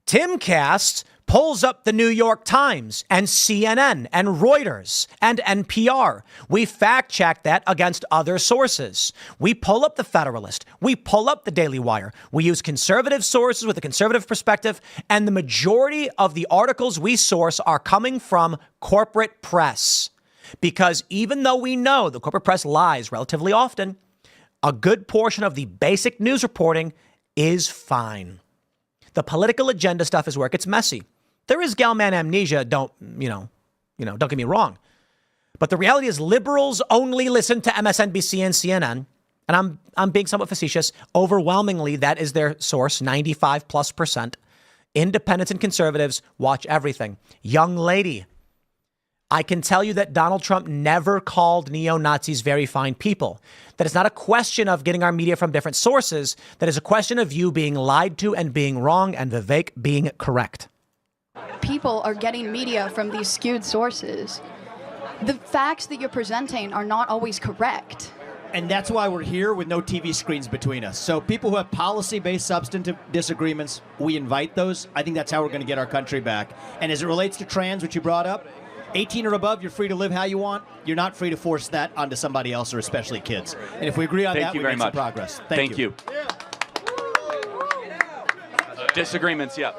Timcast pulls up the New York Times and CNN and Reuters and NPR. We fact check that against other sources. We pull up the Federalist. We pull up the Daily Wire. We use conservative sources with a conservative perspective. And the majority of the articles we source are coming from corporate press. Because even though we know the corporate press lies relatively often, a good portion of the basic news reporting is fine. The political agenda stuff is where it gets messy. There is Galman amnesia, don't get me wrong. But the reality is liberals only listen to MSNBC and CNN. And I'm being somewhat facetious. Overwhelmingly, that is their source, 95+%. Independents and conservatives watch everything. Young lady, I can tell you that Donald Trump never called neo-Nazis very fine people. That it's not a question of getting our media from different sources. That is a question of you being lied to and being wrong and Vivek being correct.
People are getting media from these skewed sources. The facts that you're presenting are not always correct.
And that's why we're here with no TV screens between us. So people who have policy-based substantive disagreements, we invite those. I think that's how we're going to get our country back. And as it relates to trans, which you brought up, 18 or above, you're free to live how you want. You're not free to force that onto somebody else, or especially kids. And if we agree on that, we make some progress. Thank you.
Disagreements, yeah.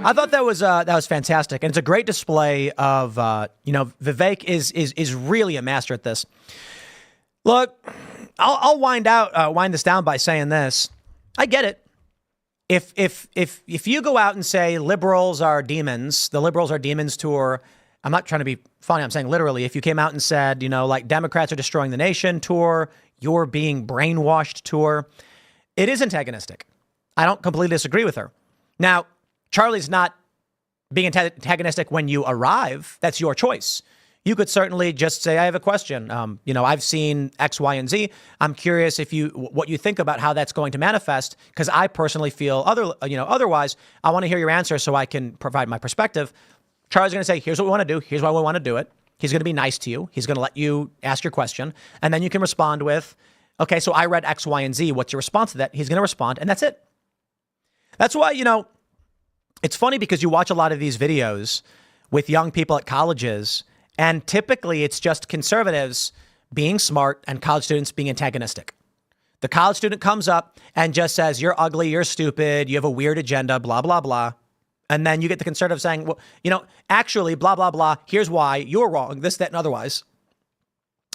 I thought that was fantastic, and it's a great display of Vivek is really a master at this. Look, I'll wind this down by saying this. I get it. If you go out and say liberals are demons, the liberals are demons tour. I'm not trying to be funny. I'm saying literally. If you came out and said, like Democrats are destroying the nation tour, you're being brainwashed tour, it is antagonistic. I don't completely disagree with her. Now, Charlie's not being antagonistic when you arrive. That's your choice. You could certainly just say, I have a question. I've seen X, Y, and Z. I'm curious what you think about how that's going to manifest, because I personally feel otherwise. I want to hear your answer so I can provide my perspective. Charlie's going to say, here's what we want to do. Here's why we want to do it. He's going to be nice to you. He's going to let you ask your question. And then you can respond with, okay, so I read X, Y, and Z. What's your response to that? He's going to respond, and that's it. That's why, it's funny because you watch a lot of these videos with young people at colleges, and typically it's just conservatives being smart and college students being antagonistic. The college student comes up and just says, you're ugly, you're stupid, you have a weird agenda, blah, blah, blah. And then you get the conservative saying, well, actually, blah, blah, blah, here's why, you're wrong, this, that, and otherwise.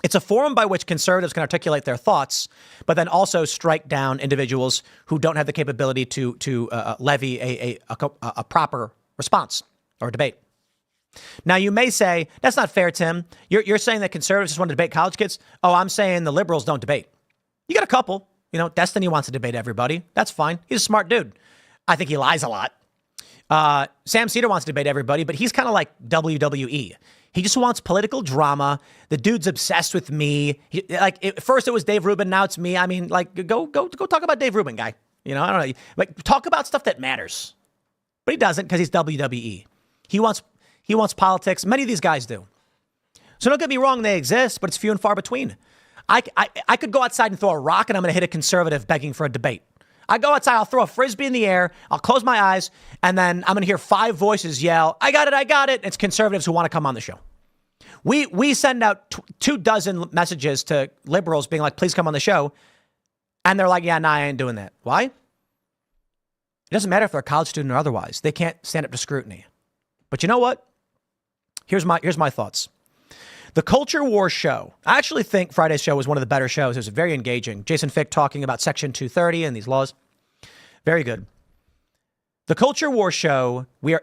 It's a forum by which conservatives can articulate their thoughts, but then also strike down individuals who don't have the capability to levy a proper response or debate. Now, you may say, that's not fair, Tim. You're saying that conservatives just want to debate college kids? Oh, I'm saying the liberals don't debate. You got a couple. Destiny wants to debate everybody. That's fine. He's a smart dude. I think he lies a lot. Sam Cedar wants to debate everybody, but he's kind of like WWE. He just wants political drama. The dude's obsessed with me. First it was Dave Rubin, now it's me. I mean, go talk about Dave Rubin, guy. I don't know. Talk about stuff that matters. But he doesn't, because he's WWE. He wants politics. Many of these guys do. So don't get me wrong, they exist, but it's few and far between. I could go outside and throw a rock and I'm going to hit a conservative begging for a debate. I go outside, I'll throw a Frisbee in the air, I'll close my eyes, and then I'm going to hear 5 voices yell, I got it, I got it. It's conservatives who want to come on the show. We send out 24 messages to liberals being like, please come on the show. And they're like, yeah, nah, I ain't doing that. Why? It doesn't matter if they're a college student or otherwise. They can't stand up to scrutiny. But you know what? Here's my thoughts. The Culture War show. I actually think Friday's show was one of the better shows. It was very engaging. Jason Fick talking about Section 230 and these laws. Very good. The Culture War show, we are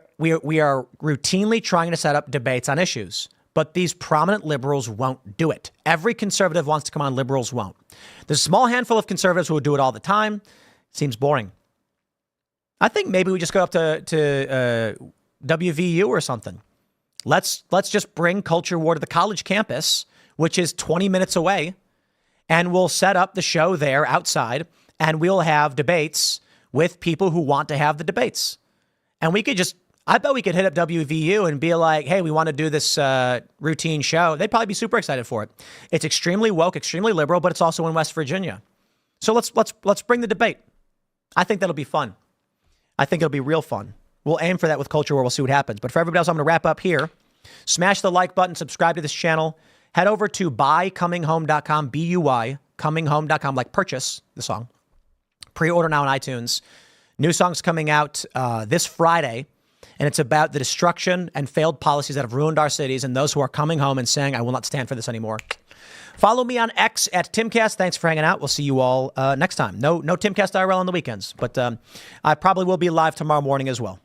routinely trying to set up debates on issues. But these prominent liberals won't do it. Every conservative wants to come on, liberals won't. There's a small handful of conservatives who will do it all the time. Seems boring. I think maybe we just go up to WVU or something. Let's just bring Culture War to the college campus, which is 20 minutes away, and we'll set up the show there outside, and we'll have debates with people who want to have the debates. And we could just, I bet we could hit up WVU and be like, hey, we want to do this routine show. They'd probably be super excited for it. It's extremely woke, extremely liberal, but it's also in West Virginia. So let's bring the debate. I think that'll be fun. I think it'll be real fun. We'll aim for that with Culture War. We'll see what happens. But for everybody else, I'm going to wrap up here. Smash the like button, subscribe to this channel. Head over to buycominghome.com, B-U-Y, cominghome.com, like purchase the song. Pre-order now on iTunes. New song's coming out this Friday. And it's about the destruction and failed policies that have ruined our cities and those who are coming home and saying, I will not stand for this anymore. Follow me on X at Timcast. Thanks for hanging out. We'll see you all next time. No Timcast IRL on the weekends, but I probably will be live tomorrow morning as well.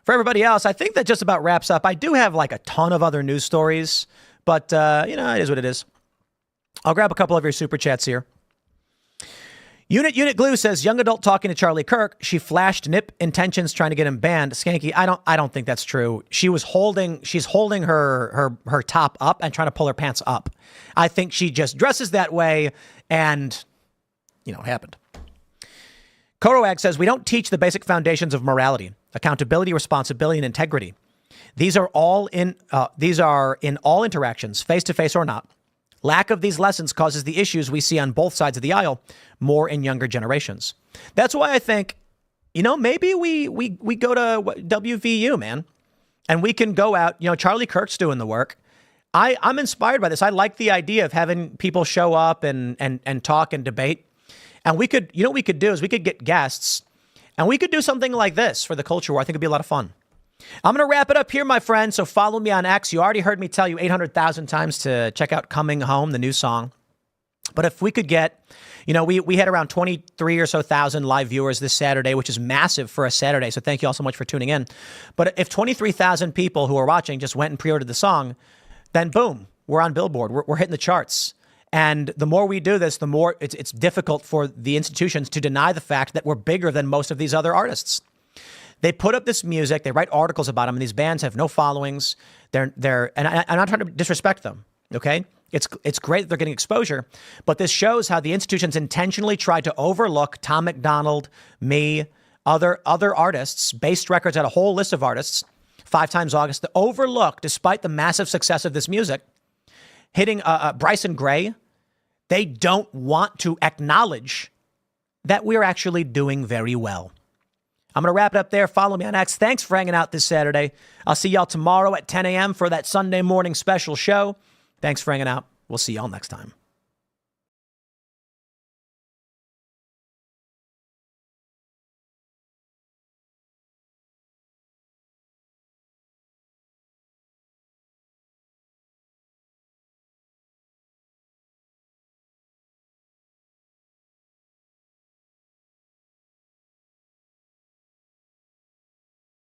For everybody else, I think that just about wraps up. I do have like a ton of other news stories, but it is what it is. I'll grab a couple of your super chats here. Unit Glue says, young adult talking to Charlie Kirk. She flashed nip intentions trying to get him banned. Skanky, I don't think that's true. She's holding her top up and trying to pull her pants up. I think she just dresses that way and, it happened. Koroag says, we don't teach the basic foundations of morality, accountability, responsibility, and integrity. These are in all interactions, face-to-face or not. Lack of these lessons causes the issues we see on both sides of the aisle more in younger generations. That's why I think, maybe we go to WVU, man, and we can go out. Charlie Kirk's doing the work. I'm inspired by this. I like the idea of having people show up and talk and debate. And we could, what we could do is we could get guests and we could do something like this for the Culture War. I think it'd be a lot of fun. I'm going to wrap it up here, my friend. So follow me on X. You already heard me tell you 800,000 times to check out Coming Home, the new song. But if we could get, we had around 23 or so thousand live viewers this Saturday, which is massive for a Saturday. So thank you all so much for tuning in. But if 23,000 people who are watching just went and pre-ordered the song, then boom, we're on Billboard. We're hitting the charts. And the more we do this, the more it's difficult for the institutions to deny the fact that we're bigger than most of these other artists. They put up this music, they write articles about them, and these bands have no followings. And I'm not trying to disrespect them, okay? It's great that they're getting exposure, but this shows how the institutions intentionally tried to overlook Tom McDonald, me, other artists. Based Records had a whole list of artists, 5 Times August, to overlook, despite the massive success of this music, hitting Bryson Gray. They don't want to acknowledge that we're actually doing very well. I'm going to wrap it up there. Follow me on X. Thanks for hanging out this Saturday. I'll see y'all tomorrow at 10 a.m. for that Sunday morning special show. Thanks for hanging out. We'll see y'all next time.